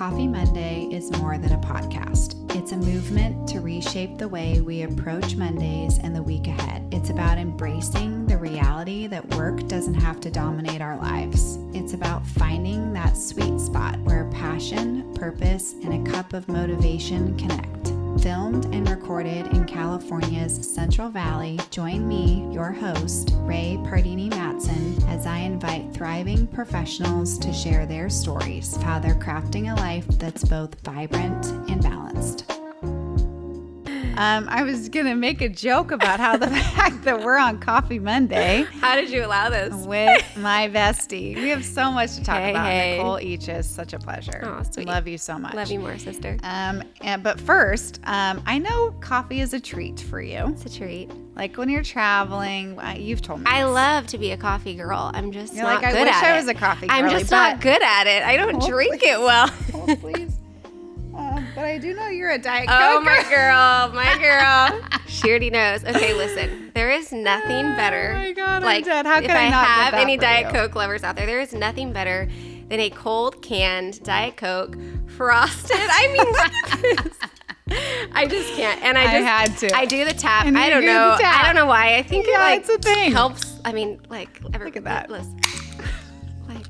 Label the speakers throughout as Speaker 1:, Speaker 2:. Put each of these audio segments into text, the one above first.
Speaker 1: Coffee Monday is more than a podcast. It's a movement to reshape the way we approach Mondays and the week ahead. It's about embracing the reality that work doesn't have to dominate our lives. It's about finding that sweet spot where passion, purpose, and a cup of motivation connect. Filmed and recorded in California's Central Valley, join me, your host, Rae Pardini Matson, as I invite thriving professionals to share their stories of how they're crafting a life that's both vibrant and balanced. I was going to make a joke about how the fact that we're on Coffee Monday.
Speaker 2: How did you allow this?
Speaker 1: With my bestie. We have so much to talk about. Nicole Eachus, such a pleasure.
Speaker 2: Oh, sweet.
Speaker 1: Love you so much.
Speaker 2: Love you more, sister.
Speaker 1: But first, I know coffee is a treat for you.
Speaker 2: It's a treat.
Speaker 1: Like when you're traveling, you've told me.
Speaker 2: I love to be a coffee girl. I'm just
Speaker 1: You're
Speaker 2: not
Speaker 1: like,
Speaker 2: good at it.
Speaker 1: I wish I was a coffee girl.
Speaker 2: I'm just not good at it. I don't drink it well.
Speaker 1: Oh, please. But I do know you're a Diet Coke.
Speaker 2: Oh, my girl. She already knows. Okay, listen. There is nothing better.
Speaker 1: Oh, my God,
Speaker 2: like,
Speaker 1: I'm dead. How could
Speaker 2: if
Speaker 1: I not
Speaker 2: have
Speaker 1: get that
Speaker 2: any
Speaker 1: for
Speaker 2: Diet
Speaker 1: you?
Speaker 2: Coke lovers out there, there is nothing better than a cold canned Diet Coke frosted. I mean, look at this. I just can't. And I
Speaker 1: had to.
Speaker 2: I do the tap.
Speaker 1: And
Speaker 2: I
Speaker 1: you
Speaker 2: don't
Speaker 1: do
Speaker 2: know.
Speaker 1: the tap.
Speaker 2: I don't know why. I think
Speaker 1: Yeah,
Speaker 2: it
Speaker 1: it's a thing.
Speaker 2: helps. I mean, like,
Speaker 1: Look at that.
Speaker 2: Listen. Like,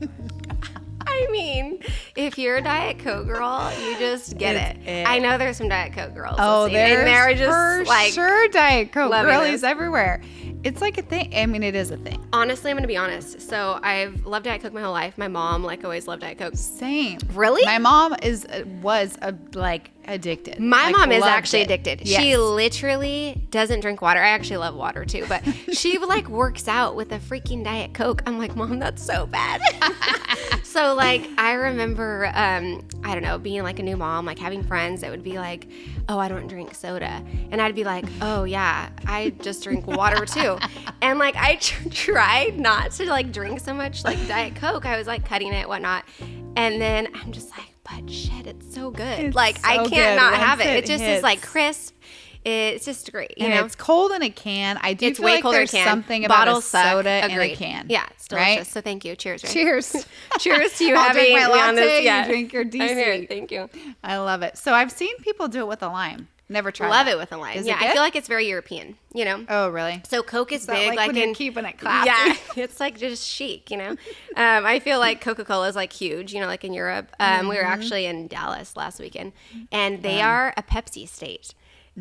Speaker 2: I mean, if you're a Diet Coke girl, you just get it. I know there's some Diet Coke girls.
Speaker 1: Oh,
Speaker 2: listening, and they're just
Speaker 1: for
Speaker 2: like
Speaker 1: sure Diet Coke
Speaker 2: loving
Speaker 1: girlies
Speaker 2: this.
Speaker 1: everywhere. It's like a thing. I mean, it is a thing.
Speaker 2: Honestly, I'm gonna be honest. So I've loved Diet Coke my whole life. My mom always loved Diet Coke.
Speaker 1: Same.
Speaker 2: Really?
Speaker 1: My mom was addicted.
Speaker 2: My mom is
Speaker 1: loved
Speaker 2: actually
Speaker 1: it.
Speaker 2: addicted.
Speaker 1: Yes.
Speaker 2: She literally doesn't drink water. I actually love water too, but she like works out with a freaking Diet Coke. I'm like, Mom, that's so bad. So like, I remember, I don't know, being like a new mom, like having friends that would be like, oh, I don't drink soda. And I'd be like, oh yeah, I just drink water too. And like, I tried not to like drink so much like Diet Coke. I was like cutting it, whatnot. And then I'm just like, but shit, it's so good.
Speaker 1: It's
Speaker 2: like
Speaker 1: so
Speaker 2: I can't
Speaker 1: good
Speaker 2: not
Speaker 1: once
Speaker 2: have it.
Speaker 1: it
Speaker 2: It just
Speaker 1: hits.
Speaker 2: is like crisp. It's just great, you
Speaker 1: And
Speaker 2: know.
Speaker 1: it's cold in a can. I do
Speaker 2: It's
Speaker 1: feel
Speaker 2: way
Speaker 1: like
Speaker 2: colder
Speaker 1: there's
Speaker 2: can.
Speaker 1: something about
Speaker 2: Bottles
Speaker 1: a
Speaker 2: suck.
Speaker 1: soda in a
Speaker 2: Agreed.
Speaker 1: can.
Speaker 2: Yeah, it's delicious.
Speaker 1: Right?
Speaker 2: So thank you. Cheers. Ray.
Speaker 1: Cheers.
Speaker 2: Cheers to you
Speaker 1: I'll
Speaker 2: having
Speaker 1: drink my
Speaker 2: me on
Speaker 1: latte,
Speaker 2: this. Yeah.
Speaker 1: you drink your
Speaker 2: I'm here.
Speaker 1: DC.
Speaker 2: Thank you.
Speaker 1: I love it. So I've seen people do it with a lime. Never tried
Speaker 2: Love
Speaker 1: that.
Speaker 2: it with a lime.
Speaker 1: Is
Speaker 2: Yeah,
Speaker 1: it
Speaker 2: I
Speaker 1: good?
Speaker 2: feel like it's very European, you know.
Speaker 1: Oh, really?
Speaker 2: So Coke is
Speaker 1: Is that
Speaker 2: big,
Speaker 1: like when you're
Speaker 2: in
Speaker 1: keeping it classy?
Speaker 2: Yeah, it's like just chic, you know. I feel like Coca-Cola is like huge, you know, like in Europe. We were actually in Dallas last weekend, and they are a Pepsi state.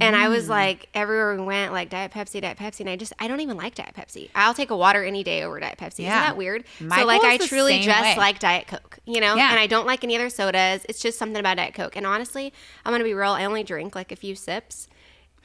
Speaker 2: And I was like, everywhere we went, like Diet Pepsi, and I don't even like Diet Pepsi. I'll take a water any day over Diet Pepsi.
Speaker 1: Yeah.
Speaker 2: Isn't that weird?
Speaker 1: Michael
Speaker 2: so like, I
Speaker 1: is the
Speaker 2: truly
Speaker 1: same
Speaker 2: just
Speaker 1: way.
Speaker 2: like Diet Coke, you know.
Speaker 1: Yeah.
Speaker 2: And I don't like any other sodas. It's just something about Diet Coke. And honestly, I'm gonna be real. I only drink like a few sips.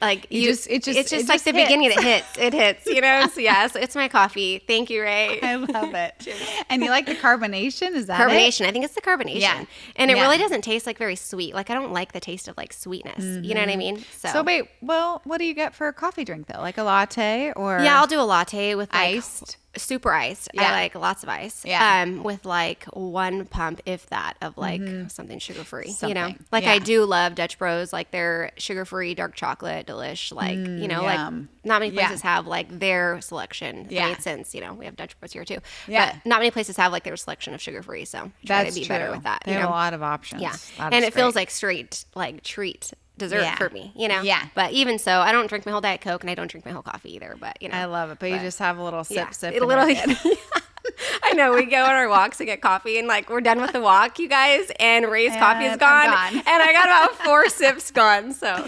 Speaker 2: Like it's just like the beginning. It hits, you know. So yeah, so it's my coffee. Thank you, Rae.
Speaker 1: I love it. And you like the carbonation? Is that
Speaker 2: Carbonation. I think it's the carbonation.
Speaker 1: Yeah.
Speaker 2: And it
Speaker 1: Yeah.
Speaker 2: really doesn't taste like very sweet. Like I don't like the taste of like sweetness. You know what I mean?
Speaker 1: So wait, well, what do you get for a coffee drink though? Like a latte or?
Speaker 2: Yeah, I'll do a latte with like
Speaker 1: Iced?
Speaker 2: super iced.
Speaker 1: Yeah.
Speaker 2: I like lots of ice.
Speaker 1: Yeah.
Speaker 2: With like one pump, if that, of like something sugar free. You know,
Speaker 1: Something.
Speaker 2: like
Speaker 1: Yeah.
Speaker 2: I do love Dutch Bros. Like their sugar free dark chocolate delish. Like you know, like
Speaker 1: yum.
Speaker 2: not many
Speaker 1: Yeah.
Speaker 2: places have like their selection.
Speaker 1: Yeah.
Speaker 2: I mean, since you know we have Dutch Bros here too.
Speaker 1: Yeah.
Speaker 2: But not many places have like their selection of sugar free. So try
Speaker 1: That's
Speaker 2: to be
Speaker 1: true.
Speaker 2: better with that.
Speaker 1: They
Speaker 2: you
Speaker 1: have
Speaker 2: know?
Speaker 1: a lot of options.
Speaker 2: Yeah.
Speaker 1: That
Speaker 2: And
Speaker 1: is
Speaker 2: it feels
Speaker 1: great.
Speaker 2: like straight, like treat dessert
Speaker 1: Yeah.
Speaker 2: for me, you know?
Speaker 1: Yeah.
Speaker 2: But even so, I don't drink my whole Diet Coke and I don't drink my whole coffee either, but you know.
Speaker 1: I love it, but you just have a little sip,
Speaker 2: yeah.
Speaker 1: sip.
Speaker 2: It
Speaker 1: and
Speaker 2: literally,
Speaker 1: you're good.
Speaker 2: I know, we go on our walks to get coffee and like we're done with the walk, you guys, and Ray's coffee is
Speaker 1: And
Speaker 2: gone,
Speaker 1: I'm gone.
Speaker 2: and I got about 4 sips gone, so.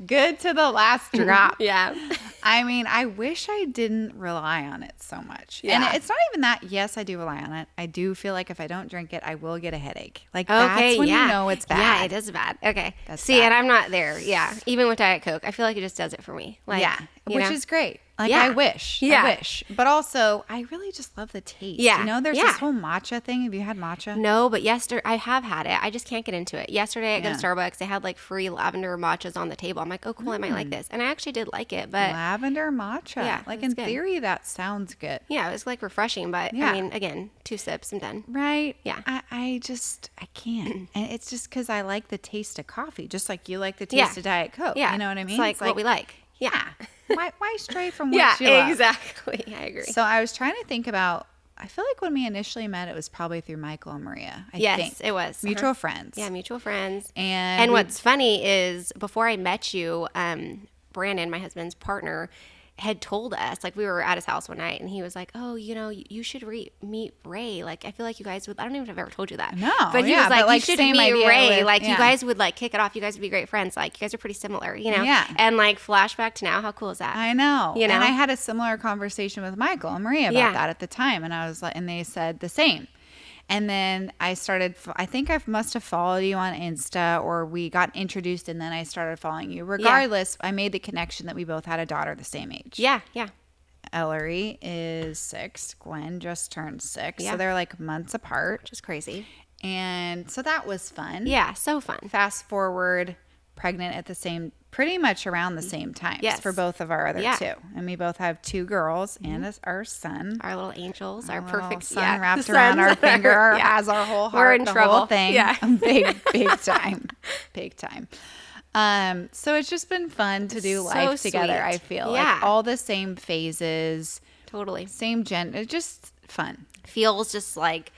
Speaker 1: Good to the last drop.
Speaker 2: Yeah.
Speaker 1: I mean, I wish I didn't rely on it so much.
Speaker 2: Yeah.
Speaker 1: And it's not even that. Yes, I do rely on it. I do feel like if I don't drink it, I will get a headache. Like
Speaker 2: Okay,
Speaker 1: that's when
Speaker 2: yeah.
Speaker 1: you know it's bad.
Speaker 2: Yeah, it is bad. Okay.
Speaker 1: That's
Speaker 2: See,
Speaker 1: bad.
Speaker 2: and I'm not there. Yeah. Even with Diet Coke, I feel like it just does it for me. Like,
Speaker 1: Yeah,
Speaker 2: you
Speaker 1: which
Speaker 2: know?
Speaker 1: is great. Like
Speaker 2: Yeah.
Speaker 1: I wish.
Speaker 2: Yeah.
Speaker 1: I wish. But also, I really just love the taste.
Speaker 2: Yeah.
Speaker 1: You know, there's
Speaker 2: Yeah.
Speaker 1: this whole matcha thing. Have you had matcha?
Speaker 2: No, but yesterday I have had it. I just can't get into it. Yesterday I go to
Speaker 1: Yeah.
Speaker 2: Starbucks. They had like free lavender matchas on the table. I'm like, oh, cool, I might like this. And I actually did like it, but
Speaker 1: Lavender matcha.
Speaker 2: Yeah,
Speaker 1: Like
Speaker 2: it's
Speaker 1: in
Speaker 2: good.
Speaker 1: theory, that sounds good.
Speaker 2: yeah, it was like refreshing. But
Speaker 1: Yeah.
Speaker 2: I mean, again, 2 sips, I'm done.
Speaker 1: Right?
Speaker 2: Yeah.
Speaker 1: I can't. And it's just because I like the taste of coffee, just like you like the taste
Speaker 2: Yeah.
Speaker 1: of Diet Coke.
Speaker 2: Yeah.
Speaker 1: You know what I mean?
Speaker 2: It's like what we like. Yeah.
Speaker 1: Why stray from what
Speaker 2: Yeah,
Speaker 1: you love?
Speaker 2: exactly. I agree.
Speaker 1: So I was trying to think about I feel like when we initially met, it was probably through Michael and Maria. I think.
Speaker 2: Yes, it was.
Speaker 1: Mutual friends.
Speaker 2: Yeah, mutual friends.
Speaker 1: And
Speaker 2: what's funny is before I met you, Brandon, my husband's partner, had told us, like we were at his house one night and he was like, oh, you should meet Rae. Like, I feel like you guys would, I don't even know if I've ever told you that.
Speaker 1: No.
Speaker 2: But he was like, you should meet Rae.
Speaker 1: With,
Speaker 2: you guys would like kick it off. You guys would be great friends. Like, you guys are pretty similar,
Speaker 1: Yeah.
Speaker 2: And like flashback to now, how cool is that?
Speaker 1: I know.
Speaker 2: And
Speaker 1: I had a similar conversation with Michael and Maria about that at the time. And I was like, and they said the same. And then I think I must have followed you on Insta, or we got introduced and then I started following you. Regardless, I made the connection that we both had a daughter the same age.
Speaker 2: Yeah, yeah.
Speaker 1: Ellery is 6. Gwen just turned 6.
Speaker 2: Yeah.
Speaker 1: So they're like months apart.
Speaker 2: Which is crazy.
Speaker 1: And so that was fun.
Speaker 2: Yeah, so fun.
Speaker 1: Fast forward, pregnant at pretty much around the same time.
Speaker 2: Yes.
Speaker 1: For both of our other two. And we both have 2 girls and our son.
Speaker 2: Our little angels, our
Speaker 1: little
Speaker 2: perfect
Speaker 1: son wrapped around our finger has our whole heart.
Speaker 2: We're in trouble.
Speaker 1: Whole thing.
Speaker 2: Yeah.
Speaker 1: Big time. Big time. So it's just been fun to do life together,
Speaker 2: sweet.
Speaker 1: I feel.
Speaker 2: Yeah.
Speaker 1: Like all the same phases.
Speaker 2: Totally.
Speaker 1: Same it's just fun.
Speaker 2: Feels just like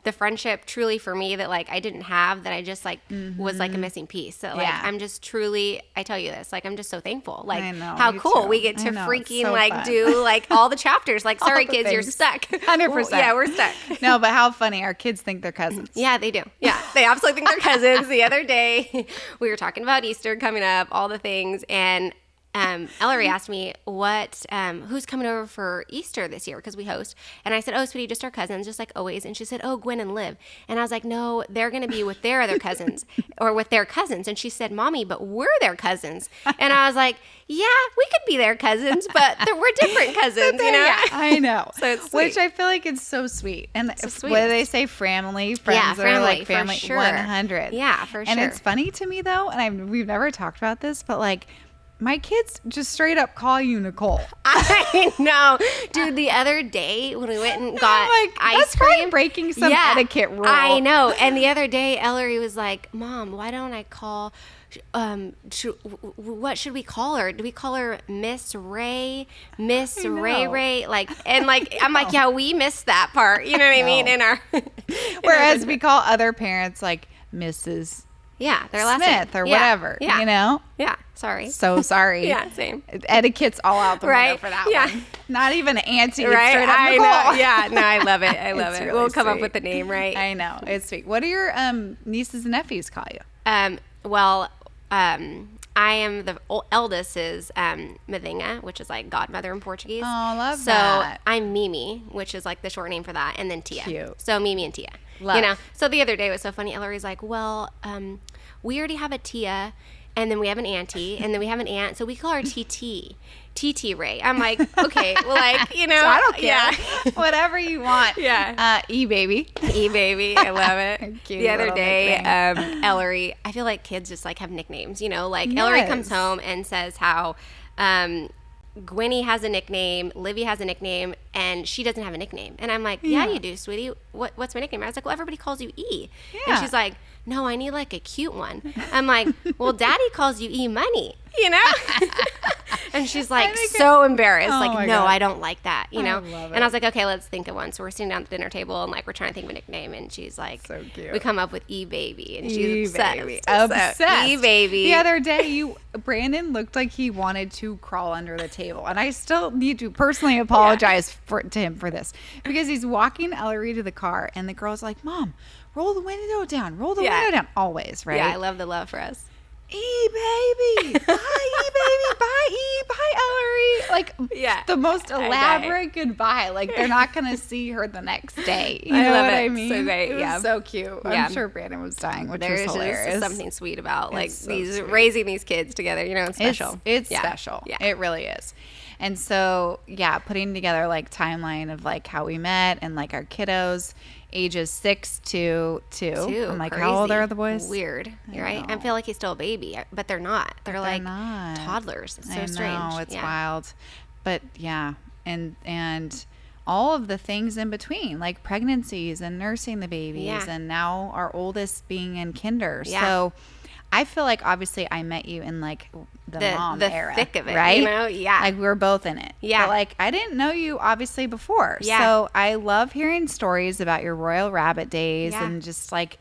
Speaker 2: the friendship truly for me that like I didn't have, that I just like was like a missing piece. So like I'm just truly, I tell you this, like I'm just so thankful. Like
Speaker 1: I know,
Speaker 2: how
Speaker 1: me
Speaker 2: cool
Speaker 1: too.
Speaker 2: we get to
Speaker 1: I know, it's
Speaker 2: freaking
Speaker 1: so
Speaker 2: like
Speaker 1: fun.
Speaker 2: do like all the chapters. Like sorry
Speaker 1: the
Speaker 2: kids, you're
Speaker 1: things.
Speaker 2: stuck.
Speaker 1: 100%.
Speaker 2: Yeah, we're stuck.
Speaker 1: No, but how funny. Our kids think they're cousins.
Speaker 2: Yeah, they do. Yeah, they absolutely think they're cousins. The other day, we were talking about Easter coming up, all the things, and Ellery asked me who's coming over for Easter this year because we host, and I said, oh, sweetie, just our cousins, just like always. And she said, oh, Gwen and Liv. And I was like, no, they're going to be with their other cousins or with their cousins. And she said, Mommy, but we're their cousins. And I was like, yeah, we could be their cousins, but we're different cousins, you know?
Speaker 1: Yeah, I know.
Speaker 2: So it's sweet.
Speaker 1: Which I feel like it's so sweet. And
Speaker 2: So
Speaker 1: what do they say? Friends are like family.
Speaker 2: for sure.
Speaker 1: 100.
Speaker 2: Yeah, for sure.
Speaker 1: And it's funny to me though, and we've never talked about this, but like my kids just straight up call you Nicole.
Speaker 2: I know. Dude, the other day when we went and got ice
Speaker 1: that's
Speaker 2: cream.
Speaker 1: probably breaking some etiquette rule.
Speaker 2: I know. And the other day, Ellery was like, Mom, why don't I call, what should we call her? Do we call her Miss Rae? Miss Rae? Like, and like, I'm like, yeah, we missed that part. You know what I mean? In our.
Speaker 1: Whereas we call other parents like Mrs.
Speaker 2: Yeah, their last
Speaker 1: Smith
Speaker 2: name.
Speaker 1: or whatever, you know?
Speaker 2: Yeah, sorry.
Speaker 1: So sorry.
Speaker 2: Yeah, same.
Speaker 1: Etiquette's all out the window for that one. Not even auntie. It's straight up Nicole.
Speaker 2: Know. Yeah, no, I love it. I love it.
Speaker 1: Really
Speaker 2: we'll come up
Speaker 1: sweet.
Speaker 2: with the name, right?
Speaker 1: I know. It's sweet. What do your nieces and nephews call you?
Speaker 2: I am the eldest is Madinha, which is like godmother in Portuguese.
Speaker 1: Oh, I love
Speaker 2: that. So I'm Mimi, which is like the short name for that, and then Tia.
Speaker 1: Cute.
Speaker 2: So Mimi and Tia.
Speaker 1: Love.
Speaker 2: You know. So the other day it was so funny. Ellery's like, well, we already have a Tia, and then we have an auntie, and then we have an aunt, so we call her TT. TT Rae. I'm like, okay, well, like, you know.
Speaker 1: So I don't care.
Speaker 2: Yeah.
Speaker 1: Whatever you want.
Speaker 2: Yeah.
Speaker 1: E-baby.
Speaker 2: E-baby. I love it.
Speaker 1: Cute
Speaker 2: the other
Speaker 1: little
Speaker 2: day,
Speaker 1: nickname.
Speaker 2: Ellery, I feel like kids just like have nicknames, you know, like Ellery comes home and says how Gwenny has a nickname, Livy has a nickname, and she doesn't have a nickname. And I'm like, yeah, you do, sweetie. What's my nickname? I was like, well, everybody calls you E.
Speaker 1: Yeah.
Speaker 2: And she's like, no, I need like a cute one. I'm like, well, Daddy calls you E-Money, you know? And she's like so embarrassed.
Speaker 1: Oh
Speaker 2: like,
Speaker 1: my
Speaker 2: no,
Speaker 1: God.
Speaker 2: I don't like that, you know?
Speaker 1: love it.
Speaker 2: And I was like, okay, let's think of one. So we're sitting down at the dinner table and like we're trying to think of a nickname. And she's like,
Speaker 1: So cute.
Speaker 2: we come up with E-Baby. And she's
Speaker 1: E-baby.
Speaker 2: obsessed.
Speaker 1: Obsessed.
Speaker 2: E-Baby.
Speaker 1: The other day, Brandon looked like he wanted to crawl under the table. And I still need to personally apologize to him for this. Because he's walking Ellery to the car and the girl's like, Mom, roll the window down. Roll the window down. Always, right?
Speaker 2: Yeah, I love the love for us.
Speaker 1: E-baby. Bye, E-baby. Bye, E. Bye, Ellery. Like, the most elaborate goodbye. Like, they're not going to see her the next day. You know what I mean?
Speaker 2: So great.
Speaker 1: It was so cute. I'm sure Brandon was dying, which was hilarious.
Speaker 2: There's something sweet about like
Speaker 1: so
Speaker 2: these
Speaker 1: sweet.
Speaker 2: raising these kids together. You know, it's special.
Speaker 1: It's special.
Speaker 2: Yeah.
Speaker 1: It really is. And so, putting together like timeline of like how we met and like our kiddos, ages 6 to 2. I'm like, how old
Speaker 2: crazy.
Speaker 1: are the boys?
Speaker 2: Weird. You're right. I feel like he's still a baby, but they're not. They're like
Speaker 1: not.
Speaker 2: toddlers. It's so
Speaker 1: I know,
Speaker 2: strange.
Speaker 1: it's wild. But and all of the things in between, like pregnancies and nursing the babies, and now our oldest being in kinder.
Speaker 2: Yeah.
Speaker 1: So I feel like obviously I met you in like the mom era,
Speaker 2: thick of it,
Speaker 1: right?
Speaker 2: you know? Yeah.
Speaker 1: Like we were both in it.
Speaker 2: Yeah.
Speaker 1: But like I didn't know you obviously before.
Speaker 2: Yeah.
Speaker 1: So I love hearing stories about your Royal Rabbit days
Speaker 2: Yeah.
Speaker 1: and just like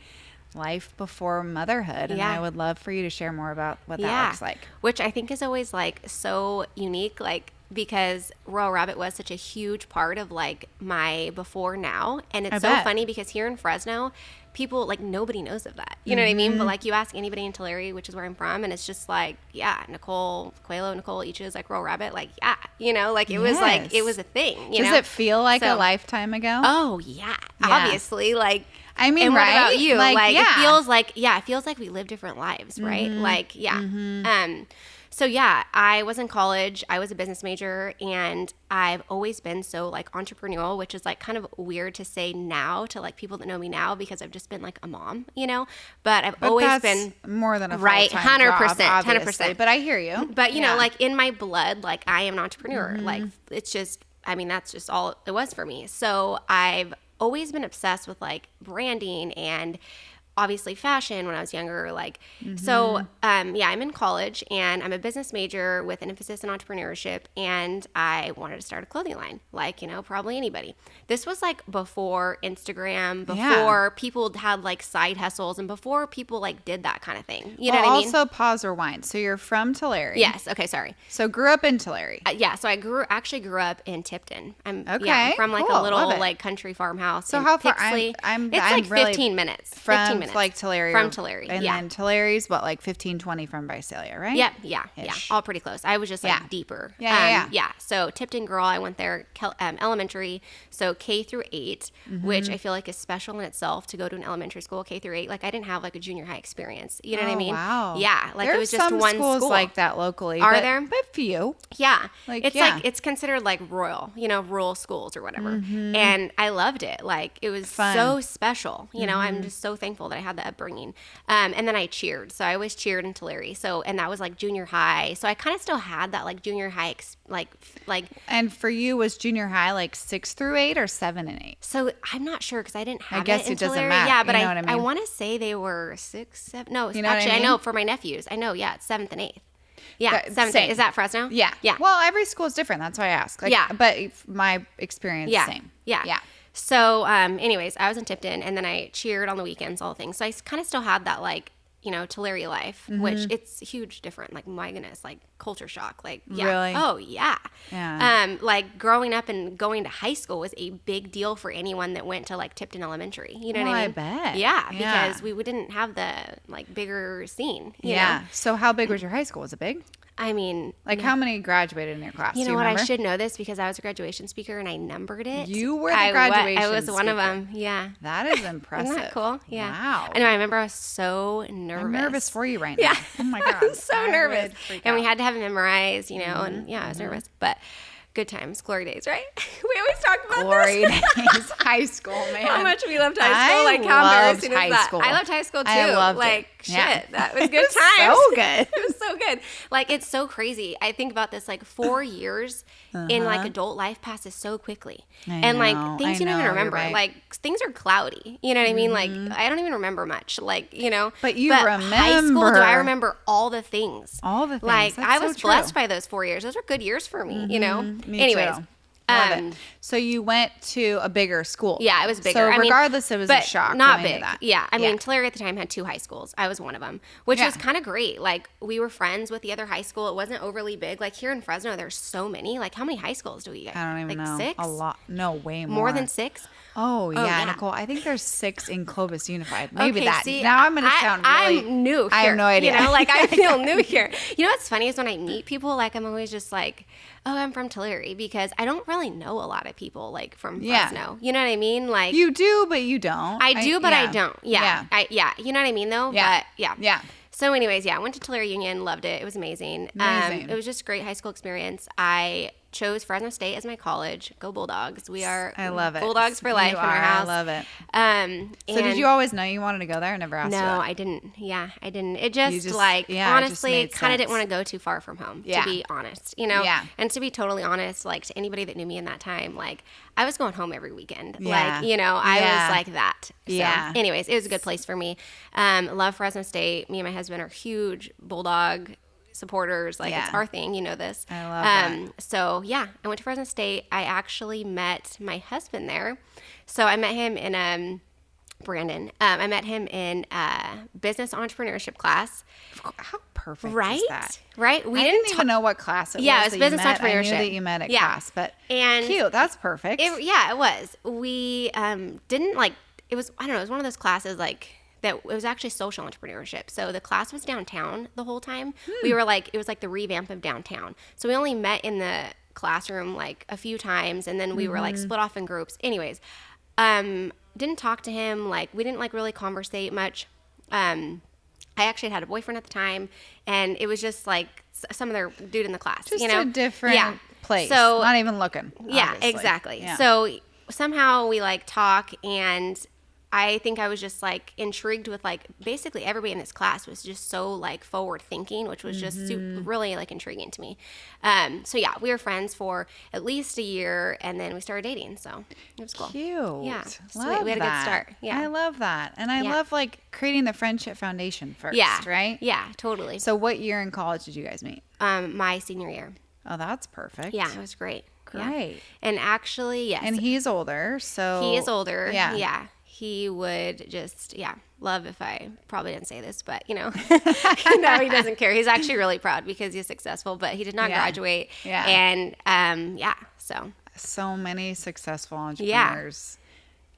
Speaker 1: life before motherhood. And
Speaker 2: Yeah.
Speaker 1: I would love for you to share more about what that looks like.
Speaker 2: Which I think is always like so unique, like because Royal Rabbit was such a huge part of like my before now. And it's so funny because here in Fresno, people like nobody knows of that. You know what I mean? But like you ask anybody in Tulare, which is where I'm from, and it's just like, yeah, Nicole Eachus, like Royal Rabbit, like, yeah, you know, like it was like, it was a thing.
Speaker 1: Does it feel like a lifetime ago?
Speaker 2: Oh, yeah. Obviously. Like,
Speaker 1: I mean,
Speaker 2: and
Speaker 1: right?
Speaker 2: what about you? Like
Speaker 1: yeah.
Speaker 2: it feels like we live different lives, right? Like, yeah. So yeah, I was in college, I was a business major, and I've always been so like entrepreneurial, which is like kind of weird to say now to like people that know me now because I've just been like a mom, you know, but I've always been
Speaker 1: more than a
Speaker 2: right,
Speaker 1: full-time
Speaker 2: 100%,
Speaker 1: job,
Speaker 2: 100%.
Speaker 1: But I hear you.
Speaker 2: But you know, like in my blood, like I am an entrepreneur. Like it's just, I mean, that's just all it was for me. So I've always been obsessed with like branding and obviously fashion when I was younger, like, so, yeah, I'm in college and I'm a business major with an emphasis in entrepreneurship, and I wanted to start a clothing line, like, you know, probably anybody. This was like before Instagram, before people had like side hustles, and before people like did that kind of thing. You know what I mean?
Speaker 1: Also, pause, rewind. So you're from Tulare.
Speaker 2: Yes. Okay. Sorry.
Speaker 1: So grew up in Tulare.
Speaker 2: Yeah. So I actually grew up in Tipton. I'm from like
Speaker 1: cool.
Speaker 2: a little like country farmhouse.
Speaker 1: So
Speaker 2: in
Speaker 1: how far?
Speaker 2: Pixley.
Speaker 1: I'm
Speaker 2: like
Speaker 1: really
Speaker 2: 15 minutes.
Speaker 1: From
Speaker 2: 15 minutes.
Speaker 1: like Tulare.
Speaker 2: From Tulare.
Speaker 1: And then Tulare's what, like 15, 20 from Visalia, right?
Speaker 2: Yeah. All pretty close. I was just like deeper. Yeah. So Tipton girl, I went there elementary. So K through 8, which I feel like is special in itself to go to an elementary school, K through 8. Like I didn't have like a junior high experience. You know what I mean?
Speaker 1: Wow.
Speaker 2: Yeah. Like
Speaker 1: There's
Speaker 2: it was just
Speaker 1: some
Speaker 2: one
Speaker 1: schools
Speaker 2: school
Speaker 1: like that locally.
Speaker 2: Are there?
Speaker 1: But few.
Speaker 2: Yeah.
Speaker 1: Like,
Speaker 2: it's like, it's considered like rural schools or whatever. And I loved it. Like it was so special. You know, I'm just so thankful that I had that upbringing. And then I cheered. So I always cheered in Tulare. So, and that was like junior high. So I kind of still had that like junior high, like.
Speaker 1: And for you, was junior high like 6 through 8 or 7 and 8?
Speaker 2: So I'm not sure because I didn't have
Speaker 1: I guess
Speaker 2: in
Speaker 1: it doesn't
Speaker 2: Tulare.
Speaker 1: matter.
Speaker 2: Yeah, but
Speaker 1: you know what I mean?
Speaker 2: I want to say they were 6, 7. No,
Speaker 1: you know
Speaker 2: actually,
Speaker 1: what I mean?
Speaker 2: know for my nephews. I know, yeah, it's 7th and 8th. Yeah, 7th and 8th. Is that Fresno?
Speaker 1: Yeah.
Speaker 2: Yeah.
Speaker 1: Well, every school is different. That's why I ask. Like,
Speaker 2: yeah.
Speaker 1: But my experience, same.
Speaker 2: Yeah. So, anyways, I was in Tipton, and then I cheered on the weekends, all the things. So I kind of still had that, like, you know, Tulare life, which it's huge different. Like, my goodness, like culture shock. Like, yeah.
Speaker 1: Really?
Speaker 2: Oh, yeah. Like growing up and going to high school was a big deal for anyone that went to like Tipton Elementary. You know what I mean?
Speaker 1: I bet.
Speaker 2: Yeah, because we didn't have the like bigger scene. You know?
Speaker 1: So how big was your high school? Was it big?
Speaker 2: I mean,
Speaker 1: like how many graduated in your class?
Speaker 2: You know what?
Speaker 1: Remember?
Speaker 2: I should know this because I was a graduation speaker and I numbered it.
Speaker 1: You were the graduation
Speaker 2: I was one of
Speaker 1: speaker.
Speaker 2: them. Yeah.
Speaker 1: That is impressive.
Speaker 2: Isn't that cool? Yeah.
Speaker 1: Wow.
Speaker 2: I know. I remember I was so nervous.
Speaker 1: I'm nervous for you right now.
Speaker 2: Yeah.
Speaker 1: Oh my God.
Speaker 2: I'm so nervous.
Speaker 1: And
Speaker 2: we had to have it memorized, you know, and yeah, I was nervous. But good times, glory days, right? We always talk about
Speaker 1: glory
Speaker 2: this.
Speaker 1: days, high school, man.
Speaker 2: How much we loved high school. Like how embarrassing is that?
Speaker 1: School.
Speaker 2: I loved high school too.
Speaker 1: I loved
Speaker 2: like
Speaker 1: it.
Speaker 2: shit,
Speaker 1: Yeah.
Speaker 2: that was good times.
Speaker 1: So good.
Speaker 2: It was so good. Like it's so crazy. I think about this like 4 years in like adult life passes so quickly. And like things you don't even remember.
Speaker 1: Right.
Speaker 2: Like things are cloudy. You know what I mean? Like I don't even remember much. Like, you know.
Speaker 1: But you remember.
Speaker 2: High school, do I remember all the things?
Speaker 1: All the things.
Speaker 2: Like
Speaker 1: That's
Speaker 2: I
Speaker 1: so
Speaker 2: was
Speaker 1: true.
Speaker 2: blessed by those 4 years. Those were good years for me, you know?
Speaker 1: Me
Speaker 2: Anyways.
Speaker 1: too. Love it. So you went to a bigger school.
Speaker 2: Yeah, it was bigger.
Speaker 1: So
Speaker 2: I mean,
Speaker 1: regardless, it was a shock.
Speaker 2: Not
Speaker 1: going
Speaker 2: big.
Speaker 1: to that.
Speaker 2: Yeah. I mean, Tulare at the time had 2 high schools. I was one of them, which was kind of great. Like we were friends with the other high school. It wasn't overly big. Like here in Fresno, there's so many. Like how many high schools do we get?
Speaker 1: I don't even know.
Speaker 2: 6?
Speaker 1: A lot. No, way more.
Speaker 2: More than 6?
Speaker 1: Oh, yeah, Nicole. I think there's 6 in Clovis Unified. Maybe that.
Speaker 2: See,
Speaker 1: now I'm going to sound really.
Speaker 2: I'm new here.
Speaker 1: I have no idea.
Speaker 2: You know, like I feel new here. You know what's funny is when I meet people, like I'm always just like, oh, I'm from Tulare because I don't really know a lot of people like from Fresno. You know what I mean? Like
Speaker 1: you do, but you don't.
Speaker 2: I do, but I don't. Yeah. You know what I mean though?
Speaker 1: Yeah.
Speaker 2: But
Speaker 1: Yeah.
Speaker 2: So anyways, I went to Tulare Union, loved it. It was amazing. It was just a great high school experience. I chose Fresno State as my college. Go Bulldogs. We are
Speaker 1: I love it.
Speaker 2: Bulldogs for life in our house.
Speaker 1: I love it. So
Speaker 2: And
Speaker 1: did you always know you wanted to go there? I never asked you
Speaker 2: no,
Speaker 1: that.
Speaker 2: I didn't. Yeah, I didn't. It just,
Speaker 1: it
Speaker 2: honestly,
Speaker 1: just
Speaker 2: kind
Speaker 1: made
Speaker 2: of didn't want to
Speaker 1: sense.
Speaker 2: go too far from home,
Speaker 1: Yeah.
Speaker 2: to be honest, you know?
Speaker 1: Yeah.
Speaker 2: And to be totally honest, like, to anybody that knew me in that time, like, I was going home every weekend.
Speaker 1: Yeah.
Speaker 2: Like, you know, I was like that. So,
Speaker 1: Yeah.
Speaker 2: anyways, it was a good place for me. Love Fresno State. Me and my husband are huge Bulldog supporters. Like, it's our thing. You know this.
Speaker 1: I love that.
Speaker 2: So, yeah, I went to Fresno State. I actually met my husband there. So, I met him in Brandon. I met him in business entrepreneurship class.
Speaker 1: How perfect
Speaker 2: Right?
Speaker 1: is that?
Speaker 2: Right?
Speaker 1: I didn't even know what class it was.
Speaker 2: Yeah, it was
Speaker 1: that
Speaker 2: business
Speaker 1: you met. I knew
Speaker 2: entrepreneurship.
Speaker 1: that you met at
Speaker 2: Yeah.
Speaker 1: class, but
Speaker 2: And
Speaker 1: cute. That's perfect.
Speaker 2: it was. We didn't like, it was, I don't know, it was one of those classes like that, it was actually social entrepreneurship. So the class was downtown the whole time. We were like, it was like the revamp of downtown. So we only met in the classroom like a few times, and then we were like split off in groups. Anyways, didn't talk to him. Like, we didn't like really conversate much. I actually had a boyfriend at the time, and it was just like some other dude in the class.
Speaker 1: Just
Speaker 2: you know?
Speaker 1: a different place.
Speaker 2: So
Speaker 1: not even looking.
Speaker 2: yeah,
Speaker 1: obviously.
Speaker 2: exactly.
Speaker 1: Yeah.
Speaker 2: So somehow we like talk, and I think I was just like intrigued with like basically everybody in this class was just so like forward thinking, which was just really like intriguing to me. So yeah, we were friends for at least a year, and then we started dating. So it was cool.
Speaker 1: Cute.
Speaker 2: Yeah,
Speaker 1: Love
Speaker 2: sweet. We had a
Speaker 1: that.
Speaker 2: good start. Yeah,
Speaker 1: I love that. And I love like creating the friendship foundation first,
Speaker 2: yeah,
Speaker 1: right?
Speaker 2: Yeah, totally.
Speaker 1: So what year in college did you guys meet?
Speaker 2: My senior year.
Speaker 1: Oh, that's perfect.
Speaker 2: Yeah, it was great.
Speaker 1: Great.
Speaker 2: Yeah. And actually, yes.
Speaker 1: And he's older, so
Speaker 2: He is older.
Speaker 1: Yeah.
Speaker 2: Yeah. He would just, love if I probably didn't say this, but, no, he doesn't care. He's actually really proud because he's successful, but he did not graduate.
Speaker 1: Yeah.
Speaker 2: And,
Speaker 1: So many successful entrepreneurs.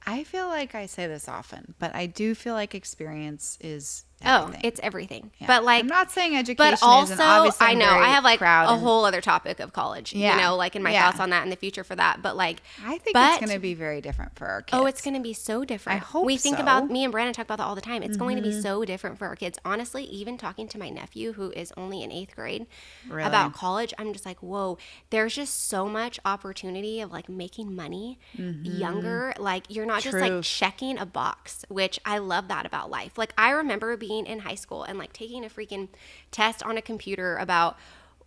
Speaker 1: I feel like I say this often, but I do feel like experience is everything.
Speaker 2: Oh, it's everything.
Speaker 1: Yeah.
Speaker 2: But like,
Speaker 1: I'm not saying education
Speaker 2: but also,
Speaker 1: isn't. Obviously,
Speaker 2: I know
Speaker 1: I'm very
Speaker 2: I have like
Speaker 1: proud
Speaker 2: a
Speaker 1: and-
Speaker 2: whole other topic of college, like in my thoughts on that in the future for that. But like,
Speaker 1: I think it's going to be very different for our kids.
Speaker 2: oh, it's going to be so different.
Speaker 1: I hope
Speaker 2: we think
Speaker 1: so.
Speaker 2: about, me and Brandon talk about that all the time. It's going to be so different for our kids. Honestly, even talking to my nephew who is only in 8th grade
Speaker 1: Really?
Speaker 2: about college, I'm just like, whoa, there's just so much opportunity of like making money younger. Like, you're not just like
Speaker 1: Truth.
Speaker 2: checking a box, which I love that about life. Like, I remember being in high school and like taking a freaking test on a computer about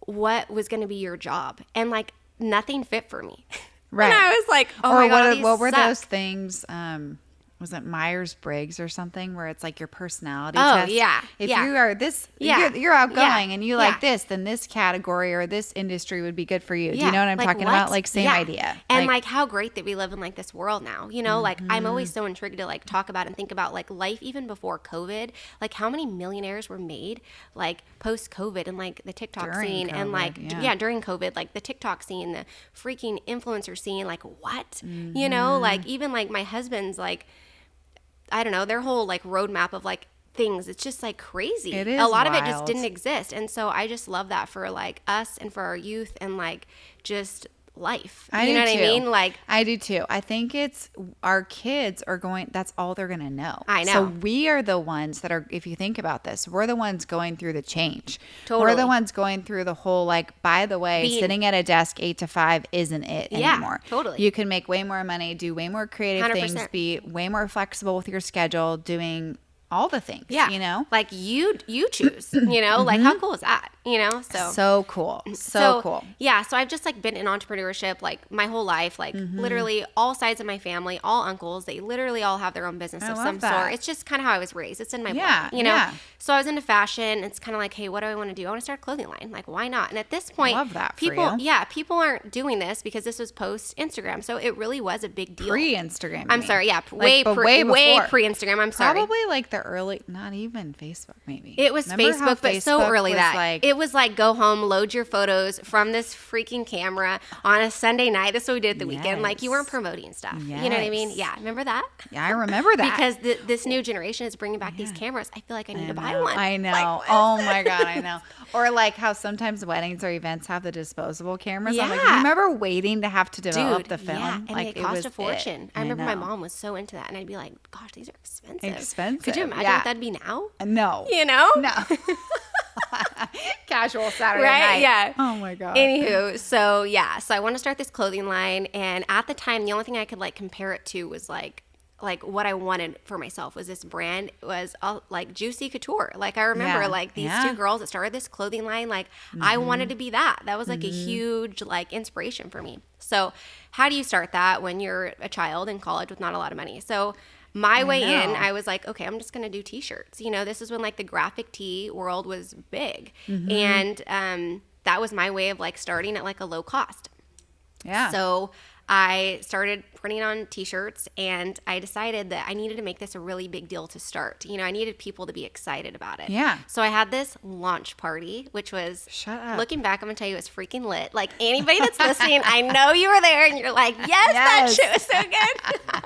Speaker 2: what was going to be your job, and like nothing fit for me.
Speaker 1: Right.
Speaker 2: And I was like, oh
Speaker 1: or
Speaker 2: my God,
Speaker 1: what were
Speaker 2: suck.
Speaker 1: those things? Was it Myers-Briggs or something where it's like your personality
Speaker 2: Oh,
Speaker 1: test?
Speaker 2: yeah,
Speaker 1: If
Speaker 2: yeah.
Speaker 1: you are this,
Speaker 2: Yeah.
Speaker 1: you're outgoing
Speaker 2: Yeah.
Speaker 1: and you like this, then this category or this industry would be good for you. Do
Speaker 2: Yeah.
Speaker 1: you know what I'm
Speaker 2: Like,
Speaker 1: talking
Speaker 2: what?
Speaker 1: about? Like, same
Speaker 2: Yeah.
Speaker 1: idea.
Speaker 2: And like how great that we live in like this world now, like I'm always so intrigued to like talk about and think about like life even before COVID, like how many millionaires were made like post COVID, and like the TikTok
Speaker 1: During
Speaker 2: scene and
Speaker 1: COVID,
Speaker 2: like,
Speaker 1: yeah.
Speaker 2: during COVID, like the TikTok scene, the freaking influencer scene, like what, like even like my husband's like, I don't know, their whole like roadmap of like things. It's just like crazy.
Speaker 1: It is
Speaker 2: a lot of it just
Speaker 1: wild.
Speaker 2: didn't exist. And so I just love that for like us and for our youth and like just life.
Speaker 1: I
Speaker 2: You
Speaker 1: do
Speaker 2: know what
Speaker 1: too.
Speaker 2: I mean? Like,
Speaker 1: I do too. I think it's our kids are going, that's all they're going to know.
Speaker 2: I know.
Speaker 1: So we are the ones that are, if you think about this, we're the ones going through the change. We're
Speaker 2: Totally.
Speaker 1: the ones going through the whole, like, by the way,
Speaker 2: Being-
Speaker 1: sitting at a desk 8 to 5 isn't it
Speaker 2: Yeah,
Speaker 1: anymore.
Speaker 2: totally.
Speaker 1: You can make way more money, do way more creative
Speaker 2: 100%.
Speaker 1: things, be way more flexible with your schedule, doing all the things,
Speaker 2: yeah, like you choose, like how cool is that,
Speaker 1: So cool. So cool.
Speaker 2: Yeah. So I've just like been in entrepreneurship like my whole life, like literally all sides of my family, all uncles, they literally all have their own business
Speaker 1: I
Speaker 2: of
Speaker 1: love
Speaker 2: some
Speaker 1: that.
Speaker 2: sort. It's just kind of how I was raised. It's in my
Speaker 1: Yeah,
Speaker 2: blood,
Speaker 1: yeah.
Speaker 2: So I was into fashion. It's kind of like, hey, what do I want to do? I want to start a clothing line. Like, why not? And at this point,
Speaker 1: Love that for
Speaker 2: people,
Speaker 1: you.
Speaker 2: yeah, people aren't doing this because this was post Instagram. So it really was a big deal.
Speaker 1: Pre-Instagram. you
Speaker 2: I'm
Speaker 1: mean.
Speaker 2: sorry. Yeah.
Speaker 1: Like, but way
Speaker 2: way
Speaker 1: before.
Speaker 2: pre-Instagram. I'm sorry.
Speaker 1: Probably like the early, not even Facebook, maybe.
Speaker 2: It was
Speaker 1: Remember how
Speaker 2: Facebook, but so
Speaker 1: Facebook
Speaker 2: early
Speaker 1: was
Speaker 2: that
Speaker 1: like,
Speaker 2: it was like go home, load your photos from this freaking camera on a Sunday night. That's what we did at the weekend. Like you weren't
Speaker 1: Yes.
Speaker 2: promoting stuff. You know what I mean?
Speaker 1: Yes.
Speaker 2: Yeah. Remember that?
Speaker 1: yeah, I remember that.
Speaker 2: Because this new generation is bringing back these cameras. I feel like I need to buy one.
Speaker 1: I know.
Speaker 2: Like,
Speaker 1: Oh my God, I know. Or like how sometimes weddings or events have the disposable cameras. I'm like,
Speaker 2: Yeah.
Speaker 1: you remember waiting to have to develop
Speaker 2: Dude,
Speaker 1: the film?
Speaker 2: yeah, and
Speaker 1: like
Speaker 2: they
Speaker 1: it
Speaker 2: cost
Speaker 1: was
Speaker 2: a fortune. I remember my
Speaker 1: know.
Speaker 2: mom was so into that, and I'd be like, "Gosh, these are expensive."
Speaker 1: Expensive,
Speaker 2: Could you imagine
Speaker 1: yeah.
Speaker 2: what that'd be now?
Speaker 1: No.
Speaker 2: You know?
Speaker 1: No. Casual Saturday
Speaker 2: Right?
Speaker 1: night.
Speaker 2: Yeah.
Speaker 1: Oh my God.
Speaker 2: Anywho, so I want to start this clothing line, and at the time, the only thing I could like compare it to was like what I wanted for myself was this brand was like Juicy Couture. Like I remember like these two girls that started this clothing line. Like I wanted to be that. That was like a huge like inspiration for me. So how do you start that when you're a child in college with not a lot of money? So my way in, I was like, okay, I'm just going to do t-shirts. You know, this is when like the graphic tee world was big. And that was my way of like starting at like a low cost.
Speaker 1: Yeah.
Speaker 2: So I started printing on t-shirts, and I decided that I needed to make this a really big deal to start. You know, I needed people to be excited about it.
Speaker 1: Yeah.
Speaker 2: So I had this launch party, which was,
Speaker 1: Shut up.
Speaker 2: looking back, I'm going to tell you, it was freaking lit. Like anybody that's listening, I know you were there and you're like, yes. That shit was so good.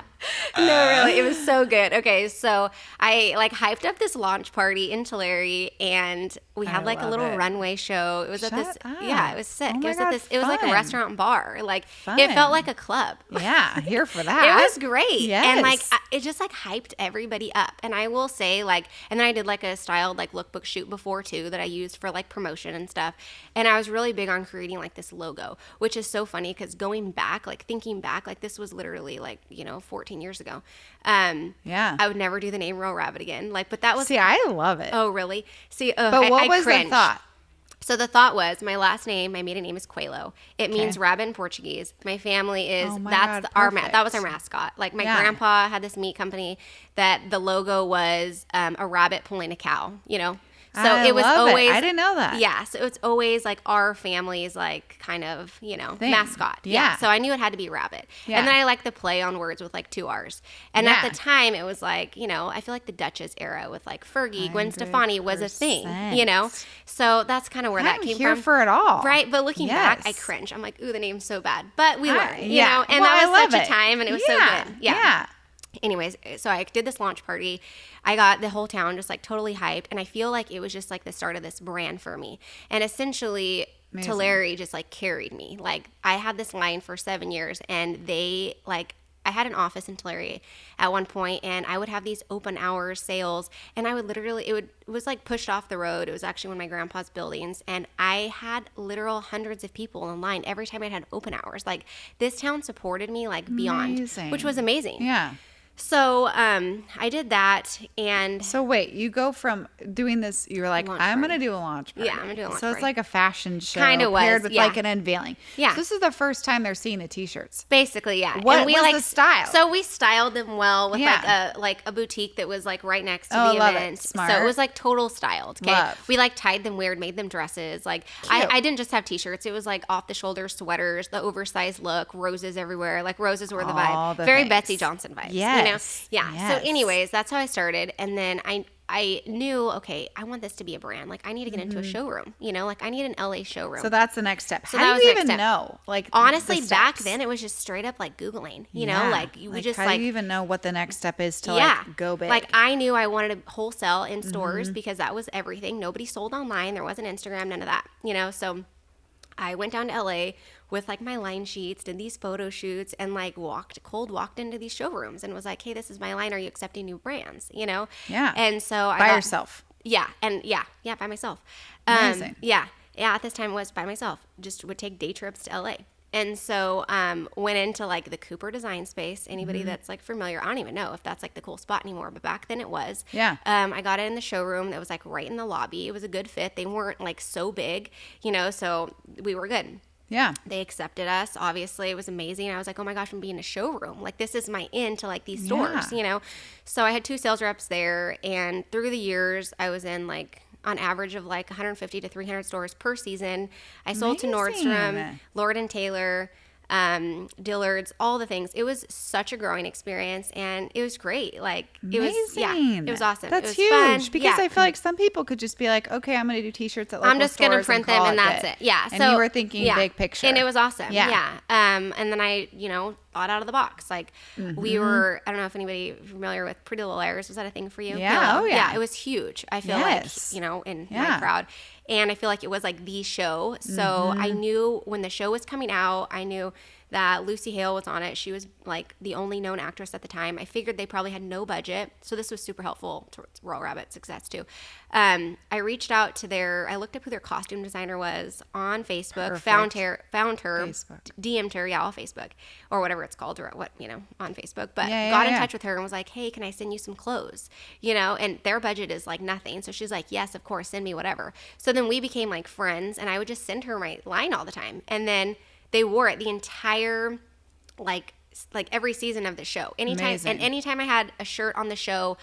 Speaker 2: No, really, it was so good. Okay, so I like hyped up this launch party in Tulare, and we had like a little runway show. It was at this, yeah, it was sick.
Speaker 1: Oh
Speaker 2: It was
Speaker 1: my
Speaker 2: at
Speaker 1: God,
Speaker 2: this, it was like a
Speaker 1: fun.
Speaker 2: restaurant and bar. Like it felt like a club.
Speaker 1: Yeah, here for that.
Speaker 2: It was great.
Speaker 1: Yes.
Speaker 2: And like it just like hyped everybody up. And I will say like, and then I did like a styled like lookbook shoot before too that I used for like promotion and stuff. And I was really big on creating like this logo, which is so funny because going back, like thinking back, like this was literally like, 14 years ago.
Speaker 1: Yeah.
Speaker 2: I would never do the name Row Rabbit again. Like, but that was.
Speaker 1: See, I love it.
Speaker 2: Oh, really? See,
Speaker 1: but what was
Speaker 2: cringed.
Speaker 1: the thought?
Speaker 2: So the thought was my last name, my maiden name is Coelho. It means rabbit in Portuguese. My family is,
Speaker 1: Oh my
Speaker 2: that's
Speaker 1: God,
Speaker 2: that was our mascot. Like my grandpa had this meat company that the logo was a rabbit pulling a cow, So it was always,
Speaker 1: I didn't know that.
Speaker 2: Yeah. So it's always like our family's like kind of,
Speaker 1: Thing.
Speaker 2: mascot.
Speaker 1: Yeah.
Speaker 2: So I knew it had to be rabbit.
Speaker 1: Yeah.
Speaker 2: And then I liked the play on words with like 2 R's. And at the time it was like, I feel like the Duchess era with like Fergie, Gwen Stefani was a thing,
Speaker 1: 100%.
Speaker 2: So that's kind of where that came
Speaker 1: here
Speaker 2: from.
Speaker 1: for it all.
Speaker 2: Right. But looking back, I cringe. I'm like, ooh, the name's so bad. But we learned, and that was such a time, and it was so good. Yeah. Anyways, so I did this launch party. I got the whole town just like totally hyped. And I feel like it was just like the start of this brand for me. And essentially, Tulare just like carried me. Like I had this line for 7 years, and they like, I had an office in Tulare at one point, and I would have these open hours sales, and I would literally, it was like pushed off the road. It was actually one of my grandpa's buildings, and I had literal hundreds of people in line every time I had open hours. Like this town supported me like beyond, which was amazing.
Speaker 1: Yeah.
Speaker 2: So I did that, and
Speaker 1: So wait, you go from doing this, you're like, I'm going to do a launch party.
Speaker 2: Yeah, I'm going to do a launch
Speaker 1: So
Speaker 2: party.
Speaker 1: it's like a fashion show
Speaker 2: Kinda was,
Speaker 1: paired with
Speaker 2: yeah.
Speaker 1: like an unveiling.
Speaker 2: Yeah.
Speaker 1: So this is the first time they're seeing the t-shirts.
Speaker 2: Basically, yeah.
Speaker 1: What
Speaker 2: and we
Speaker 1: was the style?
Speaker 2: So we styled them well with
Speaker 1: Yeah.
Speaker 2: like a boutique that was like right next to
Speaker 1: Oh,
Speaker 2: the
Speaker 1: love
Speaker 2: event.
Speaker 1: it. Smart.
Speaker 2: So it was like total styled. Okay.
Speaker 1: Love.
Speaker 2: We like tied them weird, made them dresses. Like I didn't just have t-shirts. It was like off the shoulder sweaters, the oversized look, roses everywhere. Like roses were the
Speaker 1: All
Speaker 2: vibe.
Speaker 1: the
Speaker 2: Very
Speaker 1: things.
Speaker 2: Betsy Johnson vibes.
Speaker 1: Yes.
Speaker 2: Yeah.
Speaker 1: Yes.
Speaker 2: So anyways, that's how I started. And then I knew, okay, I want this to be a brand. Like I need to get into a showroom, like I need an LA showroom.
Speaker 1: So that's the next step.
Speaker 2: So
Speaker 1: How
Speaker 2: that
Speaker 1: do
Speaker 2: was
Speaker 1: you
Speaker 2: the next
Speaker 1: even
Speaker 2: step.
Speaker 1: know? Like
Speaker 2: Honestly,
Speaker 1: the
Speaker 2: back
Speaker 1: steps?
Speaker 2: then it was just straight up like Googling,
Speaker 1: Yeah.
Speaker 2: like we just
Speaker 1: how
Speaker 2: like,
Speaker 1: do you even know what the next step is to like go big?
Speaker 2: Like I knew I wanted to wholesale in stores because that was everything. Nobody sold online. There wasn't Instagram, none of that, So I went down to LA with like my line sheets, did these photo shoots, and like walked into these showrooms and was like, hey, this is my line. Are you accepting new brands?
Speaker 1: Yeah.
Speaker 2: And so I
Speaker 1: by
Speaker 2: got,
Speaker 1: yourself.
Speaker 2: Yeah. And yeah, by myself.
Speaker 1: Amazing.
Speaker 2: Yeah. At this time it was by myself. Just would take day trips to LA. And so went into like the Cooper design space. Anybody that's like familiar, I don't even know if that's like the cool spot anymore, but back then it was.
Speaker 1: Yeah.
Speaker 2: I got it in the showroom that was like right in the lobby. It was a good fit. They weren't like so big, so we were good.
Speaker 1: Yeah.
Speaker 2: They accepted us. Obviously, it was amazing. I was like, oh my gosh, I'm being in a showroom. Like this is my in to like these stores, So I had 2 sales reps there, and through the years, I was in like on average of like 150 to 300 stores per season. I sold to Nordstrom, Lord & Taylor, Dillard's, all the things. It was such a growing experience, and it was great. Like it was, it was awesome.
Speaker 1: That's
Speaker 2: it was
Speaker 1: huge
Speaker 2: fun.
Speaker 1: because I feel like some people could just be like, okay, I'm going to do t-shirts at local
Speaker 2: I'm just going to
Speaker 1: stores
Speaker 2: print
Speaker 1: and
Speaker 2: them
Speaker 1: call
Speaker 2: and that's it. Yeah.
Speaker 1: And you were thinking big picture.
Speaker 2: And it was awesome.
Speaker 1: Yeah.
Speaker 2: And then I, thought out of the box. Like we were, I don't know if anybody familiar with Pretty Little Liars. Was that a thing for you?
Speaker 1: Yeah. Oh yeah.
Speaker 2: Yeah. It was huge. I feel like, in my crowd. And I feel like it was like the show. So I knew when the show was coming out, I knew that Lucy Hale was on it. She was like the only known actress at the time. I figured they probably had no budget. So this was super helpful towards Royal Rabbit success too. I reached out to I looked up who their costume designer was on Facebook, found her, Facebook. DM'd her, off Facebook or whatever it's called, or what, on Facebook, but got in touch with her and was like, hey, can I send you some clothes? And their budget is like nothing. So she's like, yes, of course, send me whatever. So then we became like friends, and I would just send her my line all the time. And then they wore it the entire, like every season of the show. Anytime I had a shirt on the show,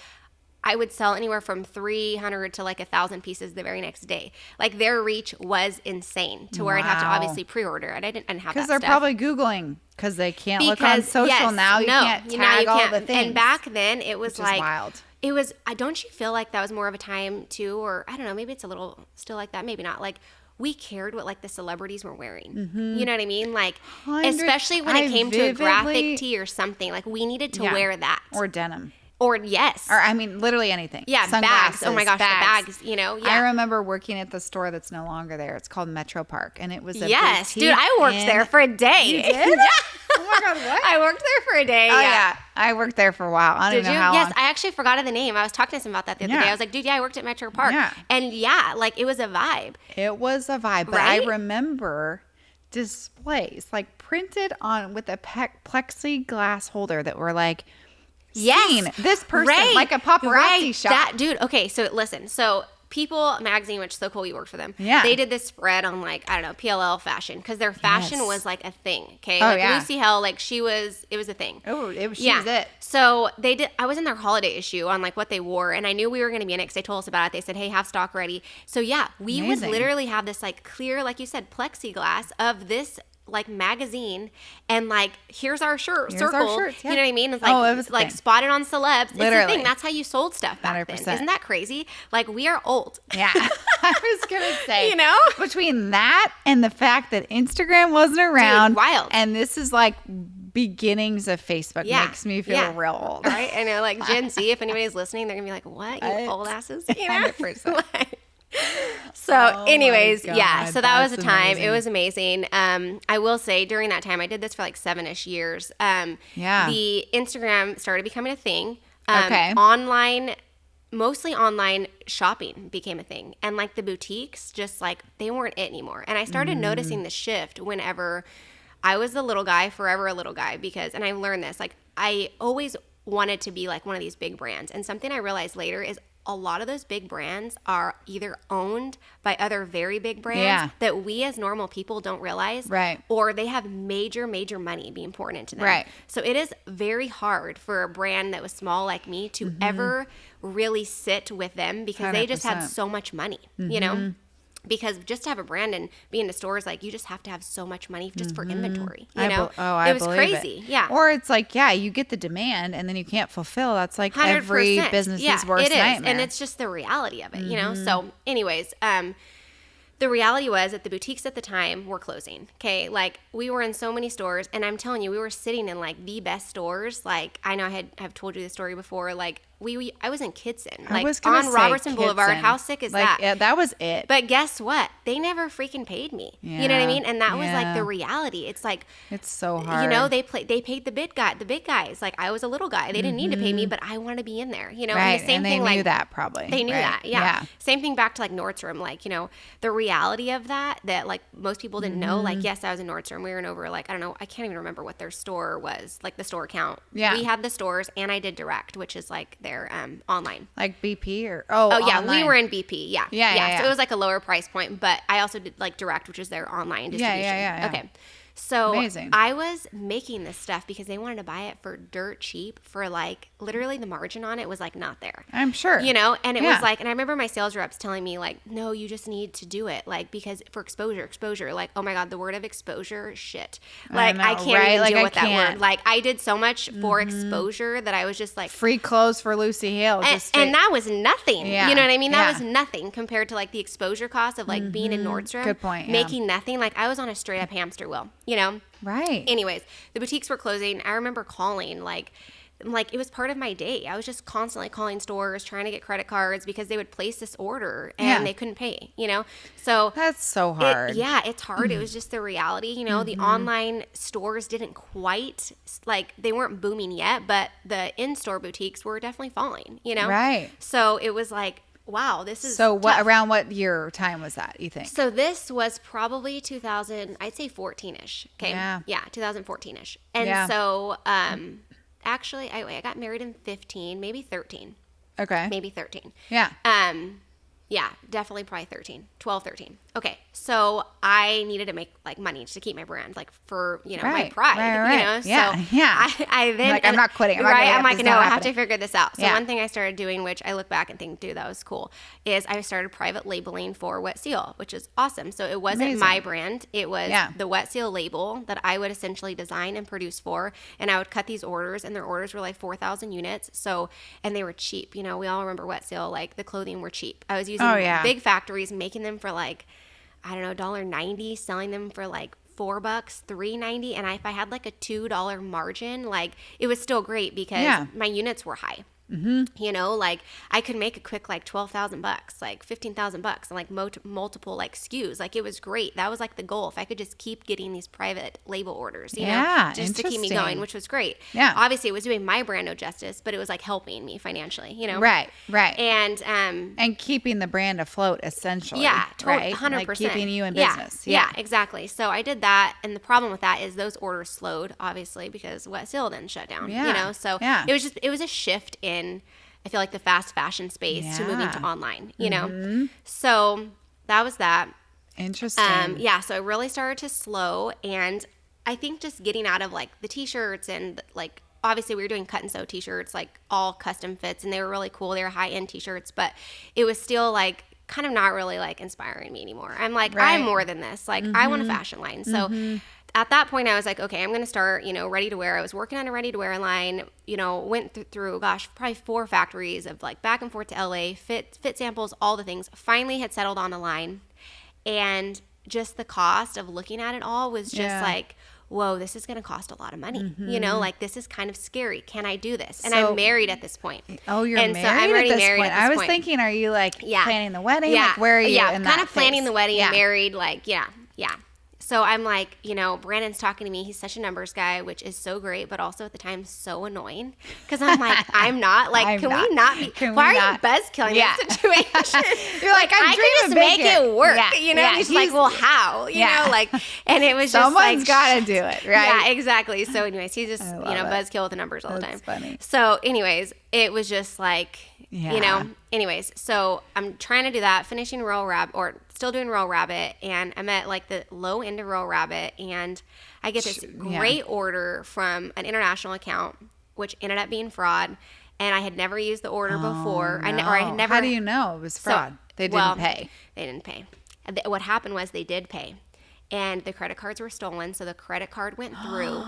Speaker 2: I would sell anywhere from 300 to like 1,000 pieces the very next day. Like their reach was insane to where I'd have to obviously pre-order it. I didn't have that stuff.
Speaker 1: Because they're probably Googling because they can't look on social now. You can't tag all the things.
Speaker 2: And back then it was like
Speaker 1: wild.
Speaker 2: It was. Don't you feel like that was more of a time too, or I don't know, maybe it's a little still like that, maybe not. Like we cared what like the celebrities were wearing. Mm-hmm. You know what I mean? Like especially when it came to a graphic tee or something. Like we needed to wear that
Speaker 1: or denim.
Speaker 2: Or yes.
Speaker 1: Or I mean, literally anything.
Speaker 2: Yeah,
Speaker 1: sunglasses,
Speaker 2: bags. Oh my gosh,
Speaker 1: bags.
Speaker 2: the bags, Yeah.
Speaker 1: I remember working at the store that's no longer there. It's called Metro Park. And it was a
Speaker 2: yes, dude, I worked there for a day.
Speaker 1: You did?
Speaker 2: Yeah.
Speaker 1: Oh my God, what?
Speaker 2: I worked there for a day.
Speaker 1: Oh yeah. I worked there for a while. I don't even know how long.
Speaker 2: Yes, I actually forgot of the name. I was talking to someone about that the other day. I was like, dude, I worked at Metro Park. Yeah. And like it was a vibe.
Speaker 1: It was a vibe. But right? I remember displays like printed on with a plexiglass holder that were like,
Speaker 2: yes,
Speaker 1: this person, like a paparazzi shot.
Speaker 2: That dude. Okay, so listen. So People magazine, which is so cool, you worked for them. Yeah. They did this spread on like, I don't know, PLL fashion, because their fashion was like a thing. Okay. Lucy Hale, like it was a thing.
Speaker 1: Oh, she was it.
Speaker 2: So they did, I was in their holiday issue on like what they wore, and I knew we were going to be in it because they told us about it. They said, hey, have stock ready. So yeah, we would literally have this like clear, like you said, plexiglass of this like magazine, and like here's our shirt circle. You know what I mean? It's like, it was like spotted on celebs. Literally. It's a thing. That's how you sold stuff back 100%. Then. Isn't that crazy? Like we are old.
Speaker 1: Yeah. I was gonna say, between that and the fact that Instagram wasn't around,
Speaker 2: dude, wild.
Speaker 1: And this is like beginnings of Facebook makes me feel real old.
Speaker 2: Right? I know, like Gen Z, if anybody's listening, they're gonna be like, what? You old asses?
Speaker 1: 100%.
Speaker 2: So anyways, so that was a time. Amazing. It was amazing. I will say during that time, I did this for like 7-ish years. The Instagram started becoming a thing. Mostly online shopping became a thing. And like the boutiques, just like they weren't it anymore. And I started noticing the shift whenever I was the little guy, forever a little guy, and I learned this, like I always wanted to be like one of these big brands. And something I realized later is a lot of those big brands are either owned by other very big brands that we as normal people don't realize, or they have major money being poured into them. So it is very hard for a brand that was small like me to ever really sit with them, because 100%. They just had so much money, you know? Because just to have a brand and be in the stores, like you just have to have so much money just for inventory. You know, it was crazy. Yeah.
Speaker 1: Or it's like, you get the demand and then you can't fulfill. That's like 100%. Every business's worst nightmare.
Speaker 2: And it's just the reality of it, you know? So anyways, the reality was that the boutiques at the time were closing. Okay. Like we were in so many stores, and I'm telling you, we were sitting in like the best stores. Like I know I've told you the story before. Like I was in Kidston, like on Robertson Boulevard. How sick is that?
Speaker 1: Yeah, that was it.
Speaker 2: But guess what? They never freaking paid me. Yeah. You know what I mean? And that was like the reality. It's like,
Speaker 1: it's so hard.
Speaker 2: You know, they paid the big guys. Like I was a little guy. They didn't need to pay me, but I wanted to be in there. You know,
Speaker 1: and
Speaker 2: the same
Speaker 1: thing.
Speaker 2: They
Speaker 1: knew that probably.
Speaker 2: They knew that. Yeah. Same thing back to like Nordstrom. Like, you know, the reality of that like most people didn't know. Like, yes, I was in Nordstrom. We were in over like, I don't know, I can't even remember what their store was, like the store count. Yeah. We had the stores, and I did direct, which is like their online.
Speaker 1: Like BP or
Speaker 2: yeah, we were in BP. Yeah. So it was like a lower price point, but I also did like direct, which is their online distribution. Yeah. Okay. So amazing. I was making this stuff because they wanted to buy it for dirt cheap, for like literally the margin on it was like not there.
Speaker 1: I'm sure.
Speaker 2: You know, and it was like, and I remember my sales reps telling me like, no, you just need to do it. Like, because for exposure, like, oh my God, the word of exposure, shit. Like I can't even deal with that word. Like I did so much for exposure that I was just like.
Speaker 1: Free clothes for Lucy Hale.
Speaker 2: And that was nothing. Yeah. You know what I mean? That was nothing compared to like the exposure cost of like being in Nordstrom.
Speaker 1: Good point.
Speaker 2: Making nothing. Like I was on a straight up hamster wheel, you know?
Speaker 1: Right.
Speaker 2: Anyways, the boutiques were closing. I remember calling like like, it was part of my day. I was just constantly calling stores, trying to get credit cards because they would place this order and they couldn't pay, you know? So
Speaker 3: that's so hard.
Speaker 2: It's hard. It was just the reality, you know, the online stores didn't quite, like, they weren't booming yet, but the in-store boutiques were definitely falling, you know?
Speaker 3: Right.
Speaker 2: So it was like, wow, this is
Speaker 3: so
Speaker 2: tough.
Speaker 3: around what year time was that, you think?
Speaker 2: So this was probably 2000, I'd say 14-ish. Okay. Yeah, 2014-ish. And so, actually, I got married in 15, maybe 13.
Speaker 3: Okay.
Speaker 2: Maybe 13.
Speaker 3: Yeah.
Speaker 2: Yeah, definitely probably 12, 13. Okay. So I needed to make like money to keep my brand, like for, you know, my pride, you know?
Speaker 3: Yeah.
Speaker 2: So
Speaker 3: yeah.
Speaker 2: I then,
Speaker 3: like, I'm not quitting.
Speaker 2: I'm like, no, I have to figure this out. So one thing I started doing, which I look back and think, dude, that was cool, is I started private labeling for Wet Seal, which is awesome. So it wasn't my brand. It was the Wet Seal label that I would essentially design and produce for. And I would cut these orders, and their orders were like 4,000 units. So, and they were cheap. You know, we all remember Wet Seal, like the clothing were cheap. I was using big factories, making them for like, I don't know, $1.90, selling them for like $4, $3.90. And if I had like a $2 margin, like it was still great because my units were high. You know, like I could make a quick like $12,000, like $15,000, and like multiple like SKUs. Like it was great. That was like the goal. If I could just keep getting these private label orders, you know, just to keep me going, which was great. Yeah. Obviously, it was doing my brand no justice, but it was like helping me financially, you know.
Speaker 3: Right.
Speaker 2: And
Speaker 3: keeping the brand afloat, essentially.
Speaker 2: Yeah,
Speaker 3: right?
Speaker 2: 100%.
Speaker 3: Like keeping you in business.
Speaker 2: Yeah, exactly. So I did that, and the problem with that is those orders slowed, obviously, because Wet Seal then shut down. You know, so it was a shift in, I feel like, the fast fashion space to moving to online, you know? So that was that.
Speaker 3: Interesting.
Speaker 2: So it really started to slow. And I think just getting out of like the t-shirts and like, obviously we were doing cut and sew t-shirts, like all custom fits, and they were really cool. They were high end t-shirts, but it was still like kind of not really like inspiring me anymore. I'm like, I'm more than this. Like I want a fashion line. So at that point I was like, okay, I'm going to start, you know, ready to wear. I was working on a ready to wear line, you know, went through, probably 4 factories of like back and forth to LA, fit samples, all the things. Finally had settled on a line, and just the cost of looking at it all was just like, whoa, this is going to cost a lot of money. You know, like this is kind of scary. Can I do this? And I'm married at this point.
Speaker 3: Oh, you're married at this point. I was thinking, are you like planning the wedding?
Speaker 2: Yeah.
Speaker 3: Like, where are you in that
Speaker 2: kind of planning
Speaker 3: phase?
Speaker 2: the wedding, married, like, yeah. So I'm like, you know, Brandon's talking to me. He's such a numbers guy, which is so great, but also at the time so annoying. Because I'm like, I'm not. Like, can we not be? Why are you buzzkilling this situation?
Speaker 3: You're like,
Speaker 2: I could just make it work. Yeah. You know, he's like, well, how? You know, like, and it was just like,
Speaker 3: someone's got to do it, right?
Speaker 2: Yeah, exactly. So anyways, he's just, you know, buzzkill with the numbers all the time.
Speaker 3: That's funny.
Speaker 2: So anyways, it was just like, you know, anyways, so I'm trying to do that, finishing Royal Rabbit, or still doing Royal Rabbit, and I'm at like the low end of Royal Rabbit, and I get this great order from an international account, which ended up being fraud, and I had never used the order before.
Speaker 3: No.
Speaker 2: I had never.
Speaker 3: How do you know it was fraud? They didn't pay.
Speaker 2: They didn't pay. What happened was they did pay, and the credit cards were stolen, so the credit card went through.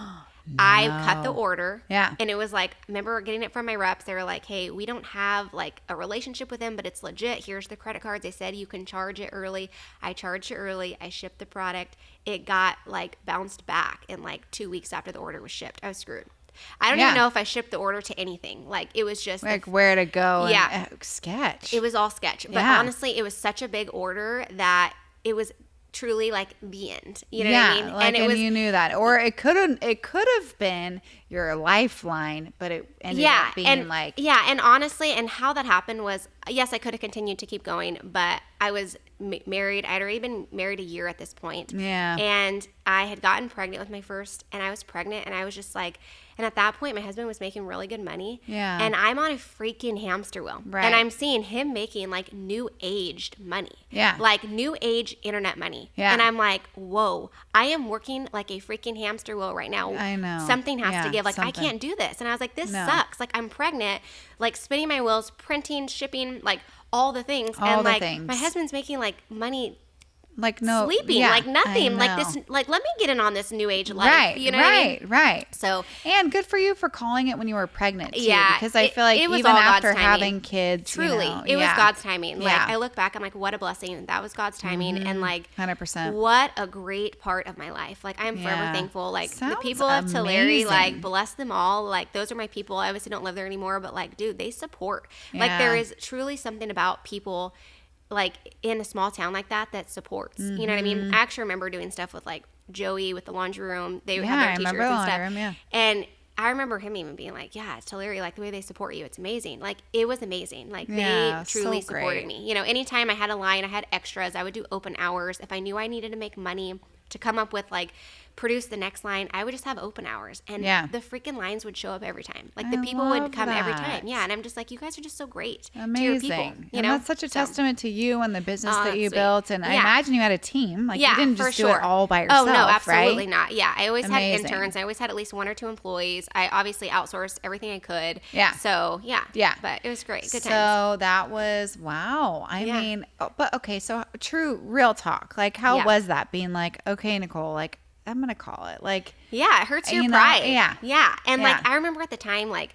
Speaker 2: No. I cut the order. Yeah. And it was like, I remember getting it from my reps. They were like, hey, we don't have like a relationship with them, but it's legit. Here's the credit cards. They said you can charge it early. I charged it early. I shipped the product. It got like bounced back in like 2 weeks after the order was shipped. I was screwed. I don't even know if I shipped the order to anything. Like it was just
Speaker 3: like where to go. And, sketch.
Speaker 2: It was all sketch. But honestly, it was such a big order that it was truly like the end, you know what I mean?
Speaker 3: Like, and you knew that, or it could have been your lifeline, but it ended up being
Speaker 2: and honestly, and how that happened was, yes, I could have continued to keep going, but I was married. I'd already been married a year at this point. Yeah. And I had gotten pregnant with my first, and I was pregnant, and I was just like, and at that point, my husband was making really good money. Yeah. And I'm on a freaking hamster wheel. Right. And I'm seeing him making like new aged money. Yeah. Like new age internet money. Yeah. And I'm like, whoa, I am working like a freaking hamster wheel right now.
Speaker 3: I know.
Speaker 2: Something has to give. Like, I can't do this. And I was like, this sucks. Like, I'm pregnant, like spinning my wheels, printing, shipping, like all the things. My husband's making like money sleeping, like nothing, like this, like let me get in on this new age life. You know what I mean?
Speaker 3: Right.
Speaker 2: So,
Speaker 3: and good for you for calling it when you were pregnant too,
Speaker 2: yeah,
Speaker 3: because I feel like
Speaker 2: it was
Speaker 3: even
Speaker 2: all
Speaker 3: after
Speaker 2: God's
Speaker 3: having kids,
Speaker 2: truly, it was God's timing. Like I look back, I'm like, what a blessing. That was God's timing. And like
Speaker 3: 100%.
Speaker 2: what a great part of my life. Like I'm forever thankful. Like
Speaker 3: Sounds
Speaker 2: the people of Tulare,
Speaker 3: amazing.
Speaker 2: like bless them all. Like those are my people. I obviously don't live there anymore, but like, dude, they support. Like there is truly something about people like in a small town like that supports. You know what I mean? I actually remember doing stuff with like Joey with the laundry room. They have their t-shirts and stuff. And I remember him even being like, yeah, Tulare, like the way they support you, it's amazing. Like it was amazing. Like they truly supported me. You know, anytime I had a line, I had extras, I would do open hours. If I knew I needed to make money to come up with like produce the next line, I would just have open hours, and the freaking lines would show up every time. Like the people would come every time. Yeah, and I'm just like, you guys are just so great.
Speaker 3: Amazing.
Speaker 2: To your people, you know,
Speaker 3: that's such a testament to you and the business that you built. And I imagine you had a team. Like you didn't just do it all by yourself.
Speaker 2: Oh no, absolutely not. Yeah, I always had
Speaker 3: Amazing.
Speaker 2: interns. I always had at least 1 or 2 employees. I obviously outsourced everything I could.
Speaker 3: Yeah.
Speaker 2: So
Speaker 3: yeah.
Speaker 2: But it was great. Good times.
Speaker 3: So that was wow. I mean, but okay. So true, real talk. Like, how was that being like, okay, Nicole, like, I'm going to call it. Like,
Speaker 2: yeah, it hurts your pride.
Speaker 3: Yeah.
Speaker 2: Yeah. And like, I remember at the time, like,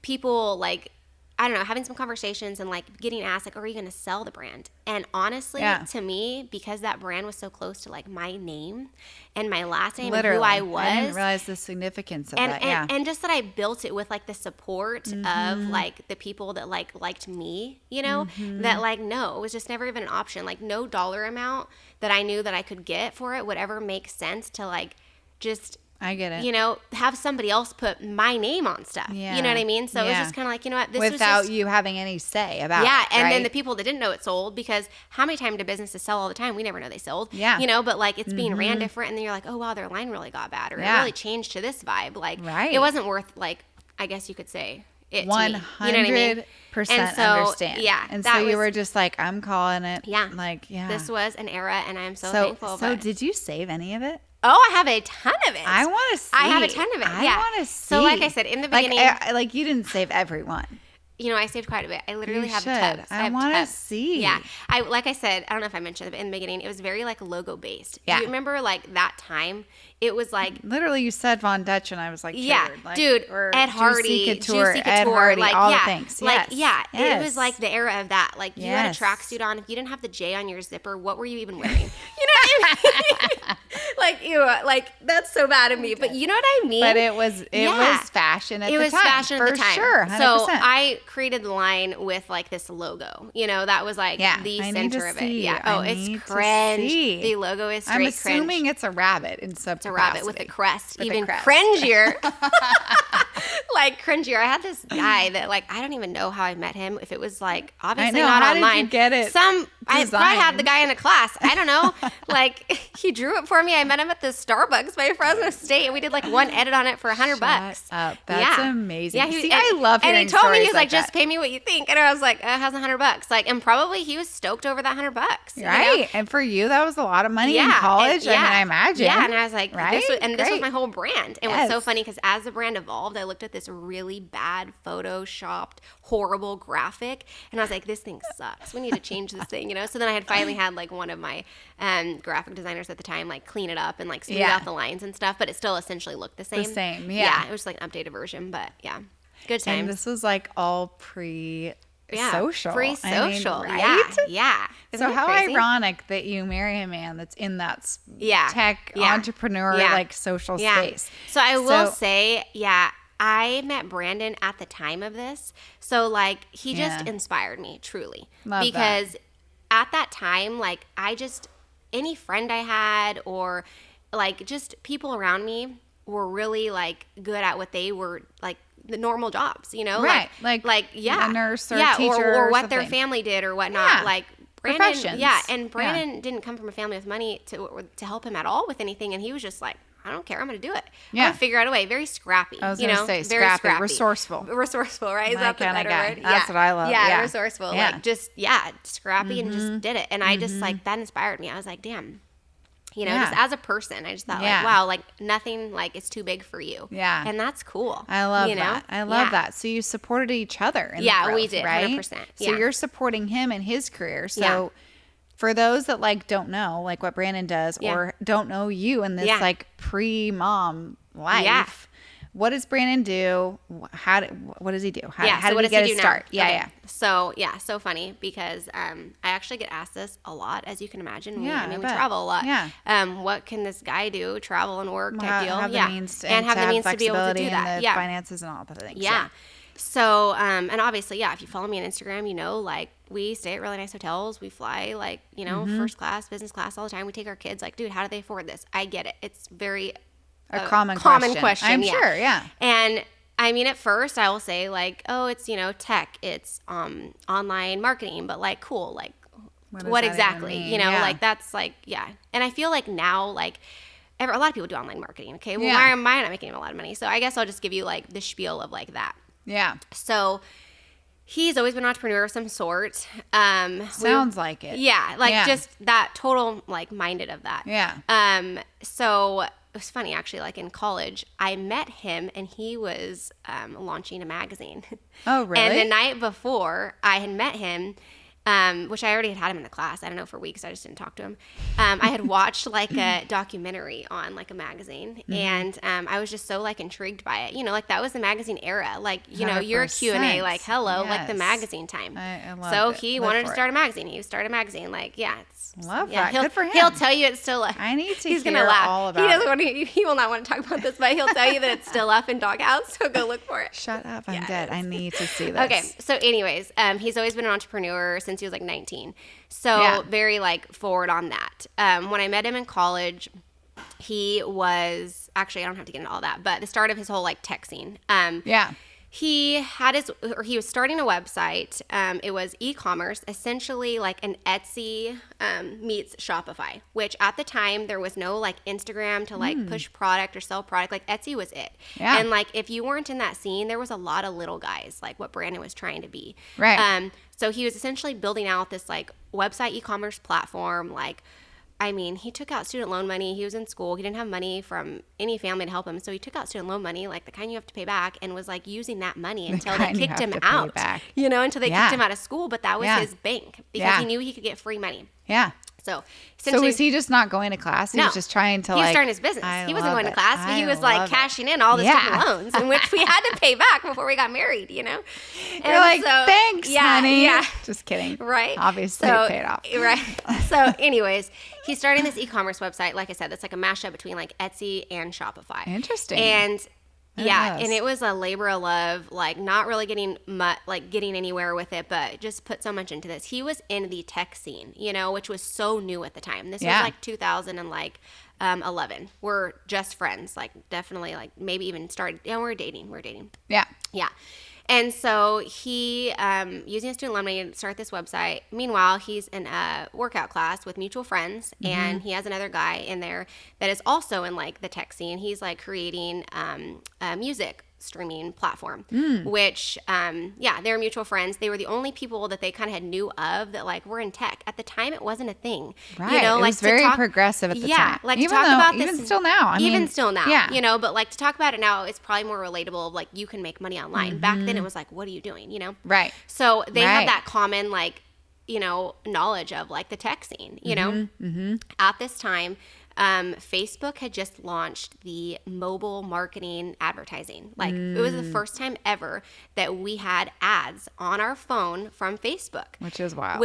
Speaker 2: people, like, I don't know, having some conversations and like getting asked, like, are you going to sell the brand? And honestly, to me, because that brand was so close to like my name and my last name and who I was.
Speaker 3: I didn't realize the significance of that.
Speaker 2: And just that I built it with like the support of like the people that liked me, you know, that like, no, it was just never even an option. Like no dollar amount that I knew that I could get for it would ever make sense to like just,
Speaker 3: I get it.
Speaker 2: you know, have somebody else put my name on stuff.
Speaker 3: Yeah.
Speaker 2: You know what I mean? So it was just kind of like, you know what, this
Speaker 3: without
Speaker 2: was just,
Speaker 3: you having any say about it.
Speaker 2: Yeah, and
Speaker 3: right?
Speaker 2: then the people that didn't know it sold, because how many times do businesses sell all the time? We never know they sold.
Speaker 3: Yeah.
Speaker 2: You know, but like it's being ran different, and then you're like, oh wow, their line really got bad, or it really changed to this vibe. Like it wasn't worth, like, I guess you could say it 100%
Speaker 3: you know what I mean? Understand.
Speaker 2: Yeah.
Speaker 3: And so you were just like, I'm calling it.
Speaker 2: Yeah.
Speaker 3: Like,
Speaker 2: this was an era, and I'm so thankful.
Speaker 3: So did you save any of it?
Speaker 2: Oh, I have a ton of it.
Speaker 3: I want to see.
Speaker 2: I have a ton of it.
Speaker 3: I want to see.
Speaker 2: So like I said, in the beginning.
Speaker 3: Like you didn't save everyone.
Speaker 2: You know, I saved quite a bit. I literally have tubs.
Speaker 3: I want to see.
Speaker 2: Yeah. Like I said, I don't know if I mentioned it, but in the beginning, it was very like logo based.
Speaker 3: Yeah.
Speaker 2: Do you remember like that time? It was like
Speaker 3: literally you said Von Dutch and I was like, triggered. Like,
Speaker 2: dude, Ed Hardy,
Speaker 3: Juicy Couture, Ed Hardy,
Speaker 2: like,
Speaker 3: all the things.
Speaker 2: Like,
Speaker 3: yes.
Speaker 2: It was like the era of that. Like you had a tracksuit on. If you didn't have the J on your zipper, what were you even wearing? You know what I mean? Like, ew, like that's so bad of me. But you know what I mean?
Speaker 3: But it was fashion at the time.
Speaker 2: It was fashion at the time.
Speaker 3: For sure, 100%.
Speaker 2: So I created the line with like this logo. You know, that was like the center of it. Yeah. Oh, it's cringe. The logo is straight cringe.
Speaker 3: I'm assuming it's a rabbit in some capacity.
Speaker 2: It's a rabbit with a crest. Even cringier. Like cringier. I had this guy that like, I don't even know how I met him. If it was like, obviously not
Speaker 3: how
Speaker 2: online.
Speaker 3: Did you get it?
Speaker 2: I probably had the guy in a class. I don't know. Like he drew it for me. I met him at the Starbucks by Fresno State, and we did like one edit on it for $100.
Speaker 3: That's amazing.
Speaker 2: Yeah,
Speaker 3: see, I love hearing
Speaker 2: and he told me, he was like,
Speaker 3: that.
Speaker 2: just pay me what you think. And I was like, how's $100? Like, and probably he was stoked over that $100.
Speaker 3: Right.
Speaker 2: You know?
Speaker 3: And for you, that was a lot of money in college. I mean, I imagine.
Speaker 2: Yeah. And I was like,
Speaker 3: right?
Speaker 2: This was my whole brand. And what's so funny, because as the brand evolved, I looked at this really bad photoshopped, horrible graphic. And I was like, this thing sucks. We need to change this thing, you know? So then I had finally had like one of my graphic designers at the time, like clean it up and like smooth out the lines and stuff, but it still essentially looked the same. Yeah. It was like an updated version, but yeah. Good times.
Speaker 3: And this was like all pre-social.
Speaker 2: Pre-social,
Speaker 3: I mean, right?
Speaker 2: Yeah.
Speaker 3: So how ironic that you marry a man that's in that tech entrepreneur like social space.
Speaker 2: So I will say, I met Brandon at the time of this. So like he just inspired me truly. Because at that time, like any friend I had or like just people around me were really like good at what they were like the normal jobs, you know?
Speaker 3: Right.
Speaker 2: Like
Speaker 3: a nurse or a teacher
Speaker 2: or what
Speaker 3: something.
Speaker 2: their family did or whatnot.
Speaker 3: Yeah.
Speaker 2: Like Brandon,
Speaker 3: professions.
Speaker 2: And Brandon didn't come from a family with money to help him at all with anything, and he was just like, I don't care, I'm gonna do it. I'm gonna figure out a way. Very scrappy.
Speaker 3: I was gonna say
Speaker 2: very scrappy.
Speaker 3: Resourceful,
Speaker 2: right? Is that the better word?
Speaker 3: That's what I love.
Speaker 2: Yeah, resourceful.
Speaker 3: Yeah.
Speaker 2: Like just scrappy and just did it. And I just like that inspired me. I was like, damn. You know, just as a person, I just thought like, wow, like nothing like is too big for you. Yeah. And that's cool.
Speaker 3: I love that. I love that. So you supported each other in the growth,
Speaker 2: we did,
Speaker 3: right?
Speaker 2: 100%.
Speaker 3: So you're supporting him in his career. So for those that like don't know like what Brandon does or don't know you in this like pre-mom life, what does Brandon do? What does he do? How did he get his start?
Speaker 2: So so funny because I actually get asked this a lot, as you can imagine. We travel a lot. What can this guy do? Travel and work type deal.
Speaker 3: Have the means
Speaker 2: and have the means to be able to do that.
Speaker 3: And the finances and all the things.
Speaker 2: So, and obviously, if you follow me on Instagram, you know, like we stay at really nice hotels. We fly like, you know, first class, business class all the time. We take our kids like, dude, how do they afford this? I get it. It's very
Speaker 3: a common question. I'm sure. Yeah.
Speaker 2: And I mean, at first I will say like, oh, it's, you know, tech, it's online marketing, but like, cool. Like what exactly, you know, like that's like, And I feel like now, like a lot of people do online marketing. Okay. Well, why am I not making a lot of money? So I guess I'll just give you like the spiel of like that.
Speaker 3: Yeah.
Speaker 2: So he's always been an entrepreneur of some sort.
Speaker 3: Sounds like it.
Speaker 2: Yeah. Like just that total like minded of that.
Speaker 3: Yeah.
Speaker 2: So it was funny actually, like in college, I met him and he was launching a magazine.
Speaker 3: Oh, really?
Speaker 2: And the night before I had met him, which I already had him in the class. I don't know, for weeks. I just didn't talk to him. I had watched like a documentary on like a magazine, and I was just so like intrigued by it. You know, like that was the magazine era. Like, you know, you're a Q&A, like hello, like the magazine time.
Speaker 3: I love
Speaker 2: so
Speaker 3: it.
Speaker 2: He wanted to start a magazine. He started a magazine. Like,
Speaker 3: love that. Good for him.
Speaker 2: He'll tell you it's still up.
Speaker 3: I need to
Speaker 2: He's
Speaker 3: hear
Speaker 2: gonna laugh.
Speaker 3: all about
Speaker 2: he doesn't want to. He will not want to talk about this, but he'll tell you that it's still up in Doghouse. So go look for it.
Speaker 3: Shut up! I'm dead. I need to see this.
Speaker 2: Okay. So, anyways, he's always been an entrepreneur since he was like 19. So very like forward on that. When I met him in college, he was actually, I don't have to get into all that, but the start of his whole like tech scene. He was starting a website. It was e-commerce, essentially like an Etsy meets Shopify, which at the time there was no like Instagram to like push product or sell product. Like Etsy was it. Yeah. And like if you weren't in that scene, there was a lot of little guys, like what Brandon was trying to be.
Speaker 3: Right.
Speaker 2: So he was essentially building out this like website e-commerce platform. Like, I mean, he took out student loan money. He was in school. He didn't have money from any family to help him. So he took out student loan money, like the kind you have to pay back, and was like using that money until they kicked him out. You know, until they kicked him out of school. But that was his bank because he knew he could get free money.
Speaker 3: Yeah.
Speaker 2: So
Speaker 3: was he just not going to class? He was just trying to
Speaker 2: He was starting his business. He wasn't going to class, but he was like cashing in all the student loans, in which we had to pay back before we got married, you know?
Speaker 3: You're like, thanks, honey. Yeah. Just kidding.
Speaker 2: Right.
Speaker 3: Obviously it paid off.
Speaker 2: Right. So anyways, he's starting this e-commerce website. Like I said, that's like a mashup between like Etsy and Shopify.
Speaker 3: Interesting.
Speaker 2: And and it was a labor of love, like not really getting anywhere with it, but just put so much into this. He was in the tech scene, you know, which was so new at the time. This was like 2011. We're just friends, like definitely like maybe even started. Yeah, we're dating. Yeah. Yeah. And so he, using his student loan money to start this website. Meanwhile, he's in a workout class with mutual friends, and he has another guy in there that is also in like the tech scene. He's like creating a music streaming platform, which, they're mutual friends. They were the only people that they kind of had knew of that like were in tech. At the time, it wasn't a thing.
Speaker 3: Right.
Speaker 2: You know,
Speaker 3: it was very progressive at the time.
Speaker 2: Yeah. Like to talk about this.
Speaker 3: Even still now.
Speaker 2: Even still now. You know, but like to talk about it now, it's probably more relatable of like you can make money online. Back then it was like, what are you doing? You know?
Speaker 3: Right.
Speaker 2: So they have that common like, you know, knowledge of like the tech scene, you know? At this time, Facebook had just launched the mobile marketing advertising. Like it was the first time ever that we had ads on our phone from Facebook.
Speaker 3: Which is wild.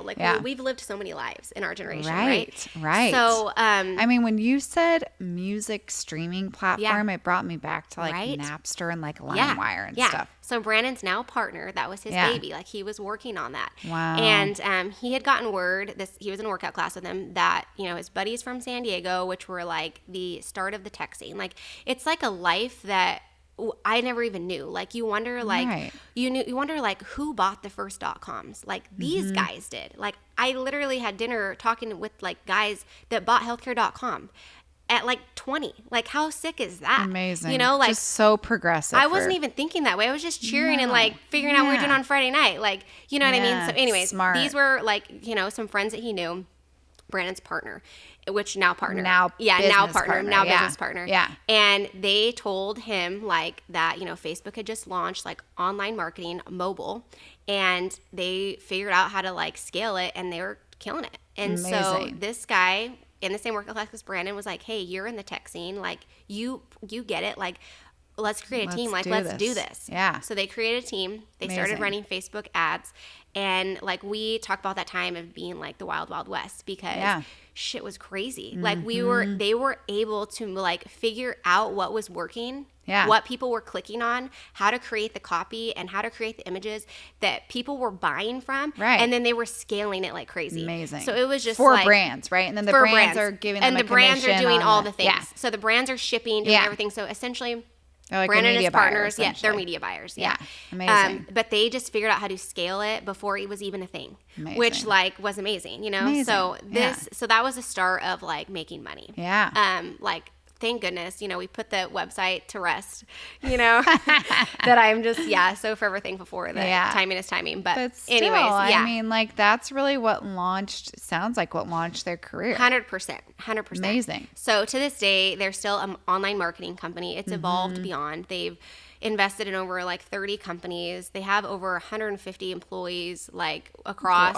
Speaker 2: Like we've lived so many lives in our generation, right?
Speaker 3: Right.
Speaker 2: So,
Speaker 3: I mean, when you said music streaming platform, it brought me back to like Napster and like LimeWire and stuff.
Speaker 2: So Brandon's now partner, that was his baby. Like he was working on that.
Speaker 3: Wow.
Speaker 2: And he had gotten word, he was in a workout class with him, that, you know, his buddies from San Diego, which were like the start of the tech scene. Like it's like a life that I never even knew. Like you wonder like you wonder like who bought the first .coms? Like these guys did. Like I literally had dinner talking with like guys that bought healthcare.com. At like 20. Like how sick is that?
Speaker 3: Amazing.
Speaker 2: You know, like
Speaker 3: just so progressive.
Speaker 2: I wasn't even thinking that way. I was just cheering and like figuring out what we were doing on Friday night. Like, you know what I mean? So anyways, these were like, you know, some friends that he knew, Brandon's partner, which now partner. Business partner.
Speaker 3: Yeah.
Speaker 2: And they told him like that, you know, Facebook had just launched like online marketing mobile, and they figured out how to like scale it, and they were killing it. And so
Speaker 3: Amazing.
Speaker 2: this guy in the same work class as Brandon was like, hey, you're in the tech scene. Like, you get it. Like, let's create a team. Like, let's do this.
Speaker 3: Yeah.
Speaker 2: So they created a team. They started running Facebook ads. And, like, we talk about that time of being, like, the wild, wild west because shit was crazy. Like, they were able to, like, figure out what was working.
Speaker 3: Yeah.
Speaker 2: What people were clicking on, how to create the copy and how to create the images that people were buying from.
Speaker 3: Right.
Speaker 2: And then they were scaling it like crazy.
Speaker 3: Amazing.
Speaker 2: So it was just
Speaker 3: for
Speaker 2: like,
Speaker 3: brands, right? And then the brands are giving them
Speaker 2: and
Speaker 3: a
Speaker 2: the brands are
Speaker 3: commission
Speaker 2: doing
Speaker 3: on
Speaker 2: all the things.
Speaker 3: Yeah.
Speaker 2: So the brands are shipping, doing everything. So essentially,
Speaker 3: Like
Speaker 2: Brandon and his partners,
Speaker 3: buyers,
Speaker 2: they're media buyers. Yeah.
Speaker 3: Amazing.
Speaker 2: But they just figured out how to scale it before it was even a thing,
Speaker 3: Amazing.
Speaker 2: which like was amazing, you know?
Speaker 3: Amazing.
Speaker 2: So so that was the start of like making money.
Speaker 3: Yeah.
Speaker 2: Like, thank goodness, you know, we put the website to rest, you know, that I'm just, so forever thankful for that. Timing is timing. But
Speaker 3: still,
Speaker 2: anyways,
Speaker 3: I mean, like, that's really what sounds like what launched their career.
Speaker 2: 100%.
Speaker 3: Amazing.
Speaker 2: So to this day, they're still an online marketing company. It's evolved beyond. They've invested in over like 30 companies. They have over 150 employees like across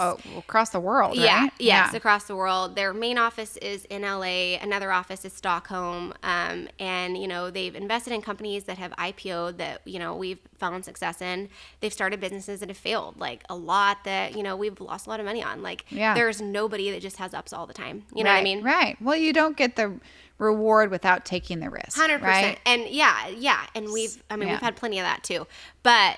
Speaker 3: the world,
Speaker 2: yeah,
Speaker 3: right?
Speaker 2: Yes, across the world. Their main office is in LA. Another office is Stockholm. And, you know, they've invested in companies that have IPO'd that, you know, we've found success in. They've started businesses that have failed, like a lot that, you know, we've lost a lot of money on. Like, there's nobody that just has ups all the time. You know what I mean?
Speaker 3: Right. Well, you don't get the reward without taking the risk.
Speaker 2: 100%.
Speaker 3: Right?
Speaker 2: And and we've had plenty of that too. But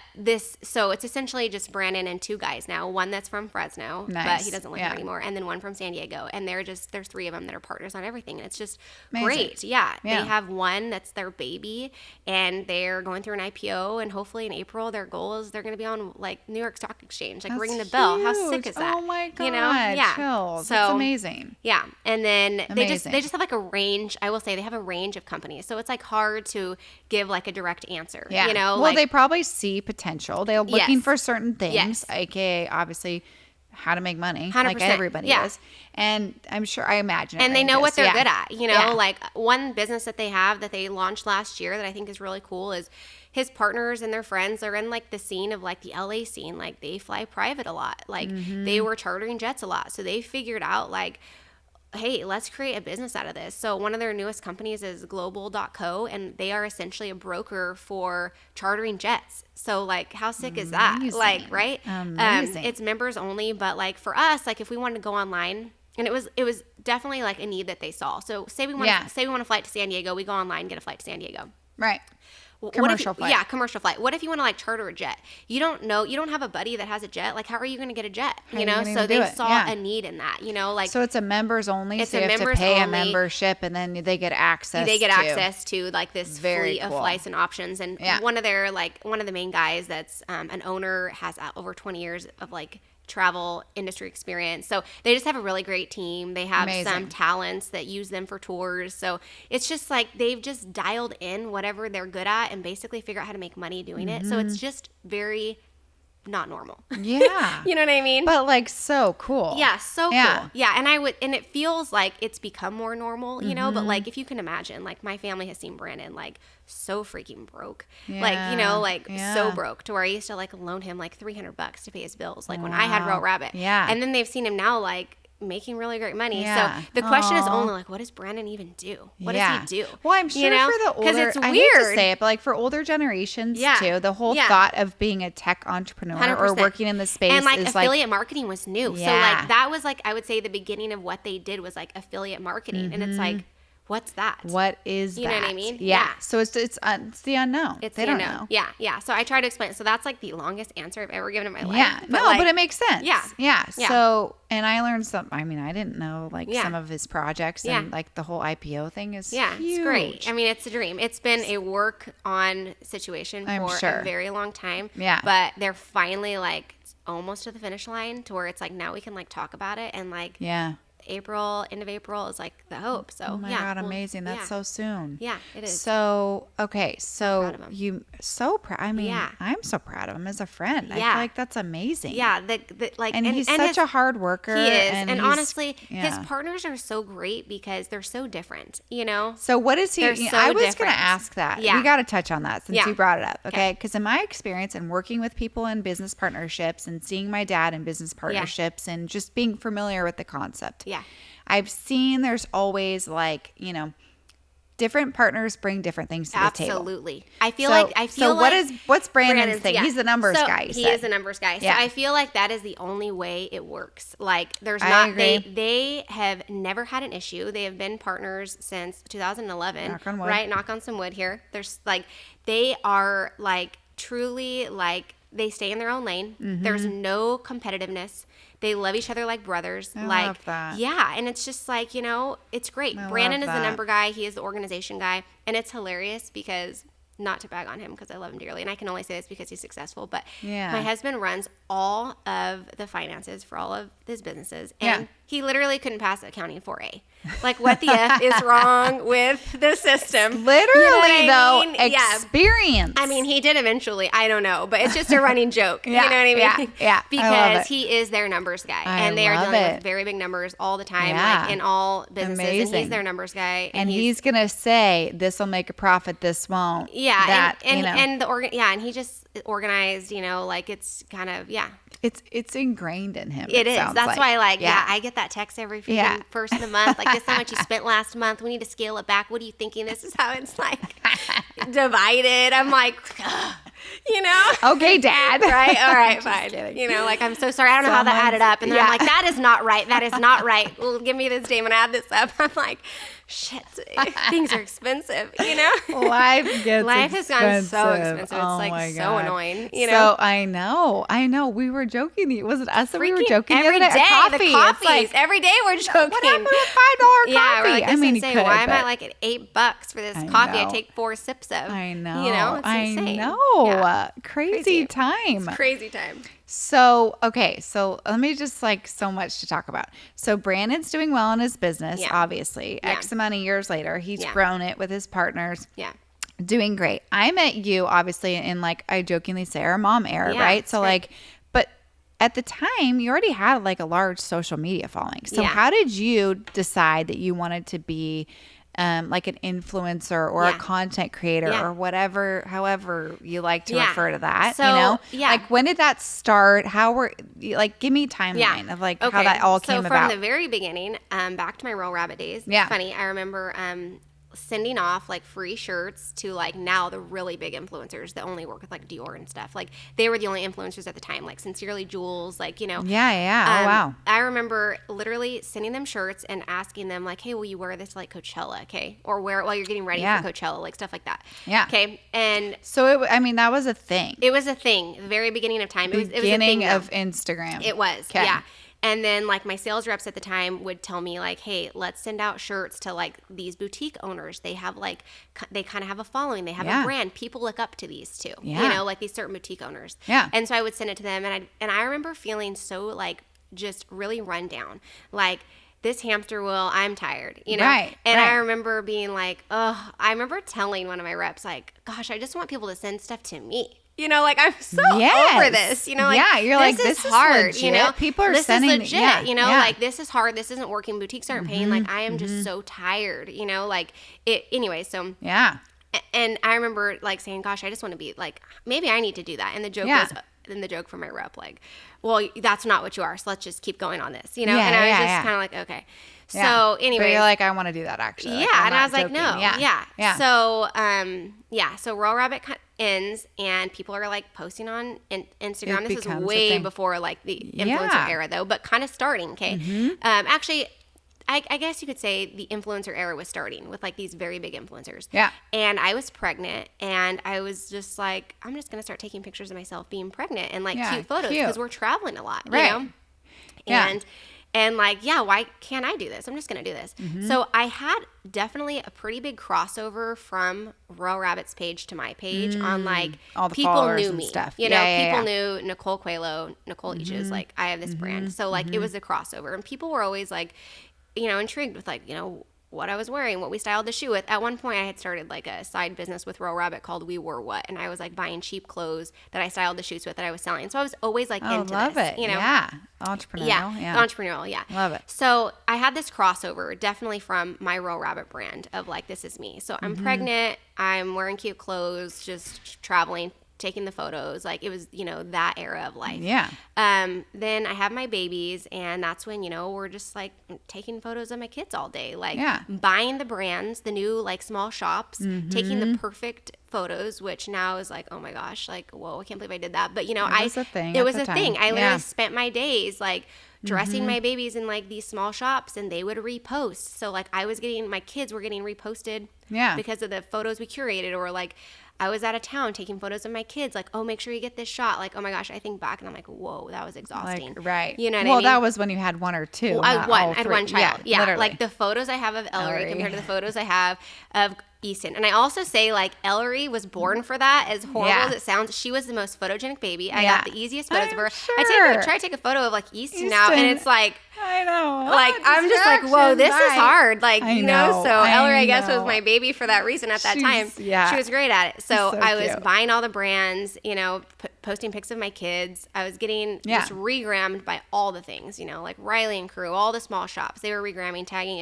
Speaker 2: so it's essentially just Brandon and two guys now. One that's from Fresno, but he doesn't live here anymore, and then one from San Diego. And there's three of them that are partners on everything, and it's just great. Yeah. They have one that's their baby, and they're going through an IPO, and hopefully in April their goal is they're going to be on like New York Stock Exchange, like ringing the bell.
Speaker 3: Huge.
Speaker 2: How sick is that?
Speaker 3: Oh my god!
Speaker 2: You know?
Speaker 3: Chills.
Speaker 2: So
Speaker 3: that's amazing.
Speaker 2: Yeah, and then
Speaker 3: Amazing.
Speaker 2: they just have like a range. I will say they have a range of companies, so it's like hard to give like a direct answer.
Speaker 3: Yeah.
Speaker 2: You know,
Speaker 3: well, they probably see potential. They're looking for certain things,
Speaker 2: Yes.
Speaker 3: aka obviously how to make money,
Speaker 2: 100%.
Speaker 3: like everybody is. And I'm sure, I imagine,
Speaker 2: and they know what they're good at. You know,
Speaker 3: Yeah.
Speaker 2: like one business that they have that they launched last year that I think is really cool is his partners and their friends are in like the scene of like the LA scene. Like they fly private a lot. Like they were chartering jets a lot. So they figured out like, hey, let's create a business out of this. So one of their newest companies is global.co, and they are essentially a broker for chartering jets. So like, how sick is that?
Speaker 3: Amazing.
Speaker 2: Like, right?
Speaker 3: Amazing.
Speaker 2: It's members only, but like for us, like if we wanted to go online, and it was definitely like a need that they saw. So say we want a flight to San Diego, we go online, get a flight to San Diego.
Speaker 3: Right. Commercial flight.
Speaker 2: Yeah, commercial flight. What if you want to like charter a jet? You don't have a buddy that has a jet. Like, how are you going to get a jet? You know, so they saw a need in that, you know, like.
Speaker 3: So it's a members only.
Speaker 2: It's
Speaker 3: so you
Speaker 2: a
Speaker 3: have to
Speaker 2: members
Speaker 3: pay
Speaker 2: only.
Speaker 3: a membership and then they get access
Speaker 2: to like this fleet of flights and options. And one of the main guys that's an owner has over 20 years of like travel industry experience. So they just have a really great team. They have some talents that use them for tours. So it's just like they've just dialed in whatever they're good at and basically figure out how to make money doing it. So it's just very not normal.
Speaker 3: Yeah.
Speaker 2: You know what I mean?
Speaker 3: But like so cool.
Speaker 2: Yeah, so cool. Yeah, and it feels like it's become more normal, you know, but like if you can imagine, like my family has seen Brandon like so freaking broke. Like, you know, like so broke to where I used to like loan him like $300 to pay his bills like when I had Row Rabbit.
Speaker 3: Yeah.
Speaker 2: And then they've seen him now like making really great money.
Speaker 3: Yeah.
Speaker 2: So the question is only like, what does Brandon even do? What does he do?
Speaker 3: Well, I'm sure for the older,
Speaker 2: because it's weird.
Speaker 3: I hate to say it, but like for older generations too, the whole thought of being a tech entrepreneur
Speaker 2: 100%.
Speaker 3: or working in the space
Speaker 2: and like
Speaker 3: is
Speaker 2: affiliate marketing was new.
Speaker 3: Yeah.
Speaker 2: So like that was like, I would say the beginning of what they did was like affiliate marketing. And it's like, what's that?
Speaker 3: What is that?
Speaker 2: You know what I mean?
Speaker 3: Yeah. So it's the unknown.
Speaker 2: It's
Speaker 3: they
Speaker 2: the
Speaker 3: don't
Speaker 2: unknown.
Speaker 3: know.
Speaker 2: Yeah. So I try to explain. So that's like the longest answer I've ever given in my life.
Speaker 3: Yeah. But it makes sense.
Speaker 2: Yeah.
Speaker 3: So, and I learned I didn't know like some of his projects and like the whole IPO thing is huge.
Speaker 2: It's great. I mean, it's a dream. It's been a work on situation for a very long time.
Speaker 3: Yeah.
Speaker 2: But they're finally like almost to the finish line to where it's like now we can like talk about it and like end of April is like the hope. So
Speaker 3: oh my God, amazing. That's so soon.
Speaker 2: Yeah, it is.
Speaker 3: So, okay. So
Speaker 2: proud of him.
Speaker 3: you so proud. I mean, I'm so proud of him as a friend. I feel like that's amazing.
Speaker 2: Yeah.
Speaker 3: And he's such a hard worker.
Speaker 2: He is. And honestly, his partners are so great because they're so different, you know?
Speaker 3: So what is he? I was going to ask that.
Speaker 2: Yeah.
Speaker 3: We got to touch on that since you brought it up. Okay. Because in my experience and working with people in business partnerships and seeing my dad in business partnerships and just being familiar with the concept.
Speaker 2: Yeah.
Speaker 3: I've seen there's always like, you know, different partners bring different things to the table.
Speaker 2: Absolutely. I feel like
Speaker 3: what's Brandon's thing? He's the numbers guy.
Speaker 2: He is the numbers guy. So I feel like that is the only way it works. Like there's not they have never had an issue. They have been partners since 2011.
Speaker 3: Knock on wood.
Speaker 2: Right? Knock on some wood here. There's like they are like truly like they stay in their own lane. Mm-hmm. There's no competitiveness. They love each other like brothers.
Speaker 3: I love that.
Speaker 2: Yeah, and it's just like, you know, it's great. Brandon is the number guy. He is the organization guy. And it's hilarious because, not to bag on him because I love him dearly, and I can only say this because he's successful, but my husband runs all of the finances for all of his businesses. And he literally couldn't pass accounting 4A. Like, what the F is wrong with the system?
Speaker 3: Literally, experience.
Speaker 2: I mean, he did eventually. I don't know. But it's just a running joke. You know what I mean?
Speaker 3: Yeah.
Speaker 2: Because he is their numbers guy. And they are dealing with very big numbers all the time, like in all businesses.
Speaker 3: Amazing.
Speaker 2: And he's their numbers guy.
Speaker 3: And he's going to say, this will make a profit, this won't.
Speaker 2: Yeah. And he just organized, you know, like it's kind of,
Speaker 3: It's ingrained in him.
Speaker 2: It is. That's why, I get that text every first of the month. Like, this is how much you spent last month. We need to scale it back. What are you thinking? This is how it's like divided. I'm like, you know?
Speaker 3: Okay, Dad.
Speaker 2: Right? All right, fine. You know, like, I'm so sorry. I don't know how that added up. And then I'm like, that is not right. That is not right. Well, give me this name and add this up. I'm like, shit, things are expensive, you know?
Speaker 3: Life
Speaker 2: has gotten so expensive. It's like so annoying, you
Speaker 3: So
Speaker 2: know?
Speaker 3: I know. We were joking. Was it us that we were joking
Speaker 2: every
Speaker 3: the other day?
Speaker 2: Day? The coffees. Like, every day we're joking.
Speaker 3: What happened with $5 coffee?
Speaker 2: Yeah, we're like,
Speaker 3: I mean,
Speaker 2: why am I like at $8 for this coffee I take 4 sips of?
Speaker 3: I know.
Speaker 2: You know, it's insane.
Speaker 3: I know. Yeah. Crazy time.
Speaker 2: It's crazy time.
Speaker 3: So, okay. So let me just so much to talk about. So Brandon's doing well in his business, obviously. X amount of years later, he's grown it with his partners.
Speaker 2: Yeah.
Speaker 3: Doing great. I met you obviously in I jokingly say our mom era, right? So but at the time you already had a large social media following. So how did you decide that you wanted to be like an influencer or a content creator or whatever, however you like to refer to that,
Speaker 2: so,
Speaker 3: you know? Like, when did that start? How were, give me a timeline of how that all came about.
Speaker 2: So from the very beginning, back to my Royal Rabbit days, it's funny, I remember sending off free shirts to now the really big influencers that only work with Dior and stuff. They were the only influencers at the time, Sincerely Jules, you know.
Speaker 3: Oh, wow.
Speaker 2: I remember literally sending them shirts and asking them hey, will you wear this to Coachella, okay? Or wear it while you're getting ready for Coachella, stuff like that.
Speaker 3: Yeah.
Speaker 2: Okay. And
Speaker 3: so that was a thing.
Speaker 2: It was a thing, the very beginning of time. It was a thing
Speaker 3: of Instagram.
Speaker 2: It was. Okay. Yeah. And then my sales reps at the time would tell me hey, let's send out shirts to these boutique owners. They have they kind of have a following. They have a brand. People look up to these too.
Speaker 3: Yeah.
Speaker 2: You know, these certain boutique owners.
Speaker 3: Yeah.
Speaker 2: And so I would send it to them, and I remember feeling so just really run down. This hamster wheel, I'm tired, you know?
Speaker 3: Right.
Speaker 2: And I remember being I remember telling one of my reps, gosh, I just want people to send stuff to me. You know, I'm so over this, you know,
Speaker 3: you're
Speaker 2: this is hard,
Speaker 3: legit.
Speaker 2: you know,
Speaker 3: people are
Speaker 2: this
Speaker 3: sending,
Speaker 2: is legit, you know, this is hard. This isn't working. Boutiques aren't paying. I am just so tired, you know, anyway. So, and I remember saying, gosh, I just want to be maybe I need to do that. And the joke was, then the joke from my rep, well, that's not what you are. So let's just keep going on this, you know? And I was just kind of okay. So anyway,
Speaker 3: but you're I want to do that actually.
Speaker 2: Yeah. And I was joking. No. Yeah. So, so Royal Rabbit ends and people are posting on Instagram. This is way before the influencer era though, but kind of starting. Okay.
Speaker 3: Mm-hmm.
Speaker 2: Actually, I guess you could say the influencer era was starting with these very big influencers.
Speaker 3: Yeah.
Speaker 2: And I was pregnant and I was just I'm just going to start taking pictures of myself being pregnant and cute photos because we're traveling a lot, you know?
Speaker 3: Yeah.
Speaker 2: And why can't I do this? I'm just going to do this. Mm-hmm. So I had definitely a pretty big crossover from Royal Rabbit's page to my page on
Speaker 3: all the
Speaker 2: people
Speaker 3: followers
Speaker 2: knew
Speaker 3: and
Speaker 2: me.
Speaker 3: Stuff.
Speaker 2: You know, people knew Nicole Coelho, Nicole Eachus, I have this brand. So it was a crossover. And people were always intrigued with like, what I was wearing, what we styled the shoe with. At one point I had started like a side business with Royal Rabbit called We Wore What. And I was like buying cheap clothes that I styled the shoes with that I was selling. So I was always like into
Speaker 3: love
Speaker 2: this,
Speaker 3: it. Yeah. Entrepreneurial.
Speaker 2: Yeah. Entrepreneurial. Yeah.
Speaker 3: Love it.
Speaker 2: So I had this crossover definitely from my Royal Rabbit brand of like, this is me. So I'm pregnant. I'm wearing cute clothes, just traveling, taking the photos. Like it was, that era of life.
Speaker 3: Yeah.
Speaker 2: Then I have my babies, and that's when, we're just like taking photos of my kids all day, like buying the brands, the new like small shops, taking the perfect photos, which now is like, oh my gosh, like, whoa, I can't believe I did that. But it was a thing. I literally spent my days like dressing my babies in like these small shops, and they would repost. So like my kids were getting reposted because of the photos we curated, or like I was out of town taking photos of my kids, like, oh, make sure you get this shot. Like, oh my gosh, I think back and I'm like, whoa, that was exhausting.
Speaker 3: Like, right.
Speaker 2: You know what I mean?
Speaker 3: Well, that was when you had one or two.
Speaker 2: Well, I had one child. Yeah.
Speaker 3: Literally.
Speaker 2: Like the photos I have of Ellery compared to the photos I have of Easton. And I also say like Ellery was born for that. As horrible as it sounds, she was the most photogenic baby. I got the easiest photos of her.
Speaker 3: Sure.
Speaker 2: I try to take a photo of like Easton now, and it's like,
Speaker 3: I know.
Speaker 2: Like I'm just like, whoa, this is hard. Like
Speaker 3: I know.
Speaker 2: So Ellery, I guess, was my baby for that reason at that time.
Speaker 3: Yeah.
Speaker 2: She was great at it. So I was
Speaker 3: cute.
Speaker 2: buying all the brands, posting pics of my kids. I was getting just regrammed by all the things, like Riley and Crew, all the small shops. They were regramming, tagging,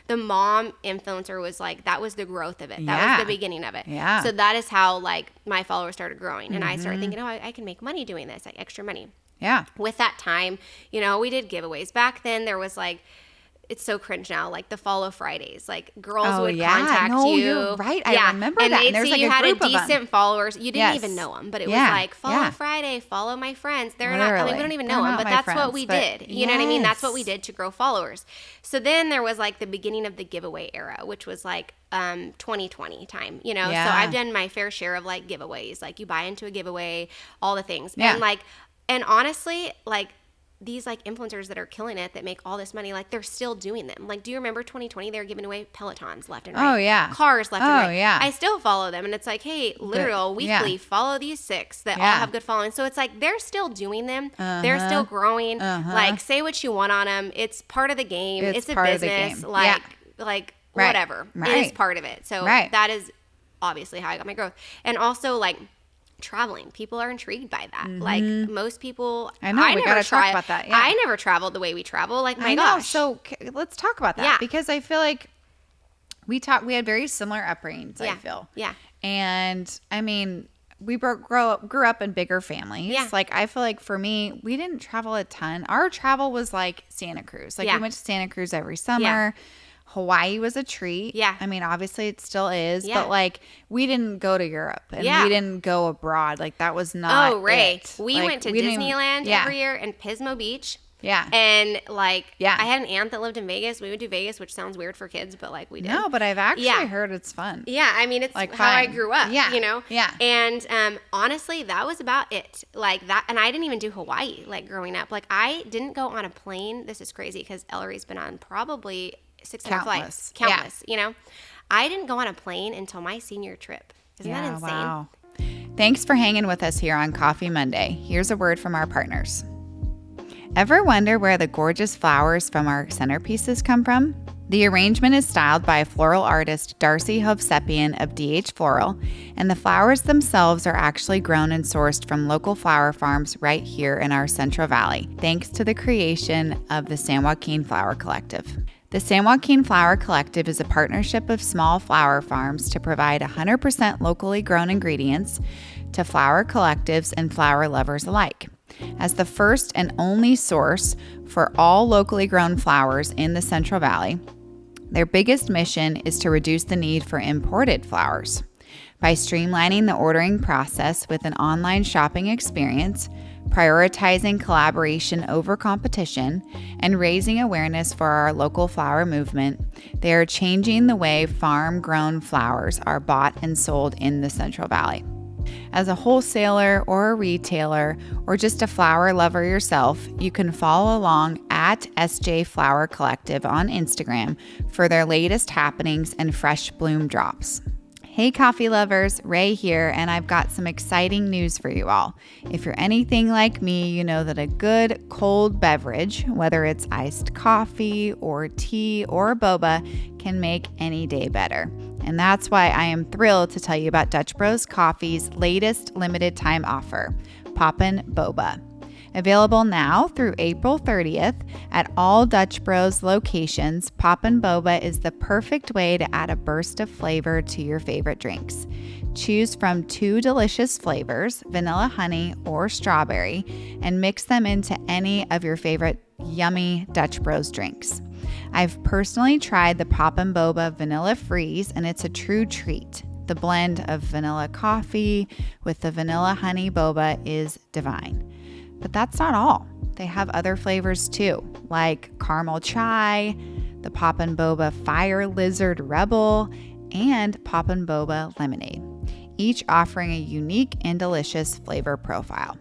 Speaker 2: the mom influencer was like, that was the growth of it. That was the beginning of it.
Speaker 3: Yeah.
Speaker 2: So that is how like my followers started growing. And I started thinking, I can make money doing this, like extra money.
Speaker 3: Yeah.
Speaker 2: With that time, we did giveaways. Back then there was like, it's so cringe now, like the Follow Fridays. Like girls would contact you.
Speaker 3: You're right. I remember that.
Speaker 2: And they'd see
Speaker 3: like
Speaker 2: you had a
Speaker 3: group of them.
Speaker 2: decent followers. You didn't even know them, but it was like, follow Friday, follow my friends. They're not, we don't even know them, but that's what we did. You know what I mean? That's what we did to grow followers. So then there was like the beginning of the giveaway era, which was like 2020 time, So I've done my fair share of like giveaways. Like you buy into a giveaway, all the things. And honestly, like these like influencers that are killing it, that make all this money, like they're still doing them. Like, do you remember 2020? They were giving away Pelotons left and right.
Speaker 3: Oh yeah.
Speaker 2: Cars left and right.
Speaker 3: Oh yeah.
Speaker 2: I still follow them, and it's like, hey, literal weekly, follow these 6 that all have good following. So it's like they're still doing them. They're still growing. Like, say what you want on them. It's part of the game. It's a business. Like whatever. Right. It is part of it. So that is obviously how I got my growth. And also like traveling, people are intrigued by that. Like most people,
Speaker 3: I know. We gotta talk about that. Yeah.
Speaker 2: I never traveled the way we travel. Like my gosh.
Speaker 3: So let's talk about that because I feel like we had very similar upbringings. I feel.
Speaker 2: Yeah.
Speaker 3: And I mean, we grew up in bigger families. Yeah. Like I feel like for me, we didn't travel a ton. Our travel was like Santa Cruz. Like we went to Santa Cruz every summer. Yeah. Hawaii was a treat. Yeah. I mean, obviously it still is, but like we didn't go to Europe and we didn't go abroad. Like that was not it.
Speaker 2: We went to Disneyland every year and Pismo Beach.
Speaker 3: Yeah.
Speaker 2: And like, I had an aunt that lived in Vegas. We would do Vegas, which sounds weird for kids, but like we did.
Speaker 3: No, but I've actually heard it's fun.
Speaker 2: Yeah. I mean, it's like how I grew up,
Speaker 3: Yeah.
Speaker 2: And honestly, that was about it. Like that. And I didn't even do Hawaii, like growing up. Like I didn't go on a plane. This is crazy because Ellery's been on probably 600 flights. Countless, I didn't go on a plane until my senior trip. Isn't that insane?
Speaker 3: Wow. Thanks for hanging with us here on Coffee Monday. Here's a word from our partners. Ever wonder where the gorgeous flowers from our centerpieces come from? The arrangement is styled by floral artist Darcy Hovsepian of DH Floral, and the flowers themselves are actually grown and sourced from local flower farms right here in our Central Valley, thanks to the creation of the San Joaquin Flower Collective. The San Joaquin Flower Collective is a partnership of small flower farms to provide 100% locally grown ingredients to flower collectives and flower lovers alike. As the first and only source for all locally grown flowers in the Central Valley, their biggest mission is to reduce the need for imported flowers. By streamlining the ordering process with an online shopping experience, prioritizing collaboration over competition, and raising awareness for our local flower movement, they are changing the way farm-grown flowers are bought and sold in the Central Valley. As a wholesaler or a retailer or just a flower lover yourself, you can follow along at SJ Flower Collective on Instagram for their latest happenings and fresh bloom drops. Hey coffee lovers, Rae here, and I've got some exciting news for you all. If you're anything like me, you know that a good cold beverage, whether it's iced coffee or tea or boba, can make any day better. And that's why I am thrilled to tell you about Dutch Bros Coffee's latest limited time offer, Poppin' Boba. Available now through April 30th at all Dutch Bros locations, Poppin' Boba is the perfect way to add a burst of flavor to your favorite drinks. Choose from 2 delicious flavors, vanilla honey or strawberry, and mix them into any of your favorite yummy Dutch Bros drinks. I've personally tried the Poppin' Boba Vanilla Freeze, and it's a true treat. The blend of vanilla coffee with the vanilla honey boba is divine. But that's not all. They have other flavors too, like caramel chai, the Poppin' Boba Fire Lizard Rebel, and Poppin' Boba Lemonade, each offering a unique and delicious flavor profile.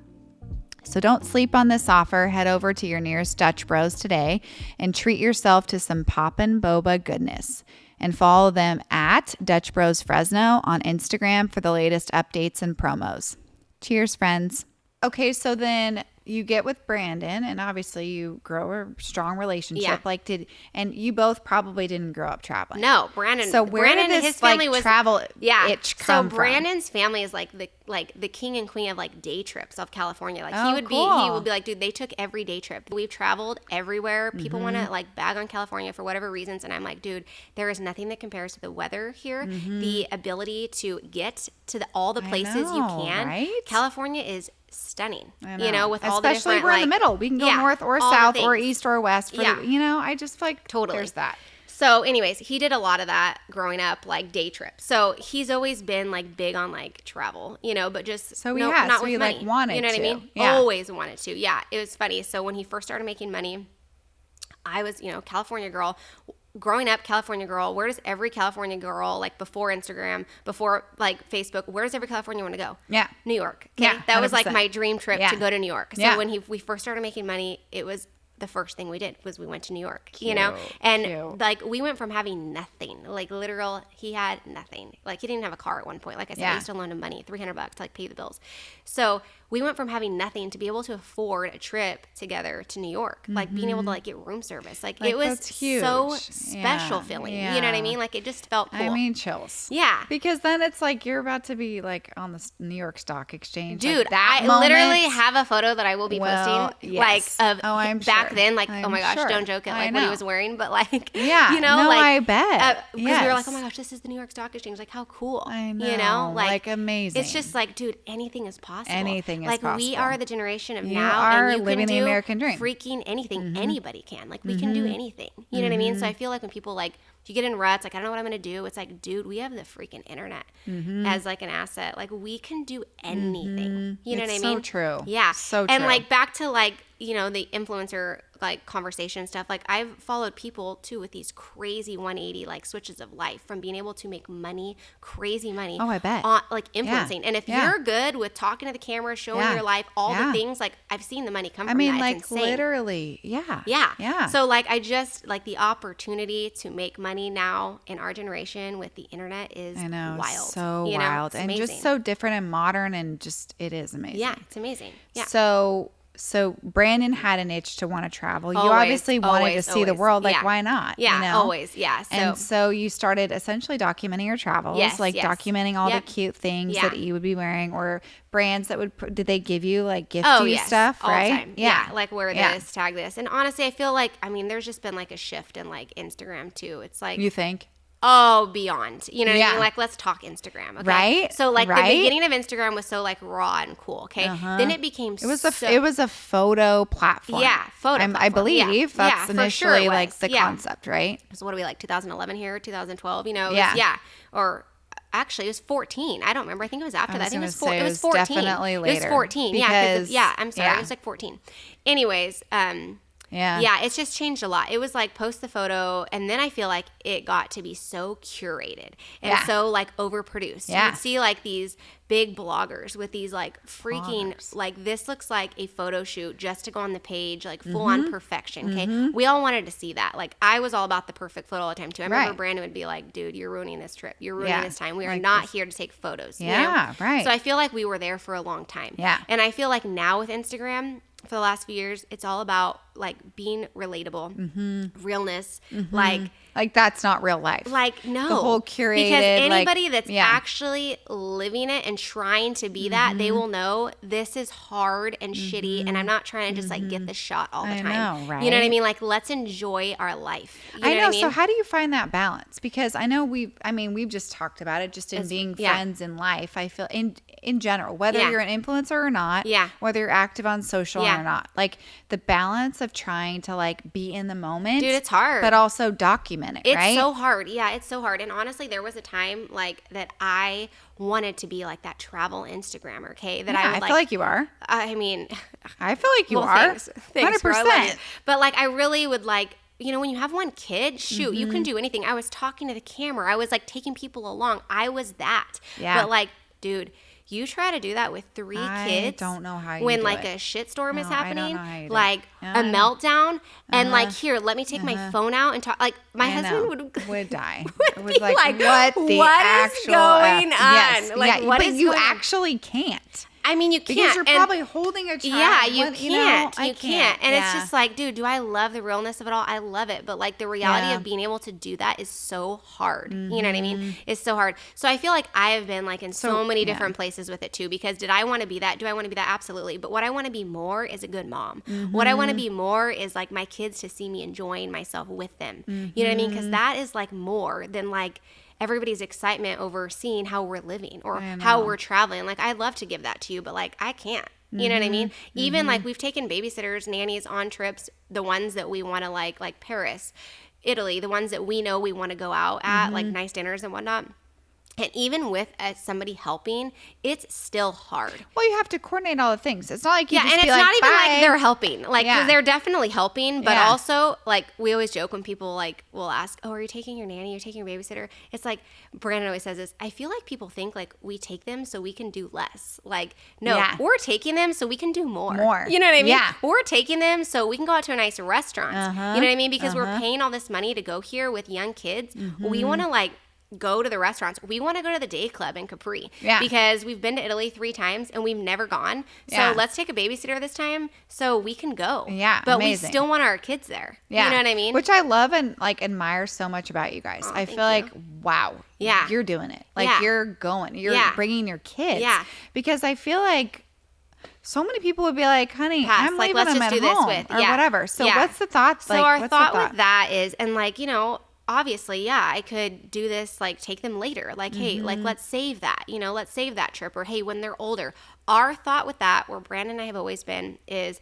Speaker 3: So don't sleep on this offer. Head over to your nearest Dutch Bros today and treat yourself to some Poppin' Boba goodness. And follow them at Dutch Bros Fresno on Instagram for the latest updates and promos. Cheers, friends. Okay, so then you get with Brandon, and obviously you grow a strong relationship.
Speaker 2: Yeah.
Speaker 3: And you both probably didn't grow up traveling.
Speaker 2: No, Brandon.
Speaker 3: So where did this
Speaker 2: his family was
Speaker 3: travel itch come
Speaker 2: So Brandon's family is like the king and queen of like day trips of California. Like he would be like, dude, they took every day trip. We've traveled everywhere. People want to like bag on California for whatever reasons, and I'm like, dude, there is nothing that compares to the weather here. The ability to get to all the places you can.
Speaker 3: Right?
Speaker 2: California is stunning, with
Speaker 3: Especially
Speaker 2: all the different,
Speaker 3: we're in the middle. We can go north or south or east or west. I just feel like
Speaker 2: totally.
Speaker 3: There's that.
Speaker 2: So anyways, he did a lot of that growing up, like day trips. So he's always been like big on like travel, but just not with money.
Speaker 3: Like wanted
Speaker 2: you know what
Speaker 3: to.
Speaker 2: I mean?
Speaker 3: Yeah.
Speaker 2: Always wanted to. Yeah, it was funny. So when he first started making money, I was, California girl. Growing up, California girl, where does every California girl, like before Instagram, before like Facebook, where does every California want to go?
Speaker 3: Yeah.
Speaker 2: New York. Okay?
Speaker 3: Yeah,
Speaker 2: that was
Speaker 3: 100%.
Speaker 2: like my dream trip to go to New York. So
Speaker 3: Yeah.
Speaker 2: when we first started making money, it was the first thing we did was we went to New York,
Speaker 3: Cute.
Speaker 2: like we went from having nothing, like literal, he had nothing. Like he didn't have a car at one point. Like I said, I used to loan him money, $300 to like pay the bills. So we went from having nothing to be able to afford a trip together to New York, like being able to like get room service. Like it was so special feeling.
Speaker 3: Yeah.
Speaker 2: You know what I mean? Like it just felt cool.
Speaker 3: I mean, chills.
Speaker 2: Yeah.
Speaker 3: Because then it's like you're about to be like on the New York Stock Exchange.
Speaker 2: Dude,
Speaker 3: like that
Speaker 2: I
Speaker 3: moment.
Speaker 2: literally have a photo that I will be posting,
Speaker 3: yes.
Speaker 2: like of
Speaker 3: I'm
Speaker 2: back
Speaker 3: sure.
Speaker 2: then. Like,
Speaker 3: I'm
Speaker 2: oh my gosh,
Speaker 3: sure.
Speaker 2: don't joke at like what he was wearing, but like,
Speaker 3: yeah,
Speaker 2: like,
Speaker 3: I bet.
Speaker 2: because we were like, oh my gosh, this is the New York Stock Exchange. Like, how cool.
Speaker 3: I know. Like amazing.
Speaker 2: It's just like, dude, anything is possible.
Speaker 3: Anything is
Speaker 2: like,
Speaker 3: possible.
Speaker 2: we are the generation of
Speaker 3: You
Speaker 2: now,
Speaker 3: are
Speaker 2: and you
Speaker 3: living
Speaker 2: can
Speaker 3: the
Speaker 2: do
Speaker 3: American dream.
Speaker 2: freaking anything. Anybody can. Like, we can do anything. You know what I mean? So I feel like when people like, you get in ruts, like, I don't know what I'm going to do. It's like, dude, we have the freaking internet as like an asset. Like, we can do anything. You know what I mean?
Speaker 3: So true.
Speaker 2: Yeah.
Speaker 3: So true.
Speaker 2: And like back to like, the influencer like conversation stuff. Like I've followed people too with these crazy 180 like switches of life from being able to make money, crazy money.
Speaker 3: Oh, I bet.
Speaker 2: On, like influencing.
Speaker 3: Yeah.
Speaker 2: And if you're good with talking to the camera, showing your life, all the things, like I've seen the money come from that.
Speaker 3: I mean, like
Speaker 2: it's insane.
Speaker 3: literally. Yeah.
Speaker 2: Yeah.
Speaker 3: Yeah.
Speaker 2: So like I just like the opportunity to make money now in our generation with the internet is wild.
Speaker 3: So wild.
Speaker 2: It's
Speaker 3: and
Speaker 2: amazing.
Speaker 3: just so different and modern, and just it is amazing.
Speaker 2: Yeah, it's amazing. Yeah.
Speaker 3: So Brandon had an itch to want to travel. You
Speaker 2: Always,
Speaker 3: obviously wanted to see the world. Like, why not?
Speaker 2: Yeah, always. Yeah.
Speaker 3: And so you started essentially documenting your travels, documenting all the cute things that you would be wearing, or brands that would, did they give you like gift stuff,
Speaker 2: all
Speaker 3: right?
Speaker 2: The time. Yeah. Like wear this, tag this. And honestly, I feel like, there's just been like a shift in like Instagram too. It's like,
Speaker 3: you think?
Speaker 2: Oh, beyond. You know what I mean? Like, let's talk Instagram. Okay?
Speaker 3: Right?
Speaker 2: So, like, the beginning of Instagram was so, like, raw and cool, okay? Then it became
Speaker 3: it was a photo platform.
Speaker 2: Yeah, photo platform.
Speaker 3: I believe that's initially, like, the concept, right?
Speaker 2: So, what are we, like, 2011 here? 2012? Or... Actually, it was 14. I don't remember. I think it was after that. I think it was 14. It was 14.
Speaker 3: Definitely later.
Speaker 2: It was 14.
Speaker 3: Because,
Speaker 2: I'm sorry. It was like 14. Anyways,
Speaker 3: Yeah.
Speaker 2: Yeah, it's just changed a lot. It was like post the photo, and then I feel like it got to be so curated and so like overproduced.
Speaker 3: Yeah.
Speaker 2: You'd see like these big bloggers with these like freaking like this looks like a photo shoot just to go on the page, like full on perfection. Okay, we all wanted to see that. Like I was all about the perfect photo all the time too. I remember Brandon would be like, "Dude, you're ruining this trip. You're ruining this time. We are not here to take photos."
Speaker 3: Yeah,
Speaker 2: you know?
Speaker 3: right.
Speaker 2: So I feel like we were there for a long time.
Speaker 3: Yeah,
Speaker 2: and I feel like now with Instagram, for the last few years, it's all about like being relatable, realness,
Speaker 3: like that's not real life.
Speaker 2: Like no,
Speaker 3: the whole curated.
Speaker 2: Because anybody
Speaker 3: like,
Speaker 2: that's actually living it and trying to be that, they will know this is hard and shitty, and I'm not trying to just like get the shot all the time.
Speaker 3: I know, right?
Speaker 2: You know what I mean? Like let's enjoy our life. You know
Speaker 3: I know.
Speaker 2: what I mean?
Speaker 3: So how do you find that balance? Because I know we've just talked about it just in being friends in life. I feel in general, whether you're an influencer or not, whether you're active on social or not, like the balance of trying to like be in the moment,
Speaker 2: dude, it's hard,
Speaker 3: but also document it.
Speaker 2: It's so hard. Yeah, it's so hard. And honestly, there was a time like that I wanted to be like that travel Instagrammer. Okay, that I
Speaker 3: feel like you are.
Speaker 2: I mean,
Speaker 3: I feel like you are.
Speaker 2: Thanks,
Speaker 3: 100%.
Speaker 2: But like, I really would like. You know, when you have one kid, shoot, you can do anything. I was talking to the camera. I was like taking people along. I was that.
Speaker 3: Yeah.
Speaker 2: But like, dude, you try to do that with 3 kids.
Speaker 3: I don't know how you
Speaker 2: when
Speaker 3: do
Speaker 2: like
Speaker 3: it.
Speaker 2: a shitstorm is happening,
Speaker 3: I don't know how you do
Speaker 2: like
Speaker 3: it.
Speaker 2: a meltdown, and like here, let me take my phone out and talk. Like my husband would
Speaker 3: die.
Speaker 2: Would
Speaker 3: was like, what the actual
Speaker 2: going on?
Speaker 3: Yes.
Speaker 2: Like, what
Speaker 3: but
Speaker 2: is
Speaker 3: you
Speaker 2: going on?
Speaker 3: actually can't.
Speaker 2: I mean, you can't.
Speaker 3: Because you're probably holding a child.
Speaker 2: Yeah, you
Speaker 3: when,
Speaker 2: can't.
Speaker 3: You
Speaker 2: can't. And it's just like, dude, do I love the realness of it all? I love it. But like the reality of being able to do that is so hard. You know what I mean? It's so hard. So I feel like I have been like in so many different places with it too. Because did I want to be that? Do I want to be that? Absolutely. But what I want to be more is a good mom. What I want to be more is like my kids to see me enjoying myself with them. You know what I mean? Because that is like more than like everybody's excitement over seeing how we're living or how we're traveling. Like, I'd love to give that to you, but like, I can't. You know what I mean? Even like we've taken babysitters, nannies on trips, the ones that we want to like Paris, Italy, the ones that we know we want to go out at, like nice dinners and whatnot. And even with somebody helping, it's still hard.
Speaker 3: Well, you have to coordinate all the things. It's not like you just
Speaker 2: and
Speaker 3: be
Speaker 2: it's
Speaker 3: like,
Speaker 2: not even
Speaker 3: bye.
Speaker 2: like they're helping. Like, 'cause they're definitely helping, but also, like, we always joke when people, like, will ask, oh, are you taking your nanny? Are you taking your babysitter? It's like, Brandon always says this, I feel like people think, like, we take them so we can do less. Like, no, we're taking them so we can do more. You know what I mean?
Speaker 3: Yeah.
Speaker 2: We're taking them so we can go out to a nice restaurant. You know what I mean? Because we're paying all this money to go here with young kids. We want to, like, go to the restaurants. We want to go to the day club in Capri because we've been to Italy 3 times and we've never gone. So let's take a babysitter this time so we can go.
Speaker 3: Yeah,
Speaker 2: but
Speaker 3: amazing.
Speaker 2: we still want our kids there.
Speaker 3: Yeah.
Speaker 2: You know what I mean?
Speaker 3: Which I love and like admire so much about you guys. I feel like, wow, you're doing it. Like you're going, you're bringing your kids.
Speaker 2: Yeah.
Speaker 3: Because I feel like so many people would be like, honey, I'm
Speaker 2: like,
Speaker 3: leaving
Speaker 2: let's
Speaker 3: them
Speaker 2: just
Speaker 3: at
Speaker 2: do this
Speaker 3: home
Speaker 2: with
Speaker 3: or whatever. So what's the thought?
Speaker 2: So our thought with that is, and like, you know, obviously, I could do this, like, take them later. Like, hey, like, let's save that, you know, let's save that trip. Or, hey, when they're older. Our thought with that, where Brandon and I have always been, is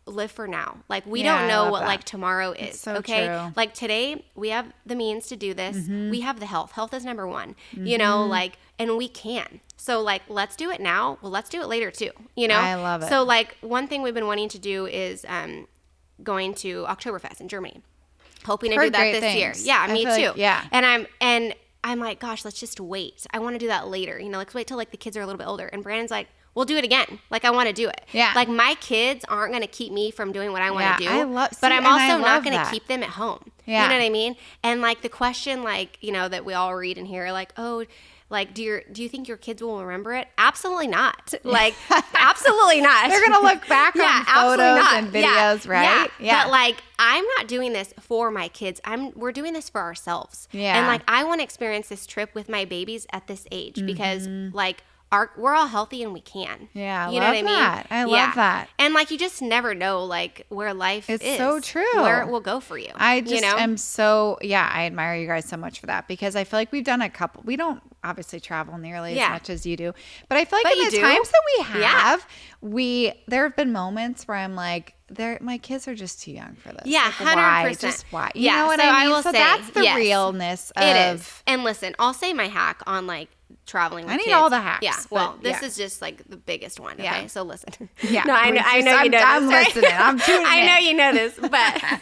Speaker 2: live for now. Like, we don't know what, like, tomorrow is,
Speaker 3: so
Speaker 2: okay?
Speaker 3: true.
Speaker 2: Like, today, we have the means to do this. We have the health. Health is number one, you know, like, and we can. So, like, let's do it now. Well, let's do it later, too, you know?
Speaker 3: I love it.
Speaker 2: So, like, one thing we've been wanting to do is going to Oktoberfest in Germany. Hoping to do that this year. Yeah, me too.
Speaker 3: Like,
Speaker 2: And I'm like, gosh, let's just wait. I want to do that later. You know, let's wait till like the kids are a little bit older. And Brandon's like, we'll do it again. Like, I want to do it.
Speaker 3: Yeah.
Speaker 2: Like, my kids aren't going to keep me from doing what I want to do. But I'm
Speaker 3: and I
Speaker 2: also not
Speaker 3: love
Speaker 2: going to
Speaker 3: that.
Speaker 2: keep them at home.
Speaker 3: Yeah.
Speaker 2: You know what I mean? And like the question, like, you know, that we all read in here, like, oh, like, do you think your kids will remember it? Absolutely not. Like, absolutely not.
Speaker 3: They're going to look back on photos and videos, right?
Speaker 2: Yeah. But, like, I'm not doing this for my kids. We're doing this for ourselves.
Speaker 3: Yeah.
Speaker 2: And, like, I want to experience this trip with my babies at this age because, like, we're all healthy and we can.
Speaker 3: Yeah,
Speaker 2: you know what I mean?
Speaker 3: I love that.
Speaker 2: And like, you just never know like where life is.
Speaker 3: It's so true.
Speaker 2: Where it will go for you.
Speaker 3: I just
Speaker 2: you know?
Speaker 3: am so, I admire you guys so much for that because I feel like we've done a couple. We don't obviously travel nearly as much as you do, but I feel like in the times that we have, there have been moments where I'm like, my kids are just too young for this.
Speaker 2: Yeah,
Speaker 3: like,
Speaker 2: 100%.
Speaker 3: Why? Just why? You know what
Speaker 2: so
Speaker 3: I mean?
Speaker 2: I will
Speaker 3: so
Speaker 2: say,
Speaker 3: that's the
Speaker 2: yes,
Speaker 3: realness of
Speaker 2: it is. And listen, I'll say my hack on like traveling with
Speaker 3: I need
Speaker 2: kids.
Speaker 3: all the hacks.
Speaker 2: Yeah. Well, this
Speaker 3: yeah.
Speaker 2: is just like the biggest one. Okay.
Speaker 3: Yeah.
Speaker 2: So listen.
Speaker 3: Yeah.
Speaker 2: No, I know you know
Speaker 3: I'm
Speaker 2: this. Right?
Speaker 3: listening. I'm tuning
Speaker 2: I
Speaker 3: in.
Speaker 2: know you know this, but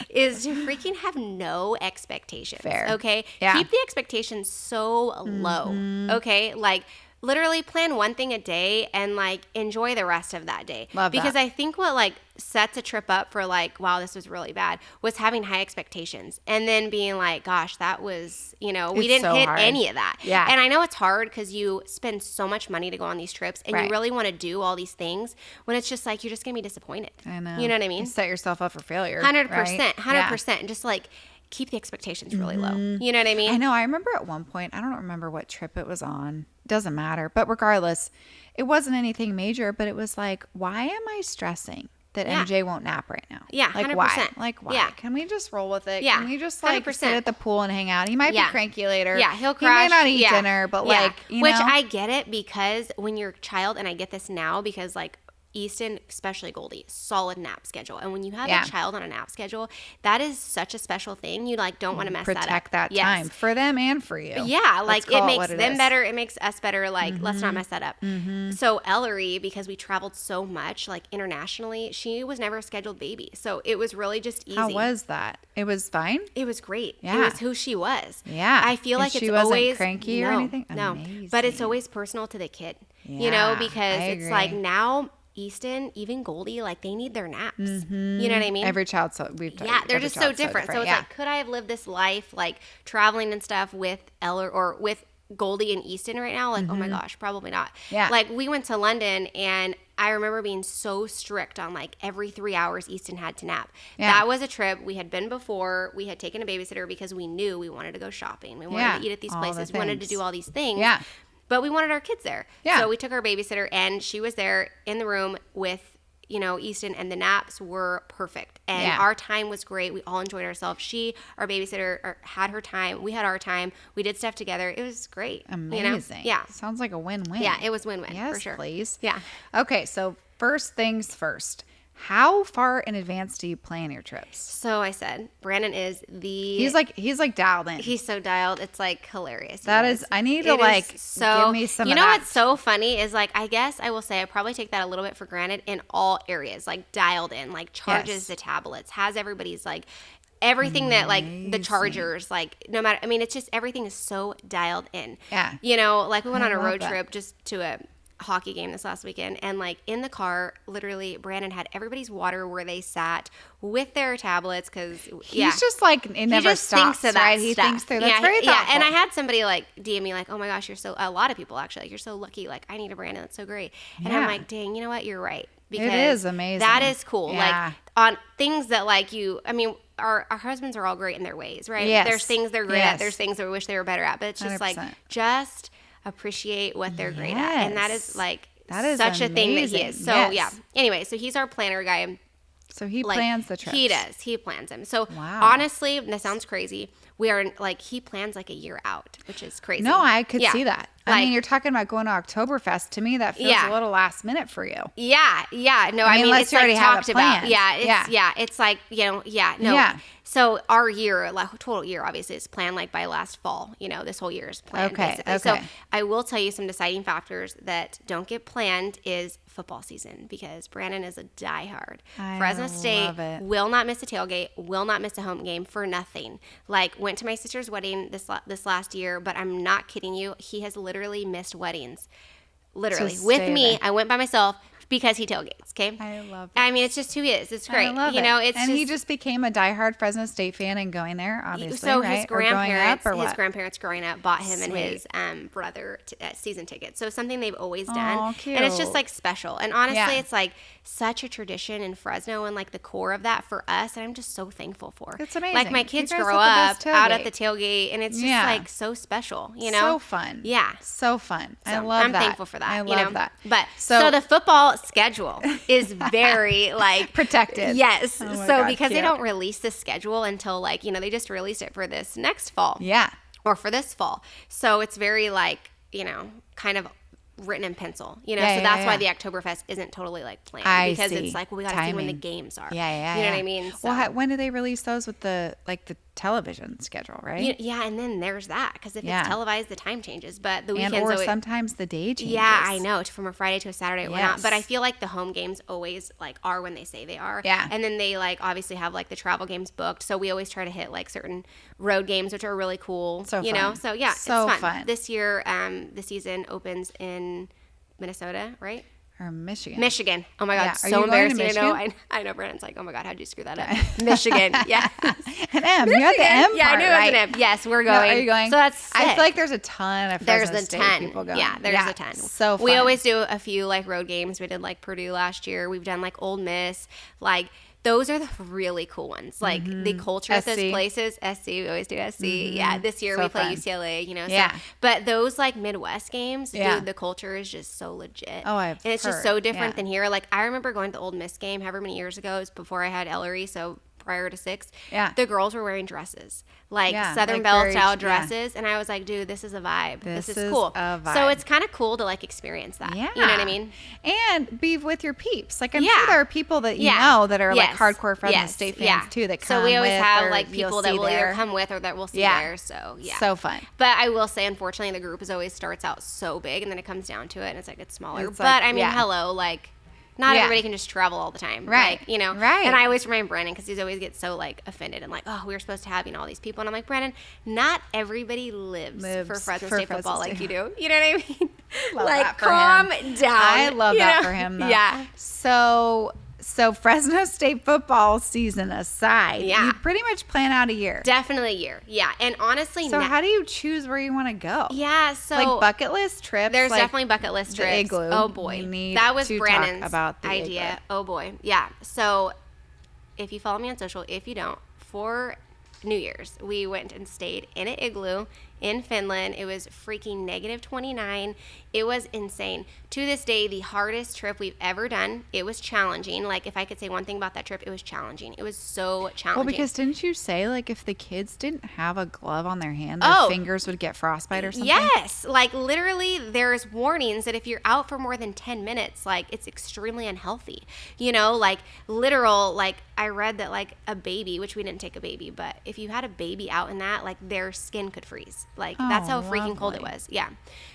Speaker 2: is to freaking have no expectations.
Speaker 3: Fair.
Speaker 2: Okay.
Speaker 3: Yeah.
Speaker 2: Keep the expectations so low. Okay. Like literally plan one thing a day and like enjoy the rest of that day.
Speaker 3: Love
Speaker 2: because
Speaker 3: that.
Speaker 2: I think what like sets a trip up for like, wow, this was really bad, was having high expectations and then being like, gosh, that was, we didn't
Speaker 3: so
Speaker 2: hit
Speaker 3: hard.
Speaker 2: any of that.
Speaker 3: Yeah.
Speaker 2: And I know it's hard because you spend so much money to go on these trips and
Speaker 3: Right.
Speaker 2: you really want to do all these things when it's just like, you're just going to be disappointed.
Speaker 3: I know.
Speaker 2: You know what I mean?
Speaker 3: You set yourself up for failure.
Speaker 2: 100%.
Speaker 3: Right?
Speaker 2: 100%. And just like keep the expectations really low. You know what I mean?
Speaker 3: I know. I remember at one point, I don't remember what trip it was on. Doesn't matter. But regardless, it wasn't anything major, but it was like, why am I stressing that MJ won't nap right now?
Speaker 2: Yeah,
Speaker 3: like
Speaker 2: 100%.
Speaker 3: why? Like why?
Speaker 2: Yeah.
Speaker 3: Can we just roll with it?
Speaker 2: Yeah,
Speaker 3: Can we just like
Speaker 2: 100%.
Speaker 3: sit at the pool and hang out? He might be cranky later.
Speaker 2: Yeah, he'll
Speaker 3: He may
Speaker 2: crash.
Speaker 3: not eat dinner, but like,
Speaker 2: Which I get it because when you're a child, and I get this now because like Easton, especially Goldie, solid nap schedule. And when you have a child on a nap schedule, that is such a special thing. You like don't want to mess that up.
Speaker 3: Protect that time for them and for you.
Speaker 2: Yeah, like it makes them
Speaker 3: is.
Speaker 2: better. It makes us better. Like let's not mess that up. So Ellery, because we traveled so much, like internationally, she was never a scheduled baby. So it was really just easy.
Speaker 3: How was that? It was fine?
Speaker 2: It was great.
Speaker 3: Yeah.
Speaker 2: It was who she was.
Speaker 3: Yeah.
Speaker 2: I feel
Speaker 3: And
Speaker 2: like
Speaker 3: she
Speaker 2: it's
Speaker 3: wasn't
Speaker 2: always
Speaker 3: cranky or anything?
Speaker 2: No,
Speaker 3: Amazing.
Speaker 2: but it's always personal to the kid.
Speaker 3: Yeah,
Speaker 2: because
Speaker 3: I
Speaker 2: it's
Speaker 3: agree.
Speaker 2: like now Easton, even Goldie, like they need their naps. You know what I mean?
Speaker 3: Every child,
Speaker 2: they're just so different. So it's like, could I have lived this life like traveling and stuff with Eller or with Goldie and Easton right now? Like, oh my gosh, probably not.
Speaker 3: Yeah.
Speaker 2: Like we went to London and I remember being so strict on like every 3 hours Easton had to nap.
Speaker 3: Yeah.
Speaker 2: That was a trip. We had been before. We had taken a babysitter because we knew we wanted to go shopping. We wanted to eat at these
Speaker 3: all the
Speaker 2: places. We wanted to
Speaker 3: things.
Speaker 2: do all these things.
Speaker 3: Yeah.
Speaker 2: But we wanted our kids there.
Speaker 3: Yeah.
Speaker 2: So we took our babysitter and she was there in the room with Easton, and the naps were perfect. And our time was great. We all enjoyed ourselves. She, our babysitter, had her time. We had our time. We did stuff together. It was great.
Speaker 3: Amazing.
Speaker 2: Yeah.
Speaker 3: Sounds like a win-win.
Speaker 2: Yeah, it was win-win
Speaker 3: Yes,
Speaker 2: for sure.
Speaker 3: please.
Speaker 2: Yeah.
Speaker 3: Okay, so first things first. How far in advance do you plan your trips?
Speaker 2: So I said, Brandon is
Speaker 3: He's like dialed in.
Speaker 2: He's so dialed. It's like hilarious.
Speaker 3: That is, I need to like give me some of that.
Speaker 2: What's so funny is like, I guess I will say I probably take that a little bit for granted in all areas, like dialed in, like charges the tablets, has everybody's like everything that like the chargers, like no matter, I mean, it's just everything is so dialed in.
Speaker 3: Yeah.
Speaker 2: Like we went on a road
Speaker 3: that.
Speaker 2: trip just to a hockey game this last weekend, and like in the car, literally Brandon had everybody's water where they sat with their tablets because
Speaker 3: he's just like it never
Speaker 2: just
Speaker 3: stops,
Speaker 2: thinks of that
Speaker 3: right? He
Speaker 2: stuff.
Speaker 3: thinks through. That's very thoughtful.
Speaker 2: And I had somebody like DM me like, oh my gosh, you're so, a lot of people actually, like, you're so lucky, like I need a Brandon, that's so great. And I'm like, dang, you know what, you're right, because
Speaker 3: it is amazing.
Speaker 2: that is cool.
Speaker 3: Yeah.
Speaker 2: Like on things that like you, I mean, our husbands are all great in their ways, right?
Speaker 3: Yes.
Speaker 2: There's things they're great
Speaker 3: Yes.
Speaker 2: at, there's things that we wish they were better at, but it's just
Speaker 3: 100%.
Speaker 2: like just appreciate what they're great at, and that is like
Speaker 3: that is
Speaker 2: such
Speaker 3: amazing.
Speaker 2: a thing that he is. So
Speaker 3: Yes.
Speaker 2: yeah. Anyway, so he's our planner guy.
Speaker 3: So he
Speaker 2: Like,
Speaker 3: plans the trips.
Speaker 2: He does. He plans them. So
Speaker 3: Wow.
Speaker 2: honestly, this sounds crazy. We are like, he plans like a year out, which is crazy.
Speaker 3: No, I could
Speaker 2: Yeah.
Speaker 3: see that.
Speaker 2: Like,
Speaker 3: I mean, you're talking about going to Oktoberfest. To me, that feels a little last minute for you.
Speaker 2: Yeah. No, I mean,
Speaker 3: unless
Speaker 2: it's
Speaker 3: you
Speaker 2: like
Speaker 3: already have it
Speaker 2: talked about.
Speaker 3: planned.
Speaker 2: Yeah. It's like, no.
Speaker 3: Yeah.
Speaker 2: So our year, like total year, obviously is planned like by last fall, this whole year is planned.
Speaker 3: Okay,
Speaker 2: Basically. So
Speaker 3: okay.
Speaker 2: I will tell you some deciding factors that don't get planned is football season, because Brandon is a diehard.
Speaker 3: I
Speaker 2: Fresno State
Speaker 3: love it.
Speaker 2: will not miss a tailgate, will not miss a home game for nothing. Like went to my sister's wedding this last year, but I'm not kidding you. He has literally missed weddings. Literally.
Speaker 3: To
Speaker 2: With
Speaker 3: stay
Speaker 2: me,
Speaker 3: there.
Speaker 2: I went by myself because he tailgates, okay?
Speaker 3: I love it.
Speaker 2: I mean, it's just who he is. It's great.
Speaker 3: I love it.
Speaker 2: It's
Speaker 3: and he just became a diehard Fresno State fan and going there, obviously,
Speaker 2: so
Speaker 3: right?
Speaker 2: his grandparents,
Speaker 3: or what?
Speaker 2: growing up bought him and
Speaker 3: Sweet.
Speaker 2: his brother season tickets. So something they've always done,
Speaker 3: Aw,
Speaker 2: and it's just
Speaker 3: cute.
Speaker 2: like special. And honestly,
Speaker 3: Yeah.
Speaker 2: it's like such a tradition in Fresno and like the core of that for us. And I'm just so thankful for.
Speaker 3: It's amazing.
Speaker 2: Like my
Speaker 3: You
Speaker 2: kids
Speaker 3: guys
Speaker 2: grow
Speaker 3: have
Speaker 2: up
Speaker 3: the best
Speaker 2: out at
Speaker 3: tailgate.
Speaker 2: the tailgate, and it's just
Speaker 3: Yeah.
Speaker 2: like so special.
Speaker 3: So fun.
Speaker 2: Yeah.
Speaker 3: So fun. I
Speaker 2: So
Speaker 3: love
Speaker 2: I'm
Speaker 3: that.
Speaker 2: thankful for that.
Speaker 3: I love that.
Speaker 2: But
Speaker 3: So-
Speaker 2: so the football schedule is very like
Speaker 3: Protected.
Speaker 2: Yes.
Speaker 3: Oh my
Speaker 2: So
Speaker 3: God,
Speaker 2: because they
Speaker 3: cute.
Speaker 2: don't release the schedule until like, they just released it for this next fall.
Speaker 3: Yeah.
Speaker 2: Or for this fall. So it's very like, kind of written in pencil, so that's why the Oktoberfest isn't totally like planned because it's like, well, we got to see when the games are.
Speaker 3: Yeah.
Speaker 2: You know what I mean? So,
Speaker 3: well, when do they release those with the television schedule, right?
Speaker 2: Yeah, and then there's that because if it's televised, the time changes, but the weekends
Speaker 3: or sometimes the day changes.
Speaker 2: Yeah, I know, from a Friday to a Saturday or not. But I feel like the home games always like are when they say they are.
Speaker 3: Yeah,
Speaker 2: and then they like obviously have like the travel games booked, so we always try to hit like certain road games, which are really cool. So fun. So yeah,
Speaker 3: so
Speaker 2: it's
Speaker 3: fun.
Speaker 2: This year, the season opens in Minnesota, right?
Speaker 3: Or Michigan.
Speaker 2: Michigan. Oh my God,
Speaker 3: yeah.
Speaker 2: so embarrassing. I know. Brandon's like, oh my God, how'd you screw that up? Michigan. Yeah.
Speaker 3: An M. You had the M.
Speaker 2: Yeah,
Speaker 3: part,
Speaker 2: I knew it was an M. Yes, we're going.
Speaker 3: No, are you going?
Speaker 2: So that's sick.
Speaker 3: I feel like there's a ton of Fresno State people going.
Speaker 2: Yeah, there's a ton.
Speaker 3: So fun.
Speaker 2: We always do a few like road games. We did like Purdue last year. We've done like Ole Miss. Like those are the really cool ones. Like the culture at those places. SC, we always do SC. Yeah, this year we play UCLA.
Speaker 3: Yeah.
Speaker 2: So, but those like Midwest games, dude, the culture is just so legit.
Speaker 3: Oh,
Speaker 2: and it's just so different than here. Like I remember going to the Ole Miss game however many years ago. It was before I had Ellery, so prior to 6.
Speaker 3: Yeah.
Speaker 2: The girls were wearing dresses, like Southern Belle style dresses, and I was like, dude, this is a vibe. This is cool.
Speaker 3: A vibe.
Speaker 2: So it's kind of cool to like experience that.
Speaker 3: Yeah.
Speaker 2: You know what I mean?
Speaker 3: And be with your peeps. Like I'm sure there are people that you know that are like hardcore Fresno State fans too that come.
Speaker 2: So we always
Speaker 3: with
Speaker 2: have like people that will either come with or that we'll see there. So
Speaker 3: so fun.
Speaker 2: But I will say, unfortunately, the group always starts out so big, and then it comes down to it, and it's like it's smaller.
Speaker 3: It's
Speaker 2: but
Speaker 3: like,
Speaker 2: I mean, hello, like. Not everybody can just travel all the time.
Speaker 3: Right.
Speaker 2: Like,
Speaker 3: Right.
Speaker 2: And I always remind Brandon because he always gets so like offended and like, oh, we were supposed to have, all these people. And I'm like, Brandon, not everybody lives for Fresno State football like you do. You know what I mean?
Speaker 3: Love
Speaker 2: like,
Speaker 3: that for
Speaker 2: calm
Speaker 3: him.
Speaker 2: down.
Speaker 3: I love that for him, though.
Speaker 2: Yeah.
Speaker 3: So Fresno State football season aside, you pretty much plan out a year.
Speaker 2: Definitely a year. Yeah. And honestly,
Speaker 3: so how do you choose where you want to go?
Speaker 2: Yeah. So
Speaker 3: like bucket list trips.
Speaker 2: There's definitely bucket list trips.
Speaker 3: The Igloo.
Speaker 2: Oh boy. That was Brandon's
Speaker 3: about the
Speaker 2: idea.
Speaker 3: Igloo.
Speaker 2: Oh boy. Yeah. So if you follow me on social, if you don't, for New Year's, we went and stayed in an igloo in Finland. It was freaking -29. It was insane. To this day, the hardest trip we've ever done. It was challenging. Like, if I could say one thing about that trip, it was challenging. It was so challenging.
Speaker 3: Well, because didn't you say, like, if the kids didn't have a glove on their hand, their fingers would get frostbite or something?
Speaker 2: Yes. Like, literally, there's warnings that if you're out for more than 10 minutes, like, it's extremely unhealthy. Like, literal, like, I read that, like, a baby, which we didn't take a baby, but if you had a baby out in that, like, their skin could freeze. Like, that's how freaking cold it was. Yeah.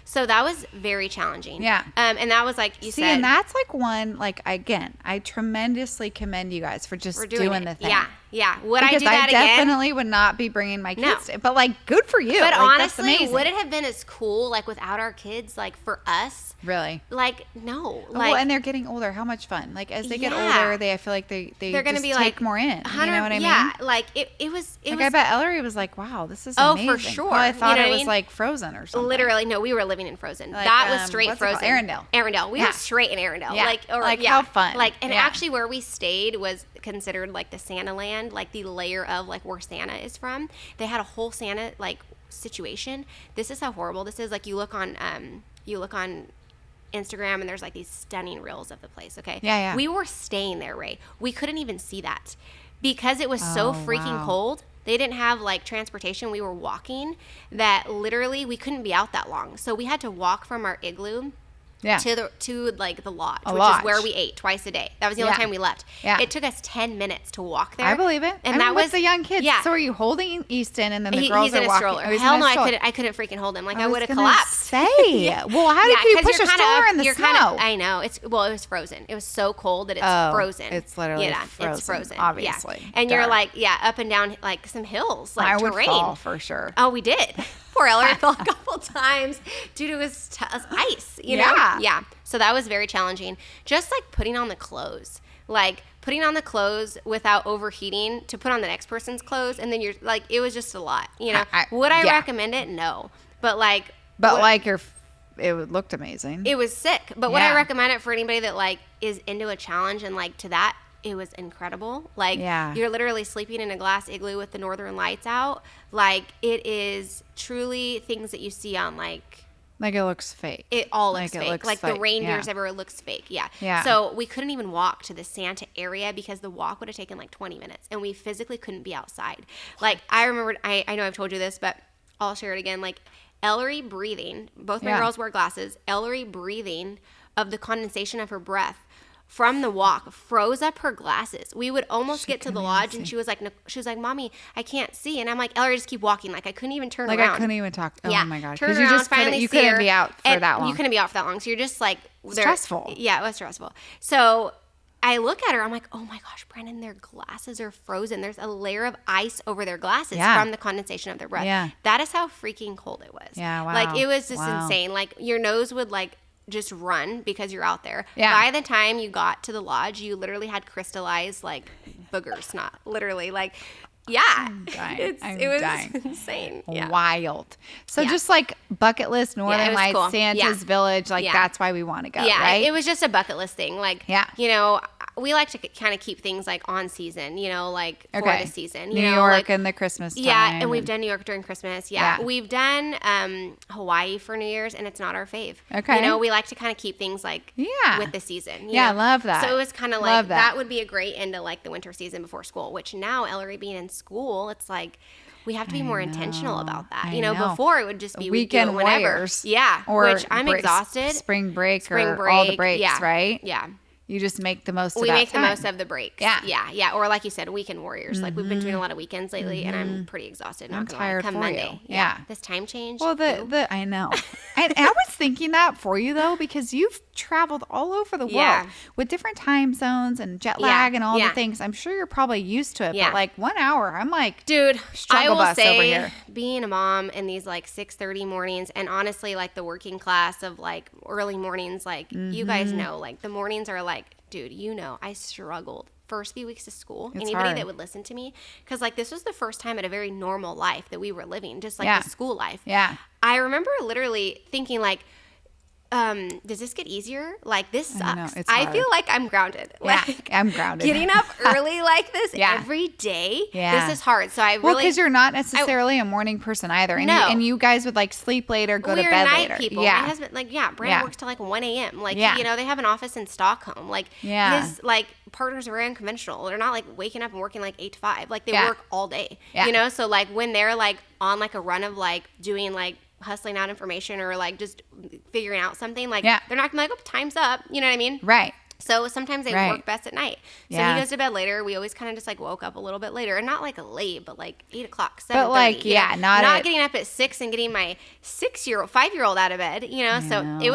Speaker 2: So that was very challenging.
Speaker 3: Yeah.
Speaker 2: And that was like you said.
Speaker 3: And that's like one, like, again, I tremendously commend you guys for just doing the thing.
Speaker 2: Yeah. Yeah. Would I do that
Speaker 3: again? Because I definitely
Speaker 2: again?
Speaker 3: would not be bringing my kids to, but like, good for you.
Speaker 2: But
Speaker 3: like,
Speaker 2: honestly, would it have been as cool, like, without our kids, like, for us?
Speaker 3: Really?
Speaker 2: Like, no. Like,
Speaker 3: well, and they're getting older. How much fun? Like, as they get older, I feel like they're going to be take more in. You know what I mean?
Speaker 2: Yeah. Like, it was.
Speaker 3: I bet Ellery was like, wow, this is amazing.
Speaker 2: Oh, for sure.
Speaker 3: Well, I thought it was like Frozen or something.
Speaker 2: Literally, no, we were living in Frozen. Like, that was straight Frozen. Arendelle. We were straight in Arendelle.
Speaker 3: Yeah. How fun.
Speaker 2: Like, and actually where we stayed was considered like the Santa land, like the layer of like where Santa is from. They had a whole Santa like situation. This is how horrible this is. Like, you look on Instagram and there's like these stunning reels of the place. Okay.
Speaker 3: Yeah.
Speaker 2: We were staying there, Rae. We couldn't even see that because it was so freaking cold. They didn't have like transportation. We were walking that literally we couldn't be out that long. So we had to walk from our igloo to like the lodge, which is where we ate twice a day. That was the only time we left. Yeah. It took us 10 minutes to walk there.
Speaker 3: I believe it. And that was the young kids. Yeah. So are you holding Easton and then the girls are walking?
Speaker 2: He's in a stroller. Hell no, I couldn't freaking hold him. Like, I would have collapsed.
Speaker 3: Well, how did you push a stroller in the snow?
Speaker 2: I know. It was frozen. It was so cold that it's frozen.
Speaker 3: It's literally frozen.
Speaker 2: It's frozen.
Speaker 3: Obviously.
Speaker 2: Yeah. And you're like, up and down like some hills, like terrain.
Speaker 3: I would fall for sure.
Speaker 2: Oh, we did. Poor Ellery fell a couple times due to his ice, you know? Yeah. So that was very challenging. Just like putting on the clothes. Like putting on the clothes without overheating to put on the next person's clothes. And then you're like, it was just a lot, you know? Would I recommend it? No. But like.
Speaker 3: It looked amazing.
Speaker 2: It was sick. But would I recommend it for anybody that like is into a challenge and like to that? It was incredible. Like, you're literally sleeping in a glass igloo with the northern lights out. Like, it is truly things that you see on, like
Speaker 3: it looks fake.
Speaker 2: It all looks fake. Like, the reindeers everywhere looks fake. Yeah. So, we couldn't even walk to the Santa area because the walk would have taken, like, 20 minutes. And we physically couldn't be outside. Like, I remember, I know I've told you this, but I'll share it again. Like, Ellery breathing. Both my girls wear glasses. Ellery breathing of the condensation of her breath from the walk froze up her glasses. We would almost get to the lodge, and she was like, Mommy, I can't see. And I'm like, Ellery, just keep walking. Like, I couldn't even turn around.
Speaker 3: Like, I couldn't even talk. Oh my gosh.
Speaker 2: Turn around,
Speaker 3: You couldn't be out for that long.
Speaker 2: You couldn't be out for that long. So you're just like
Speaker 3: stressful.
Speaker 2: Yeah, it was stressful. So I look at her, I'm like, oh my gosh, Brandon, their glasses are frozen. There's a layer of ice over their glasses from the condensation of their breath. Yeah. That is how freaking cold it was.
Speaker 3: Yeah, wow.
Speaker 2: Like, it was just insane. Like, your nose would like just run because you're out there.
Speaker 3: Yeah.
Speaker 2: By the time you got to the lodge, you literally had crystallized like boogers, not literally like, yeah.
Speaker 3: I'm dying.
Speaker 2: It was insane. Yeah.
Speaker 3: Wild. So just like bucket list, Northern Lights, cool. Santa's Village, like that's why we want to go, right?
Speaker 2: It was just a bucket list thing. Like, you know, we like to kind of keep things like on season, you know, like for the season.
Speaker 3: New York like, and the Christmas time.
Speaker 2: Yeah, and we've done New York during Christmas. Yeah. We've done Hawaii for New Year's, and it's not our fave. Okay. You know, we like to kind of keep things like with the season. You know?
Speaker 3: I love that.
Speaker 2: So it was kind of like, that would be a great end to like the winter season before school, which now Ellery being in school, it's like, we have to be more intentional about that. You know, before it would just be
Speaker 3: weekend
Speaker 2: whenever.
Speaker 3: warriors.
Speaker 2: Yeah. Which I'm exhausted.
Speaker 3: Spring break, all the breaks, right?
Speaker 2: Yeah.
Speaker 3: You just make the most of that
Speaker 2: We make
Speaker 3: time.
Speaker 2: the most of the breaks. Yeah. Or like you said, weekend warriors. Like we've been doing a lot of weekends lately, and I'm pretty exhausted.
Speaker 3: I'm tired
Speaker 2: come
Speaker 3: for
Speaker 2: Monday.
Speaker 3: you. Yeah.
Speaker 2: This time change.
Speaker 3: Well, I know. And I was thinking that for you though, because you've traveled all over the world with different time zones and jet lag and all the things. I'm sure you're probably used to it, but like 1 hour, I'm like,
Speaker 2: dude,
Speaker 3: struggle
Speaker 2: I will
Speaker 3: bus
Speaker 2: say,
Speaker 3: over here.
Speaker 2: Being a mom in these like 6:30 mornings, and honestly, like the working class of like early mornings, like you guys know, like the mornings are like, dude, you know, I struggled first few weeks of school. Anybody
Speaker 3: hard.
Speaker 2: that would listen to me, because like this was the first time at a very normal life that we were living, just like the school life.
Speaker 3: Yeah.
Speaker 2: I remember literally thinking like, does this get easier? Like, this sucks. I feel like I'm grounded. Like,
Speaker 3: I'm grounded.
Speaker 2: Getting up early like this every day, this is hard. So I really...
Speaker 3: Well, because you're not necessarily a morning person either. And, and you guys would, like, sleep later, go to bed later.
Speaker 2: We're night people.
Speaker 3: Yeah.
Speaker 2: My husband, like, Brandon works till, like, 1 a.m. Like, you know, they have an office in Stockholm. Like, his, like, partners are very unconventional. They're not, like, waking up and working, like, 8 to 5. Like, they work all day. You know? So, like, when they're, like, on, like, a run of, like, doing, like, hustling out information or like just figuring out something, like they're not gonna be like, oh, time's up, you know what I mean?
Speaker 3: Right.
Speaker 2: So sometimes they work best at night. So he goes to bed later. We always kind of just like woke up a little bit later, and not like late, but like 8 o'clock, 7:30.
Speaker 3: But like, not
Speaker 2: getting up at 6 and getting my 5-year-old out of bed, you know? So it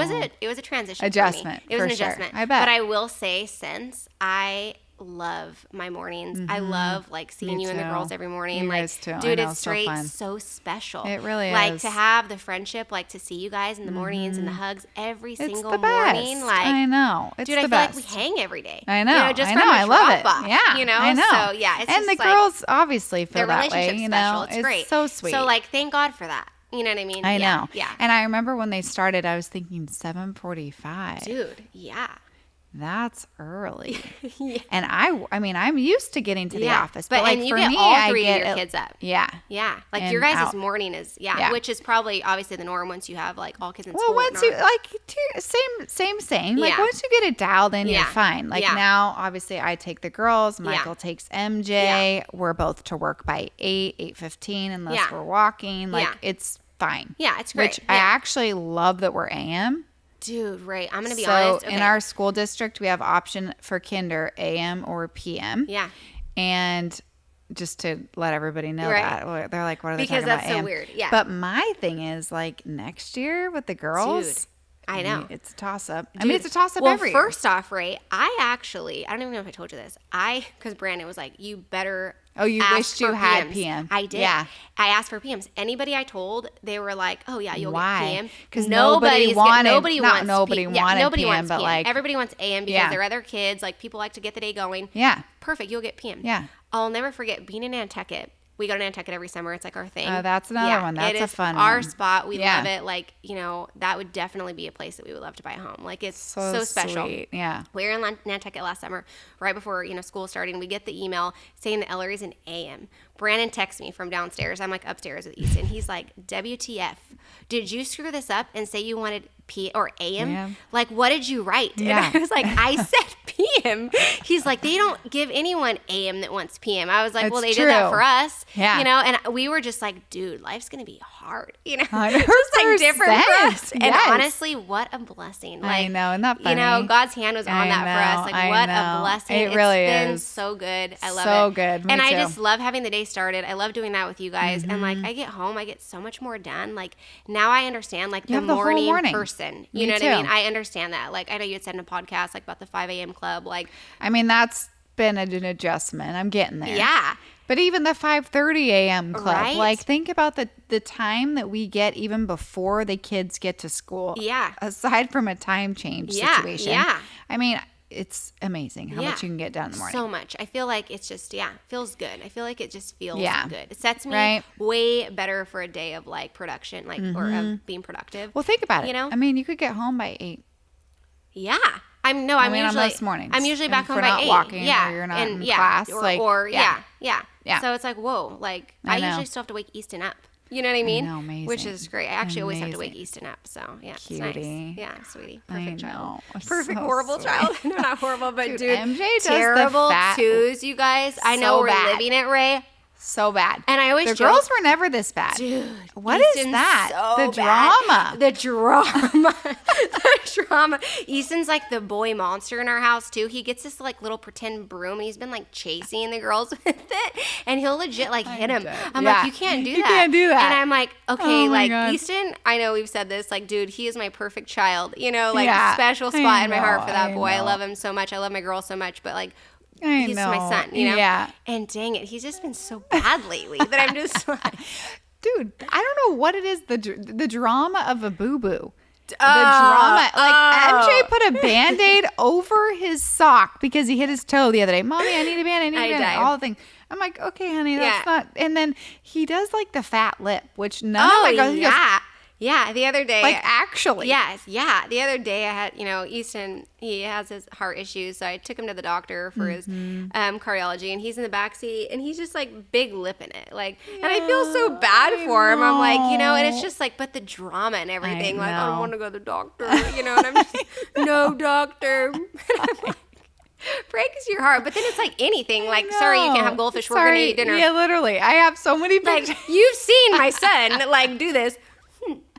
Speaker 2: was a transition
Speaker 3: adjustment.
Speaker 2: For me. It was an adjustment.
Speaker 3: I bet.
Speaker 2: But I will say, since I love my mornings. I love like seeing you and the girls every morning.
Speaker 3: You
Speaker 2: like,
Speaker 3: guys too.
Speaker 2: dude,
Speaker 3: it's
Speaker 2: straight
Speaker 3: so
Speaker 2: special.
Speaker 3: It really
Speaker 2: like,
Speaker 3: is.
Speaker 2: to have the friendship, like to see you guys in the mornings and the hugs every single
Speaker 3: the best.
Speaker 2: morning. Like,
Speaker 3: I know. It's
Speaker 2: dude,
Speaker 3: the
Speaker 2: I feel
Speaker 3: best.
Speaker 2: like we hang every day.
Speaker 3: I know.
Speaker 2: You know, just
Speaker 3: I
Speaker 2: from
Speaker 3: know.
Speaker 2: the
Speaker 3: I love it.
Speaker 2: drop-off,
Speaker 3: Yeah.
Speaker 2: you know.
Speaker 3: I know.
Speaker 2: So yeah, it's
Speaker 3: and
Speaker 2: just
Speaker 3: the
Speaker 2: like,
Speaker 3: girls obviously feel
Speaker 2: their
Speaker 3: that
Speaker 2: relationship's
Speaker 3: way. You
Speaker 2: special.
Speaker 3: know,
Speaker 2: It's great.
Speaker 3: So sweet.
Speaker 2: So like, thank God for that. You know what I mean?
Speaker 3: I know.
Speaker 2: Yeah.
Speaker 3: And I remember when they started, I was thinking 7:45.
Speaker 2: Dude, yeah.
Speaker 3: That's early. And I mean, I'm used to getting to the office, but like
Speaker 2: and you
Speaker 3: for
Speaker 2: get
Speaker 3: me,
Speaker 2: all
Speaker 3: I
Speaker 2: three
Speaker 3: get
Speaker 2: of your kids up.
Speaker 3: Yeah.
Speaker 2: Like
Speaker 3: And
Speaker 2: your guys'
Speaker 3: out.
Speaker 2: morning is which is probably obviously the norm once you have like all kids in
Speaker 3: Well,
Speaker 2: school.
Speaker 3: once you like same. Like once you get it dialed in, you're fine. Like now, obviously, I take the girls. Michael takes MJ. We're both to work by 8:15, unless we're walking. Like it's fine.
Speaker 2: Yeah, it's great.
Speaker 3: Which I actually love that we're AM.
Speaker 2: Dude, right. I'm going to be honest.
Speaker 3: So in our school district, we have option for kinder AM or PM.
Speaker 2: Yeah.
Speaker 3: And just to let everybody know that, they're like, what are they talking about?
Speaker 2: Because that's so weird. Yeah.
Speaker 3: But my thing is like next year with the girls.
Speaker 2: Dude, I know.
Speaker 3: It's a toss-up. I mean, it's a toss-up every year.
Speaker 2: Well, first off, Rae, I don't even know if I told you this. because Brandon was like, you better
Speaker 3: Oh, you wished you had PM.
Speaker 2: I did.
Speaker 3: Yeah.
Speaker 2: I asked for PMs. Anybody I told, they were like, oh, yeah, you'll get PM.
Speaker 3: Because nobody wanted PM, but like.
Speaker 2: Everybody wants AM because there are other kids. Like, people like to get the day going.
Speaker 3: Yeah.
Speaker 2: Perfect. You'll get PM.
Speaker 3: Yeah.
Speaker 2: I'll never forget being in Nantucket. We go to Nantucket every summer. It's like our thing.
Speaker 3: Oh, that's another one. That's a fun one.
Speaker 2: Our spot. We love it. Like, you know, that would definitely be a place that we would love to buy a home. Like, it's so special.
Speaker 3: Sweet. Yeah.
Speaker 2: We were in Nantucket last summer, right before, school started, and we get the email saying that Ellery's an AM. Brandon texts me from downstairs. I'm like upstairs with Easton. He's like, WTF? Did you screw this up and say you wanted P or AM?
Speaker 3: Yeah.
Speaker 2: Like, what did you write?
Speaker 3: Yeah.
Speaker 2: And I was like, I said PM. He's like, they don't give anyone AM that wants PM. I was like,
Speaker 3: That's
Speaker 2: well, they
Speaker 3: true.
Speaker 2: did that for us.
Speaker 3: Yeah.
Speaker 2: You know, and we were just like, dude, life's going to be hard. You know,
Speaker 3: 100%.
Speaker 2: just like different for us. And
Speaker 3: Yes.
Speaker 2: honestly, what a blessing. Like,
Speaker 3: I know, isn't that funny?
Speaker 2: You know, God's hand was on that for us. Like, what a blessing.
Speaker 3: It really
Speaker 2: It's been
Speaker 3: is.
Speaker 2: so good. I love it.
Speaker 3: So good. Me
Speaker 2: and I
Speaker 3: too.
Speaker 2: just love having the day started. I love doing that with you guys. And like, I get home, I get so much more done. Like, now I understand like
Speaker 3: You
Speaker 2: the
Speaker 3: have the whole
Speaker 2: morning,
Speaker 3: morning.
Speaker 2: person.
Speaker 3: Me
Speaker 2: You know what
Speaker 3: too.
Speaker 2: I mean? I understand that. Like, I know you had said in a podcast like about the 5 a.m. club. Like,
Speaker 3: I mean, that's been an adjustment. I'm getting there.
Speaker 2: yeah.
Speaker 3: But even the 5:30 a.m. club,
Speaker 2: Right?
Speaker 3: like think about the time that we get even before the kids get to school.
Speaker 2: Yeah.
Speaker 3: Aside from a time change
Speaker 2: Yeah,
Speaker 3: situation.
Speaker 2: yeah.
Speaker 3: I mean, it's amazing how much you can get done in the morning.
Speaker 2: So much. I feel like it's just, feels good. I feel like it just feels
Speaker 3: Yeah.
Speaker 2: good. It sets me
Speaker 3: Right.
Speaker 2: way better for a day of like production, like, or of being productive.
Speaker 3: Well, think about it.
Speaker 2: You know?
Speaker 3: I mean, you could get home by 8.
Speaker 2: Yeah. I'm
Speaker 3: mean, on
Speaker 2: usually
Speaker 3: most mornings.
Speaker 2: I'm usually
Speaker 3: And
Speaker 2: back
Speaker 3: if
Speaker 2: home
Speaker 3: we're
Speaker 2: by
Speaker 3: not
Speaker 2: 8.
Speaker 3: walking
Speaker 2: yeah.
Speaker 3: or you're not
Speaker 2: and,
Speaker 3: in class,
Speaker 2: or,
Speaker 3: like,
Speaker 2: or
Speaker 3: yeah.
Speaker 2: yeah.
Speaker 3: Yeah.
Speaker 2: So it's like, whoa, like
Speaker 3: I
Speaker 2: I
Speaker 3: know.
Speaker 2: usually still have to wake Easton up. You know what I mean?
Speaker 3: know, amazing.
Speaker 2: Which is great. I actually always have to wake
Speaker 3: Amazing.
Speaker 2: Easton up. So yeah, it's
Speaker 3: Cutie.
Speaker 2: nice. Yeah, sweetie. Perfect
Speaker 3: I know.
Speaker 2: child.
Speaker 3: It's
Speaker 2: Perfect
Speaker 3: so
Speaker 2: horrible
Speaker 3: sweet.
Speaker 2: child. No, not horrible, but dude,
Speaker 3: MJ does the
Speaker 2: terrible
Speaker 3: fat-
Speaker 2: twos, you guys. I know
Speaker 3: So
Speaker 2: we're
Speaker 3: bad.
Speaker 2: living it, Ray.
Speaker 3: So bad.
Speaker 2: And I always
Speaker 3: the
Speaker 2: joke,
Speaker 3: girls were never this bad.
Speaker 2: dude.
Speaker 3: What is
Speaker 2: Easton's
Speaker 3: that?
Speaker 2: so
Speaker 3: The
Speaker 2: bad.
Speaker 3: drama.
Speaker 2: The drama. The drama. Easton's like the boy monster in our house too. He gets this like little pretend broom and he's been like chasing the girls with it. And he'll legit like hit him. I'm
Speaker 3: Yeah.
Speaker 2: like, you can't do that.
Speaker 3: You can't do that.
Speaker 2: And I'm like, okay,
Speaker 3: Oh my
Speaker 2: like
Speaker 3: God.
Speaker 2: Easton, I know we've said this, like, dude, he is my perfect child. You know, like
Speaker 3: Yeah.
Speaker 2: special spot
Speaker 3: I
Speaker 2: in my heart
Speaker 3: know,
Speaker 2: for that
Speaker 3: I
Speaker 2: boy. I
Speaker 3: know.
Speaker 2: love him so much. I love my girl so much. But like,
Speaker 3: I
Speaker 2: he's
Speaker 3: know.
Speaker 2: my son, you know?
Speaker 3: Yeah.
Speaker 2: And dang it, he's just been so bad lately that I'm just like,
Speaker 3: Dude, I don't know what it is. The drama of a boo-boo. The
Speaker 2: Oh,
Speaker 3: drama. Like,
Speaker 2: oh.
Speaker 3: MJ put a Band-Aid over his sock because he hit his toe the other day. Mommy, I need a Band-Aid. I need a Band-Aid.
Speaker 2: died.
Speaker 3: All the things. I'm like, okay, honey, that's
Speaker 2: Yeah.
Speaker 3: not. And then he does like the fat lip, which none of my girls. He goes,
Speaker 2: Yeah, the other day.
Speaker 3: like, actually.
Speaker 2: Yes, yeah. The other day I had, Easton, he has his heart issues, so I took him to the doctor for his cardiology, and he's in the back seat, and he's just like big lipping it, like, and I feel so bad for him. I'm like, and it's just like, but the drama and everything, like, I don't
Speaker 3: know.
Speaker 2: want to go to the doctor, and I'm just, no doctor. And I'm like, breaks your heart, but then it's like anything, like, sorry, you can't have goldfish. We're gonna eat dinner.
Speaker 3: Yeah, literally. I have so many
Speaker 2: Like,
Speaker 3: pictures.
Speaker 2: you've seen my son like do this.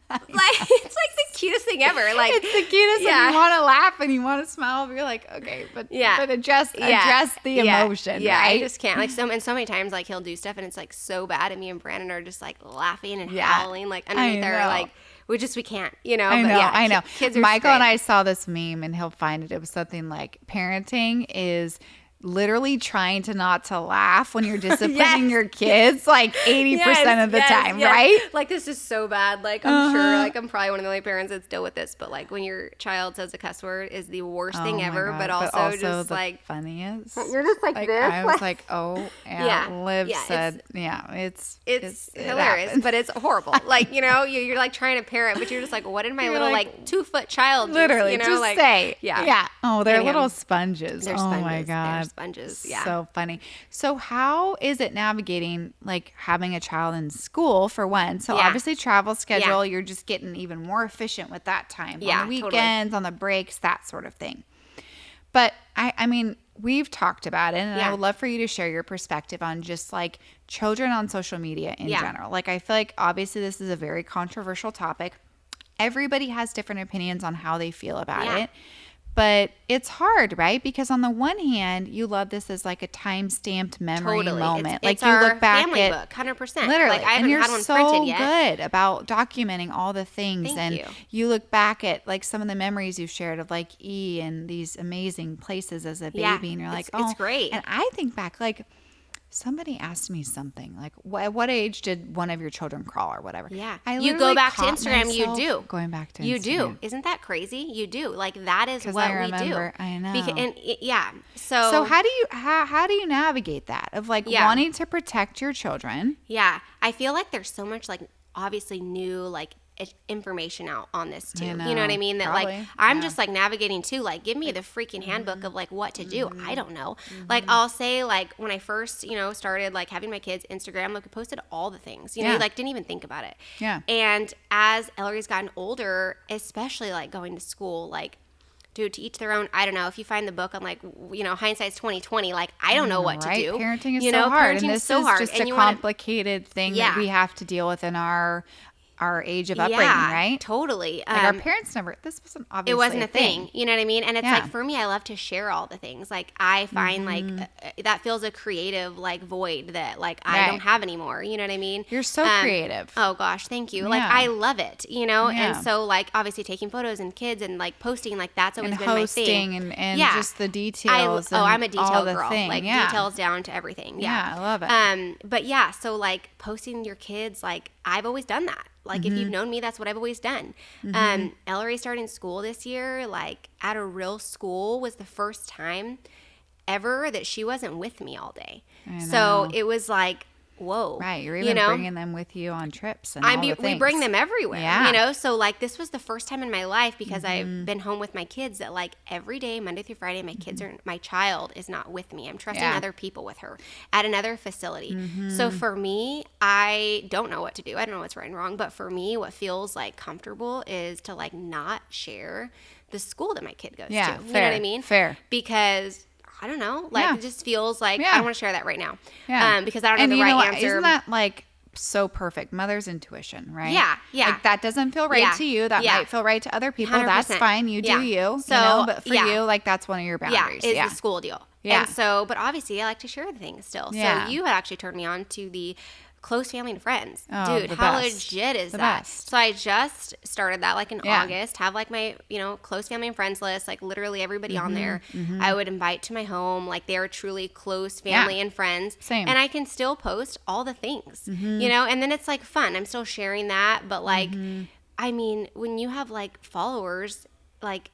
Speaker 2: Like, it's like the cutest thing ever. Like,
Speaker 3: It's the cutest.
Speaker 2: Yeah.
Speaker 3: And you want to laugh and you want to smile, but you're like, okay, but address the emotion.
Speaker 2: Yeah,
Speaker 3: right?
Speaker 2: I just can't. Like, so many times, like, he'll do stuff and it's like so bad, and me and Brandon are just like laughing and
Speaker 3: Yeah.
Speaker 2: howling, like underneath
Speaker 3: I
Speaker 2: our
Speaker 3: know.
Speaker 2: like we can't,
Speaker 3: I
Speaker 2: but
Speaker 3: know,
Speaker 2: yeah,
Speaker 3: I know.
Speaker 2: Kids are
Speaker 3: Michael and
Speaker 2: strange.
Speaker 3: I saw this meme, and he'll find it. It was something like, parenting is literally trying to not to laugh when you're disciplining
Speaker 2: Yes.
Speaker 3: your kids like 80% of the time, right?
Speaker 2: Like, this is so bad. Like, I'm sure, like, I'm probably one of the only parents that's deal with this, but like, when your child says a cuss word is the worst
Speaker 3: Oh
Speaker 2: thing
Speaker 3: my
Speaker 2: ever,
Speaker 3: God.
Speaker 2: but also just
Speaker 3: the
Speaker 2: like,
Speaker 3: funniest.
Speaker 2: you're just like this.
Speaker 3: I was like, oh,
Speaker 2: Yeah.
Speaker 3: Liv
Speaker 2: Yeah,
Speaker 3: said, it's
Speaker 2: it's
Speaker 3: it
Speaker 2: hilarious,
Speaker 3: happens.
Speaker 2: but it's horrible. Like, you're like trying to parent, but you're just like, what did my
Speaker 3: You're
Speaker 2: little
Speaker 3: like,
Speaker 2: 2-foot child
Speaker 3: literally
Speaker 2: just,
Speaker 3: just
Speaker 2: like,
Speaker 3: say,
Speaker 2: yeah.
Speaker 3: Oh, they're
Speaker 2: Anyhow.
Speaker 3: little sponges.
Speaker 2: They're
Speaker 3: Oh
Speaker 2: sponges.
Speaker 3: my God.
Speaker 2: They're sponges. Yeah.
Speaker 3: So funny. So how is it navigating like having a child in school for one? So
Speaker 2: Yeah.
Speaker 3: obviously travel schedule, you're just getting even more efficient with that time.
Speaker 2: Yeah,
Speaker 3: On the
Speaker 2: totally.
Speaker 3: weekends, on the breaks, that sort of thing. But I mean, we've talked about it, and I
Speaker 2: Yeah.
Speaker 3: would love for you to share your perspective on just like children on social media in
Speaker 2: Yeah.
Speaker 3: general. Like, I feel like obviously this is a very controversial topic. Everybody has different opinions on how they feel about
Speaker 2: Yeah.
Speaker 3: it. But it's hard, right? Because on the one hand, you love this as like a time-stamped memory
Speaker 2: Totally.
Speaker 3: moment.
Speaker 2: It's,
Speaker 3: like
Speaker 2: it's
Speaker 3: you
Speaker 2: our
Speaker 3: look back
Speaker 2: family
Speaker 3: at
Speaker 2: book, 100%.
Speaker 3: literally,
Speaker 2: Like, I
Speaker 3: and
Speaker 2: haven't
Speaker 3: you're
Speaker 2: had one
Speaker 3: so
Speaker 2: printed yet.
Speaker 3: good about documenting all the things.
Speaker 2: Thank
Speaker 3: and
Speaker 2: you.
Speaker 3: look back at like some of the memories you've shared of like E and these amazing places as a baby,
Speaker 2: Yeah.
Speaker 3: and you're like,
Speaker 2: It's great.
Speaker 3: And I think back, like somebody asked me something like, what age did one of your children crawl or whatever?
Speaker 2: Yeah.
Speaker 3: I
Speaker 2: You go
Speaker 3: literally
Speaker 2: back to
Speaker 3: caught
Speaker 2: Instagram, you
Speaker 3: myself
Speaker 2: do.
Speaker 3: going back to
Speaker 2: You
Speaker 3: Instagram.
Speaker 2: do. Isn't that crazy? You do. Like, that is
Speaker 3: 'Cause
Speaker 2: what
Speaker 3: I remember.
Speaker 2: we do.
Speaker 3: I know.
Speaker 2: Yeah.
Speaker 3: So how do you navigate that of like
Speaker 2: Yeah.
Speaker 3: wanting to protect your children?
Speaker 2: Yeah. I feel like there's so much like obviously new like information out on this too.
Speaker 3: I know.
Speaker 2: You know what I mean? That
Speaker 3: Probably.
Speaker 2: like, I'm just like navigating too. Like, give me the freaking handbook of like what to do. I don't know. Like, I'll say like when I first, started like having my kids Instagram, like we posted all the things, you like didn't even think about it.
Speaker 3: Yeah.
Speaker 2: And as Ellery's gotten older, especially like going to school, like, dude, to each their own. I don't know if you find the book on like, hindsight's 2020. Like, I don't know what to do.
Speaker 3: Parenting is so hard.
Speaker 2: Parenting
Speaker 3: And
Speaker 2: is
Speaker 3: this
Speaker 2: so
Speaker 3: is
Speaker 2: hard.
Speaker 3: just
Speaker 2: And
Speaker 3: a complicated thing that we have to deal with in our age of upbringing, right?
Speaker 2: Totally.
Speaker 3: Like our parents never, this wasn't obviously
Speaker 2: it wasn't a thing. You know what I mean? And it's
Speaker 3: Yeah.
Speaker 2: like, for me, I love to share all the things. Like, I find like that fills a creative like void that like I don't have anymore. You know what I mean?
Speaker 3: You're so creative.
Speaker 2: Oh gosh, thank you.
Speaker 3: Yeah.
Speaker 2: Like, I love it,
Speaker 3: Yeah.
Speaker 2: and so like obviously taking photos and kids and like posting, like that's always
Speaker 3: And
Speaker 2: been my
Speaker 3: hosting
Speaker 2: thing.
Speaker 3: and just the details.
Speaker 2: I'm a detail
Speaker 3: all the
Speaker 2: girl.
Speaker 3: thing.
Speaker 2: Like details down to everything.
Speaker 3: Yeah, I love it.
Speaker 2: But yeah, so like posting your kids, like I've always done that. Like if you've known me, that's what I've always done. Ellery starting school this year, like at a real school, was the first time ever that she wasn't with me all day. So it was like, whoa.
Speaker 3: Right. You're even bringing them with you on trips and all the things.
Speaker 2: We bring them everywhere,
Speaker 3: Yeah.
Speaker 2: So like this was the first time in my life, because I've been home with my kids, that like every day, Monday through Friday, my child is not with me. I'm trusting other people with her at another facility. So for me, I don't know what to do. I don't know what's right and wrong, but for me, what feels like comfortable is to like not share the school that my kid goes to. You know what I mean?
Speaker 3: Fair.
Speaker 2: Because I don't know. Like, it just feels like I don't want to share that right now.
Speaker 3: Yeah.
Speaker 2: Because I don't know the right answer.
Speaker 3: Isn't that like so perfect? Mother's intuition, right?
Speaker 2: Yeah. Yeah.
Speaker 3: Like that doesn't feel right to you. That might feel right to other people.
Speaker 2: 100%.
Speaker 3: That's fine. You do you.
Speaker 2: So,
Speaker 3: but for you, like that's one of your boundaries.
Speaker 2: Yeah. It's the school deal.
Speaker 3: Yeah.
Speaker 2: And so, but obviously I like to share the things still.
Speaker 3: Yeah.
Speaker 2: So you had actually turned me on to the close family and friends.
Speaker 3: Oh,
Speaker 2: Dude,
Speaker 3: the
Speaker 2: how
Speaker 3: best.
Speaker 2: legit is
Speaker 3: The
Speaker 2: that?
Speaker 3: best.
Speaker 2: So I just started that like in August, have like my, close family and friends list, like literally everybody on there. I would invite to my home, like they're truly close family and friends.
Speaker 3: Same.
Speaker 2: And I can still post all the things, and then it's like fun. I'm still sharing that, but like, I mean, when you have like followers, like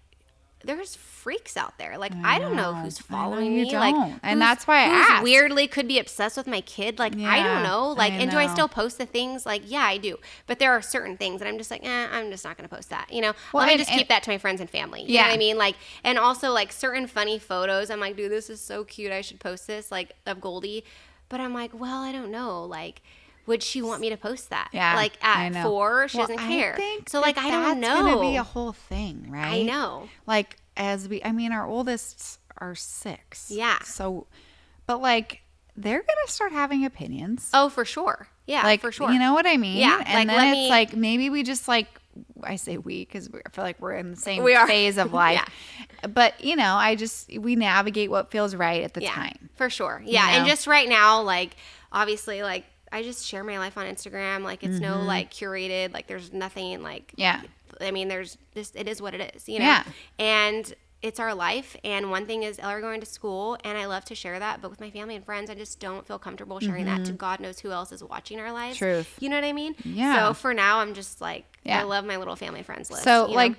Speaker 2: there's freaks out there. Like, I don't know who's following me.
Speaker 3: Don't.
Speaker 2: Like,
Speaker 3: and that's why I
Speaker 2: who's
Speaker 3: asked.
Speaker 2: weirdly could be obsessed with my kid. Like, I don't know. Like, and do I still post the things? Like, yeah, I do. But there are certain things that I'm just like, I'm just not going to post that. Well, let me just keep that to my friends and family. You know what I mean? Like, and also like certain funny photos. I'm like, dude, this is so cute. I should post this, like, of Goldie. But I'm like, well, I don't know. Like, would she want me to post that?
Speaker 3: Yeah,
Speaker 2: like at 4, she doesn't care.
Speaker 3: I think
Speaker 2: so like, I don't know.
Speaker 3: That's going to be a whole thing, right?
Speaker 2: I know.
Speaker 3: Like our oldest are 6.
Speaker 2: Yeah.
Speaker 3: So, but like they're going to start having opinions.
Speaker 2: Oh, for sure. Yeah,
Speaker 3: like,
Speaker 2: for sure.
Speaker 3: You know what I mean?
Speaker 2: Yeah.
Speaker 3: And then it's like, maybe we just like, I say we, because I feel like we're in the same phase of life. But, we navigate what feels right at the time.
Speaker 2: For sure. Yeah. And just right now, like, obviously, like, I just share my life on Instagram. Like, it's no, like, curated. Like, there's nothing, like, I mean, there's this, it is what it is,
Speaker 3: Yeah.
Speaker 2: And it's our life. And one thing is Ellery going to school, and I love to share that. But with my family and friends, I just don't feel comfortable sharing that to God knows who else is watching our lives.
Speaker 3: Truth.
Speaker 2: You know what I mean?
Speaker 3: Yeah.
Speaker 2: So for now, I'm just like, I love my little family friends list.
Speaker 3: So like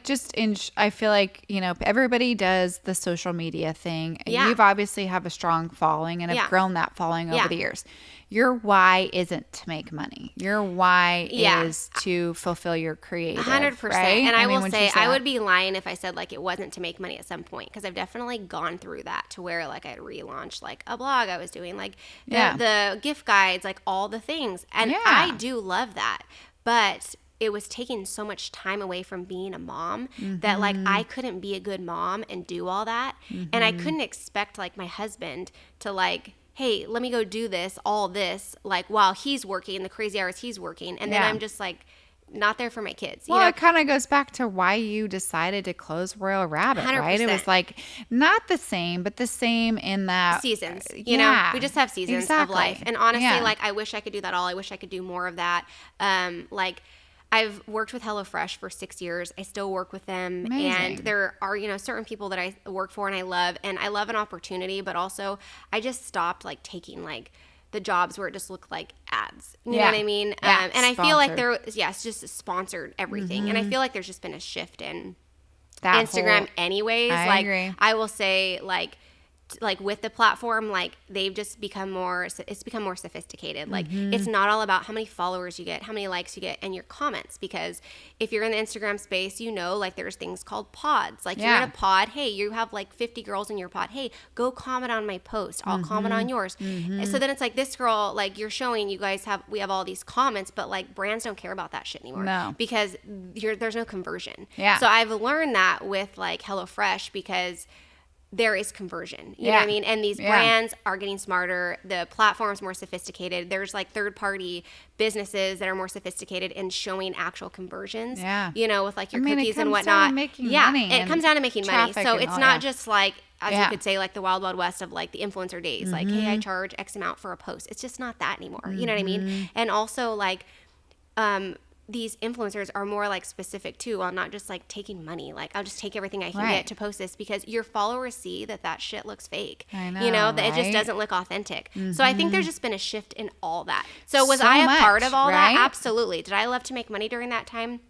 Speaker 3: I feel like, everybody does the social media thing.
Speaker 2: Yeah.
Speaker 3: You've obviously have a strong following and have grown that following over the years. Your why isn't to make money. Your why is to fulfill your creative.
Speaker 2: 100%.
Speaker 3: Right?
Speaker 2: And I will say, I would be lying if I said like it wasn't to make money at some point, because I've definitely gone through that to where like I relaunched like a blog I was doing, like the gift guides, like all the things. And I do love that. But it was taking so much time away from being a mom that like I couldn't be a good mom and do all that. And I couldn't expect like my husband to like, hey, let me go do this, all this, like while he's working, the crazy hours he's working. And then I'm just like not there for my kids.
Speaker 3: Well, it kind of goes back to why you decided to close Royal Rabbit,
Speaker 2: 100%.
Speaker 3: right? It was like not the same, but the same in that
Speaker 2: seasons. You know, we just have seasons of life. And honestly, like I wish I could do that all. I wish I could do more of that. Like I've worked with HelloFresh for 6 years. I still work with them.
Speaker 3: Amazing.
Speaker 2: And there are, certain people that I work for and I love an opportunity, but also I just stopped like taking like the jobs where it just looked like ads. You know what I mean?
Speaker 3: Yeah,
Speaker 2: and I feel like it's just sponsored everything. And I feel like there's just been a shift in that Instagram anyways.
Speaker 3: I agree.
Speaker 2: I will say like like with the platform, like they've just become it's become more sophisticated. Like it's not all about how many followers you get, how many likes you get, and your comments. Because if you're in the Instagram space, like there's things called pods. Like you're in a pod. Hey, you have like 50 girls in your pod. Hey, go comment on my post. I'll comment on yours. So then it's like this girl, like you're showing we have all these comments, but like brands don't care about that shit anymore.
Speaker 3: No.
Speaker 2: Because there's no conversion.
Speaker 3: Yeah.
Speaker 2: So I've learned that with like HelloFresh, because there is conversion, you know what I mean? And these brands are getting smarter. The platform's more sophisticated. There's like third-party businesses that are more sophisticated in showing actual conversions, with like your cookies and whatnot. It comes down to making money. So it's not just like, as you could say, like the wild, wild west of like the influencer days. Like, hey, I charge X amount for a post. It's just not that anymore. You know what I mean? And also like, these influencers are more like specific too, on not just like taking money. Like I'll just take everything I can get to post this, because your followers see that shit looks fake.
Speaker 3: I know,
Speaker 2: that it just doesn't look authentic. So I think there's just been a shift in all that. So was I a part of all that? Absolutely. Did I love to make money during that time?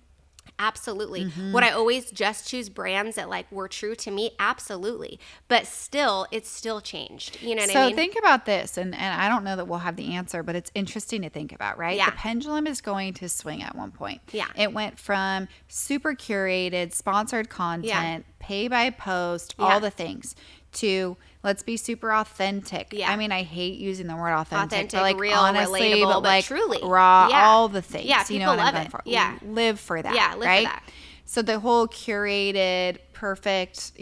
Speaker 2: Absolutely. Would I always just choose brands that like were true to me? Absolutely. But still, it's still changed. You know what I mean?
Speaker 3: So think about this, and I don't know that we'll have the answer, but it's interesting to think about, right?
Speaker 2: Yeah.
Speaker 3: The pendulum is going to swing at one point.
Speaker 2: Yeah.
Speaker 3: It went from super curated, sponsored content, pay by post, all the things, to let's be super authentic.
Speaker 2: Yeah.
Speaker 3: I mean, I hate using the word authentic, but like
Speaker 2: real,
Speaker 3: honestly,
Speaker 2: relatable,
Speaker 3: but like
Speaker 2: truly
Speaker 3: raw, all the things.
Speaker 2: Yeah,
Speaker 3: you know
Speaker 2: people
Speaker 3: what
Speaker 2: love
Speaker 3: I'm going
Speaker 2: it.
Speaker 3: for.
Speaker 2: Yeah.
Speaker 3: Live for that.
Speaker 2: Yeah, live
Speaker 3: right?
Speaker 2: for that.
Speaker 3: So the whole curated, perfect,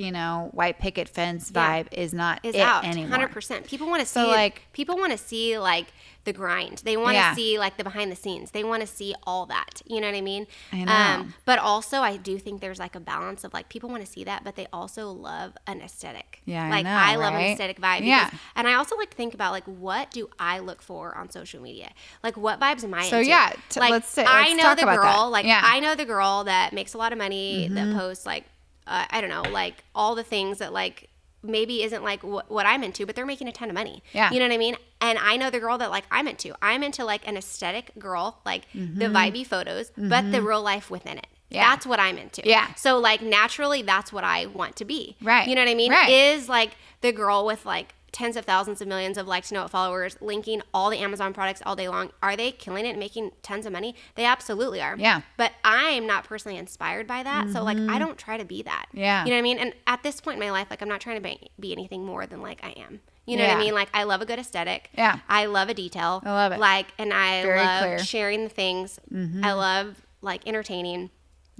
Speaker 3: white picket fence vibe is not
Speaker 2: out
Speaker 3: anymore.
Speaker 2: 100%. People want to see people want to see like the grind. They want to see like the behind the scenes. They want to see all that. You know what I mean?
Speaker 3: I know.
Speaker 2: But also I do think there's like a balance of like people want to see that, but they also love an aesthetic.
Speaker 3: Yeah,
Speaker 2: like
Speaker 3: I
Speaker 2: love an aesthetic vibe.
Speaker 3: Yeah.
Speaker 2: And I also like to think about like, what do I look for on social media? Like what vibes am I into?
Speaker 3: So yeah,
Speaker 2: like
Speaker 3: let's
Speaker 2: I know
Speaker 3: talk
Speaker 2: the
Speaker 3: about
Speaker 2: girl.
Speaker 3: that.
Speaker 2: Like I know the girl that makes a lot of money, that posts like I don't know, like all the things that like maybe isn't like what I'm into, but they're making a ton of money.
Speaker 3: Yeah.
Speaker 2: You know what I mean? And I know the girl that like I'm into like an aesthetic girl, like the vibey photos, but the real life within it.
Speaker 3: Yeah.
Speaker 2: That's what I'm into.
Speaker 3: Yeah.
Speaker 2: So like naturally that's what I want to be.
Speaker 3: Right.
Speaker 2: You know what I mean?
Speaker 3: Right.
Speaker 2: Is like the girl with like tens of thousands of millions of likes to know it followers, linking all the Amazon products all day long. Are they killing it and making tons of money? They absolutely are.
Speaker 3: Yeah.
Speaker 2: But I'm not personally inspired by that. So like I don't try to be that.
Speaker 3: Yeah.
Speaker 2: You know what I mean? And at this point in my life, like I'm not trying to be anything more than like I am. You know what I mean? Like I love a good aesthetic.
Speaker 3: Yeah.
Speaker 2: I love a detail.
Speaker 3: I love it.
Speaker 2: Like, and I
Speaker 3: Very
Speaker 2: love
Speaker 3: clear.
Speaker 2: sharing the things. I love like entertaining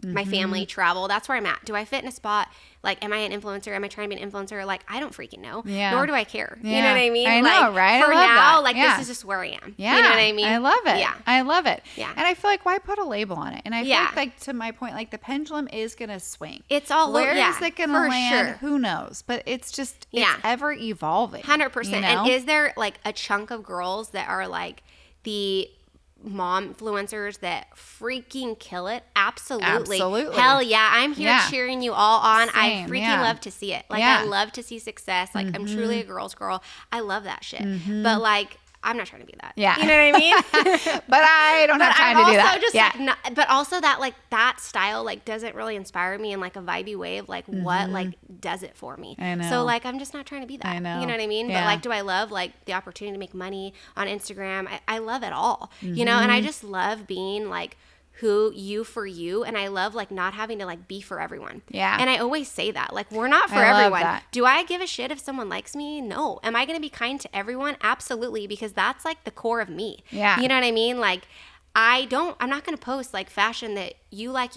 Speaker 2: my family, travel. That's where I'm at. Do I fit in a spot? Like, am I an influencer? Am I trying to be an influencer? Like, I don't freaking know.
Speaker 3: Yeah.
Speaker 2: Nor do I care.
Speaker 3: Yeah.
Speaker 2: You know what I mean?
Speaker 3: I
Speaker 2: like,
Speaker 3: know, right?
Speaker 2: For
Speaker 3: I love
Speaker 2: now,
Speaker 3: that.
Speaker 2: like
Speaker 3: Yeah.
Speaker 2: this is just where I am.
Speaker 3: Yeah.
Speaker 2: You know what I mean?
Speaker 3: I love it.
Speaker 2: Yeah.
Speaker 3: I love it.
Speaker 2: Yeah.
Speaker 3: And I feel like, why put a label on it? And I feel
Speaker 2: Yeah.
Speaker 3: like to my point, like the pendulum is going to swing.
Speaker 2: It's all
Speaker 3: Where is it going to
Speaker 2: for
Speaker 3: land?
Speaker 2: Sure.
Speaker 3: Who knows? But it's just, it's
Speaker 2: Yeah.
Speaker 3: ever evolving.
Speaker 2: 100%.
Speaker 3: you know?
Speaker 2: And is there like a chunk of girls that are like the mom influencers that freaking kill it? Absolutely.
Speaker 3: Absolutely.
Speaker 2: Hell yeah. I'm here cheering you all on. I
Speaker 3: Same,
Speaker 2: freaking love to see it. Like I love to see success. Like I'm truly a girl's girl. I love that shit. But like I'm not trying to be that.
Speaker 3: Yeah.
Speaker 2: You know what I mean?
Speaker 3: But I don't have time to do that.
Speaker 2: Just
Speaker 3: yeah.
Speaker 2: like not, but also that like that style like doesn't really inspire me in like a vibey way of like what like does it for me.
Speaker 3: I know.
Speaker 2: So like I'm just not trying to be that.
Speaker 3: I know.
Speaker 2: You know what I mean?
Speaker 3: Yeah.
Speaker 2: But like do I love like the opportunity to make money on Instagram? I love it all. You know, and I just love being like for you, and I love like not having to like be for everyone.
Speaker 3: Yeah.
Speaker 2: And I always say that like we're not for
Speaker 3: I love
Speaker 2: everyone.
Speaker 3: that.
Speaker 2: Do I give a shit if someone likes me? No. Am I going to be kind to everyone? Absolutely, because that's like the core of me.
Speaker 3: Yeah.
Speaker 2: You know what I mean? Like I'm not going to post like fashion that you like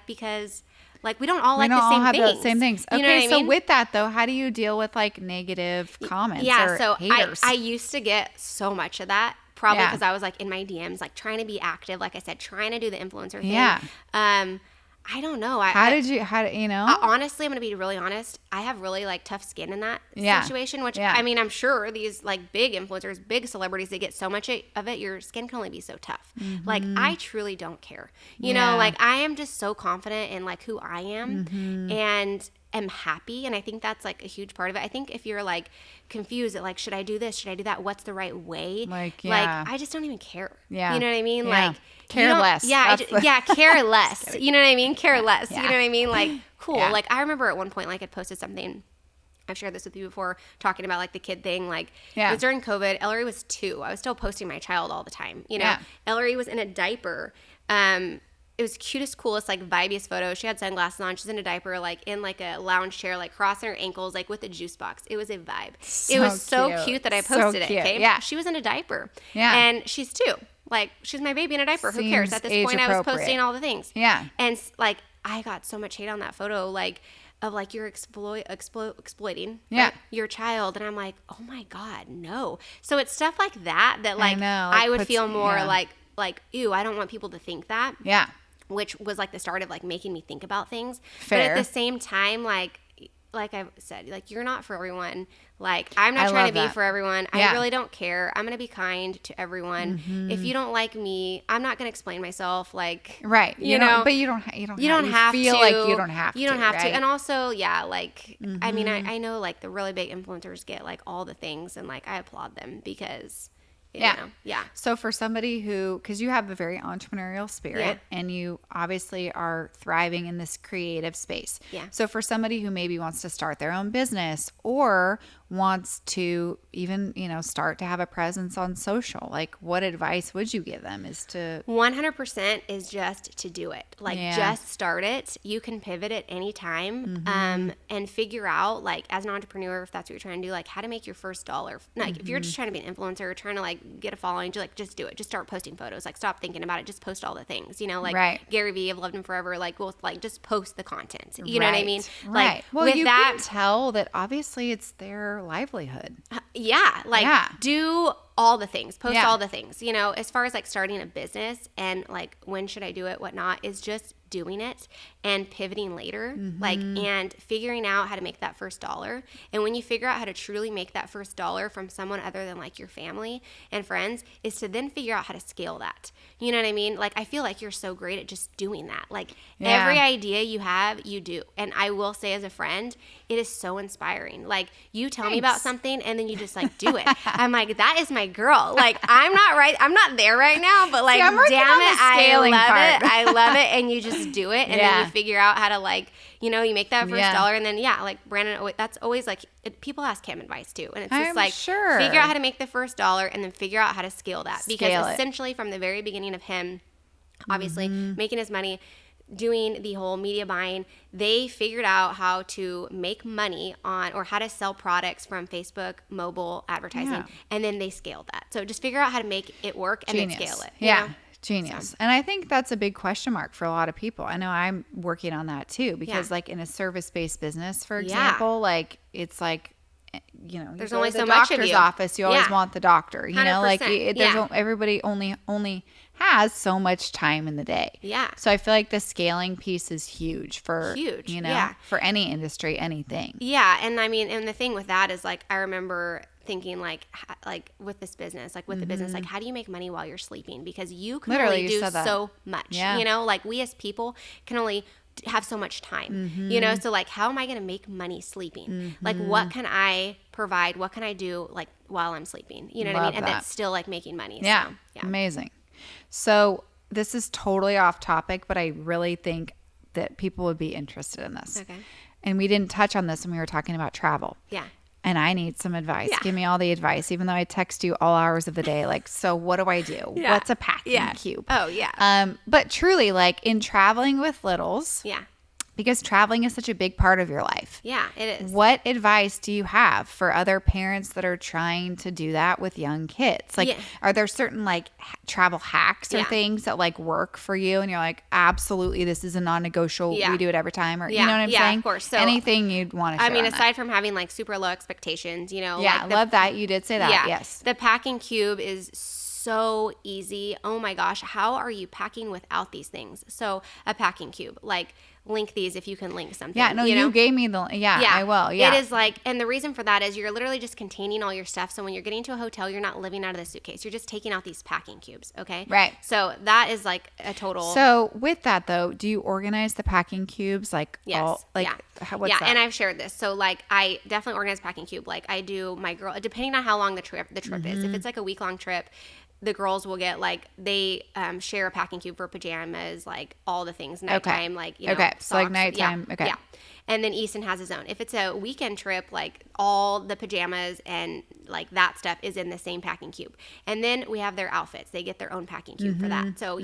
Speaker 2: because like we don't all like the same things.
Speaker 3: The same things. Okay,
Speaker 2: You know what I
Speaker 3: so
Speaker 2: mean?
Speaker 3: with that though, how do you deal with like negative comments
Speaker 2: Yeah,
Speaker 3: or
Speaker 2: so
Speaker 3: haters?
Speaker 2: I used to get so much of that. Probably
Speaker 3: Yeah.
Speaker 2: because I was like in my DMs, like trying to be active, like I said, trying to do the influencer thing.
Speaker 3: Yeah.
Speaker 2: I don't know.
Speaker 3: How did you know?
Speaker 2: Honestly, I'm going to be really honest. I have really like tough skin in that
Speaker 3: Yeah.
Speaker 2: situation, which
Speaker 3: Yeah.
Speaker 2: I mean, I'm sure these like big influencers, big celebrities, they get so much of it. Your skin can only be so tough. Like I truly don't care. You know,
Speaker 3: Yeah.
Speaker 2: like I am just so confident in like who I am and am happy. And I think that's like a huge part of it. I think if you're like confused at like, should I do this? Should I do that? What's the right way?
Speaker 3: Like, yeah.
Speaker 2: I just don't even care.
Speaker 3: Yeah.
Speaker 2: You know what I mean?
Speaker 3: Yeah.
Speaker 2: Like
Speaker 3: Care
Speaker 2: you don't-
Speaker 3: less.
Speaker 2: Yeah.
Speaker 3: That's
Speaker 2: Care less. You know what I mean? Care less.
Speaker 3: Yeah.
Speaker 2: You know what I mean? Like, cool.
Speaker 3: Yeah.
Speaker 2: Like I remember at one point, like I'd posted something I've shared this with you before, talking about like the kid thing. Like
Speaker 3: Yeah.
Speaker 2: it was during COVID. Ellery was 2. I was still posting my child all the time. You know,
Speaker 3: Yeah.
Speaker 2: Ellery was in a diaper. It was cutest, coolest, like vibiest photo. She had sunglasses on. She's in a diaper, like in like a lounge chair, like crossing her ankles, like with a juice box. It was a vibe. It was so cute that I posted it. Okay.
Speaker 3: Yeah.
Speaker 2: She was in a diaper.
Speaker 3: Yeah.
Speaker 2: And she's 2. Like she's my baby in a diper. Who cares? At this
Speaker 3: Seems
Speaker 2: point, I was
Speaker 3: age-appropriate.
Speaker 2: posting all the things.
Speaker 3: Yeah.
Speaker 2: And like I got so much hate on that photo, like of like you're exploiting
Speaker 3: Yeah.
Speaker 2: your child, and I'm like, oh my God, no. So it's stuff like that like
Speaker 3: know, like
Speaker 2: I would
Speaker 3: puts-
Speaker 2: feel more
Speaker 3: yeah.
Speaker 2: like ew, I don't want people to think that.
Speaker 3: Yeah.
Speaker 2: Which was like the start of like making me think about things.
Speaker 3: Fair.
Speaker 2: But at the same time, like I've said, like you're not for everyone. Like I'm not
Speaker 3: I
Speaker 2: trying
Speaker 3: love
Speaker 2: to be
Speaker 3: that.
Speaker 2: for everyone.
Speaker 3: Yeah.
Speaker 2: I really don't care. I'm gonna be kind to everyone.
Speaker 3: Mm-hmm.
Speaker 2: If you don't like me, I'm not gonna explain myself. Like
Speaker 3: Right.
Speaker 2: you know,
Speaker 3: but you don't have
Speaker 2: feel
Speaker 3: to. Like you don't have to.
Speaker 2: You don't have
Speaker 3: right?
Speaker 2: to. And also, yeah, like I mean,
Speaker 3: Mm-hmm.
Speaker 2: I know like the really big influencers get like all the things, and like I applaud them because
Speaker 3: Yeah.
Speaker 2: you know, yeah.
Speaker 3: So for somebody who, because you have a very entrepreneurial spirit and you obviously are thriving in this creative space.
Speaker 2: Yeah.
Speaker 3: So for somebody who maybe wants to start their own business or wants to even, start to have a presence on social, like what advice would you give them is to
Speaker 2: 100% is just to do it. Like
Speaker 3: Yeah.
Speaker 2: just start it. You can pivot at any time and figure out like as an entrepreneur, if that's what you're trying to do, like how to make your first dollar. Like if you're just trying to be an influencer or trying to like get a following, just do it. Just start posting photos. Like stop thinking about it. Just post all the things, like
Speaker 3: Right.
Speaker 2: Gary Vee, I've loved him forever. Like, well, like just post the content. You know what I mean?
Speaker 3: Right.
Speaker 2: Like
Speaker 3: Well,
Speaker 2: with
Speaker 3: you
Speaker 2: that,
Speaker 3: can tell that obviously it's their livelihood.
Speaker 2: yeah, like
Speaker 3: Yeah.
Speaker 2: do all the things, post
Speaker 3: Yeah.
Speaker 2: all the things, as far as like starting a business and like when should I do it, whatnot, is just doing it and pivoting later, like, and figuring out how to make that first dollar. And when you figure out how to truly make that first dollar from someone other than like your family and friends, is to then figure out how to scale that. You know what I mean? Like, I feel like you're so great at just doing that. Like
Speaker 3: Yeah.
Speaker 2: every idea you have, you do. And I will say as a friend, it is so inspiring. Like you tell me about
Speaker 3: Thanks.
Speaker 2: something and then you just like do it. I'm like, that is my girl. Like I'm not there right now, but like,
Speaker 3: I'm working
Speaker 2: damn
Speaker 3: on the
Speaker 2: it, I
Speaker 3: scaling
Speaker 2: love
Speaker 3: part.
Speaker 2: it. I love it. And you just do it. And
Speaker 3: Yeah.
Speaker 2: then you figure out how to like, you make that first
Speaker 3: Yeah.
Speaker 2: dollar. And then, like Brandon, that's always like, people ask him advice too. And it's just
Speaker 3: I'm
Speaker 2: like,
Speaker 3: sure.
Speaker 2: figure out how to make the first dollar and then figure out how to scale that.
Speaker 3: Scale
Speaker 2: Because
Speaker 3: it.
Speaker 2: essentially from the very beginning of him, obviously
Speaker 3: Mm-hmm.
Speaker 2: making his money, doing the whole media buying, they figured out how to make money on, or how to sell products from Facebook mobile advertising.
Speaker 3: Yeah.
Speaker 2: And then they scaled that. So just figure out how to make it work and
Speaker 3: Genius.
Speaker 2: then scale it. you
Speaker 3: Yeah.
Speaker 2: know?
Speaker 3: Genius. And I think that's a big question mark for a lot of people. I know I'm working on that too, because
Speaker 2: Yeah.
Speaker 3: like in a service-based business, for
Speaker 2: Yeah.
Speaker 3: example, like it's like, you
Speaker 2: There's
Speaker 3: go
Speaker 2: only
Speaker 3: to the
Speaker 2: so much of
Speaker 3: doctor's
Speaker 2: you.
Speaker 3: office. You always
Speaker 2: Yeah.
Speaker 3: want the doctor, like
Speaker 2: 100%.
Speaker 3: there's
Speaker 2: Yeah.
Speaker 3: everybody only has so much time in the day.
Speaker 2: Yeah.
Speaker 3: So I feel like the scaling piece is huge for,
Speaker 2: Huge. Yeah.
Speaker 3: for any industry, anything.
Speaker 2: Yeah, and I mean, and the thing with that is like, I remember thinking like with this business, like with the business, like how do you make money while you're sleeping? Because you can
Speaker 3: Literally,
Speaker 2: only
Speaker 3: you
Speaker 2: do
Speaker 3: said that.
Speaker 2: so much.
Speaker 3: Yeah.
Speaker 2: Like we as people can only have so much time. So like, how am I going to make money sleeping? Like, what can I provide? What can I do like while I'm sleeping? You know what I
Speaker 3: Love
Speaker 2: mean? And
Speaker 3: that.
Speaker 2: that's still like making money.
Speaker 3: Yeah.
Speaker 2: So, yeah.
Speaker 3: Amazing. So this is totally off topic, but I really think that people would be interested in this.
Speaker 2: Okay.
Speaker 3: And we didn't touch on this when we were talking about travel.
Speaker 2: Yeah.
Speaker 3: And I need some advice.
Speaker 2: Yeah.
Speaker 3: Give me all the advice, even though I text you all hours of the day. Like, so what do I do?
Speaker 2: Yeah.
Speaker 3: What's a packing
Speaker 2: Yeah.
Speaker 3: cube?
Speaker 2: Oh yeah.
Speaker 3: But truly, like in traveling with littles,
Speaker 2: Yeah.
Speaker 3: because traveling is such a big part of your life.
Speaker 2: Yeah, it is.
Speaker 3: What advice do you have for other parents that are trying to do that with young kids? Like,
Speaker 2: Yeah.
Speaker 3: are there certain like travel hacks or
Speaker 2: Yeah.
Speaker 3: things that like work for you? And you're like, absolutely, this is a non-negotiable.
Speaker 2: Yeah.
Speaker 3: We do it every time. Or
Speaker 2: Yeah.
Speaker 3: you know what I'm
Speaker 2: Yeah,
Speaker 3: saying?
Speaker 2: of course. So,
Speaker 3: anything you'd want to
Speaker 2: I
Speaker 3: share
Speaker 2: mean,
Speaker 3: on
Speaker 2: aside from having like super low expectations,
Speaker 3: that. Yeah,
Speaker 2: like the
Speaker 3: love that. You did say that. Yes.
Speaker 2: The packing cube is so easy. Oh my gosh, how are you packing without these things? So a packing cube, like link these if you can link something.
Speaker 3: Yeah, no,
Speaker 2: you know?
Speaker 3: you gave me the,
Speaker 2: Yeah,
Speaker 3: I will. Yeah.
Speaker 2: It is like, and the reason for that is you're literally just containing all your stuff. So when you're getting to a hotel, you're not living out of the suitcase. You're just taking out these packing cubes. Okay.
Speaker 3: Right.
Speaker 2: So that is like a total.
Speaker 3: So with that though, do you organize the packing cubes? Like,
Speaker 2: Yes.
Speaker 3: all, like,
Speaker 2: yeah.
Speaker 3: what's
Speaker 2: yeah.
Speaker 3: that?
Speaker 2: And I've shared this. So like, I definitely organize packing cube. Like I do my girl, depending on how long the trip is. If it's like a week-long trip, the girls will get like they share a packing cube for pajamas, like all the things nighttime, like socks,
Speaker 3: so like nighttime.
Speaker 2: Yeah, yeah. And then Easton has his own. If it's a weekend trip, like all the pajamas and like that stuff is in the same packing cube. And then we have their outfits. They get their own packing cube for that. So,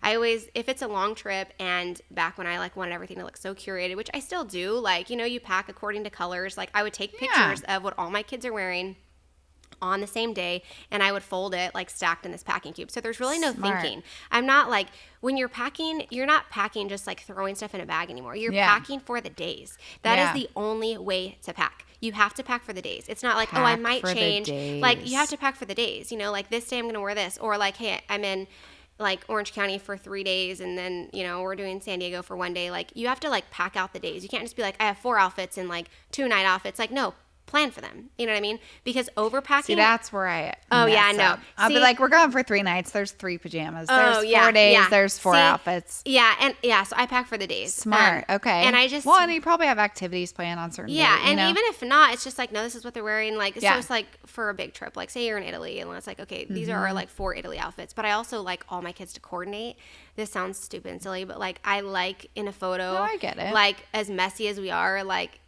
Speaker 2: I always, if it's a long trip, and back when I like wanted everything to look so curated, which I still do, like, you pack according to colors. Like I would take pictures of what all my kids are wearing on the same day, and I would fold it like stacked in this packing cube. So there's really no thinking. I'm not like, when you're packing, you're not packing just like throwing stuff in a bag anymore. You're packing for the days. That is the only way to pack. You have to pack for the days. It's not like, oh, I might change. Like you have to pack for the days, like this day I'm going to wear this, or like, hey, I'm in like Orange County for 3 days, and then, we're doing San Diego for 1 day. Like you have to like pack out the days. You can't just be like, I have 4 outfits and like 2 night outfits. Like, no. Plan for them. You know what I mean? Because overpacking.
Speaker 3: See, that's where I
Speaker 2: I know.
Speaker 3: Up. I'll be like, we're going for 3 nights. There's 3 pajamas. There's 4 days. There's 4 outfits.
Speaker 2: Yeah. And so I pack for the days.
Speaker 3: Smart. Okay.
Speaker 2: And I just.
Speaker 3: Well, and you probably have activities planned on certain days.
Speaker 2: Yeah. And even if not, it's just like, no, this is what they're wearing. Like, so it's like for a big trip. Like, say you're in Italy, and it's like, okay, these are our like 4 Italy outfits. But I also like all my kids to coordinate. This sounds stupid and silly, but like, I like in a photo.
Speaker 3: No, I get it.
Speaker 2: Like, as messy as we are, like.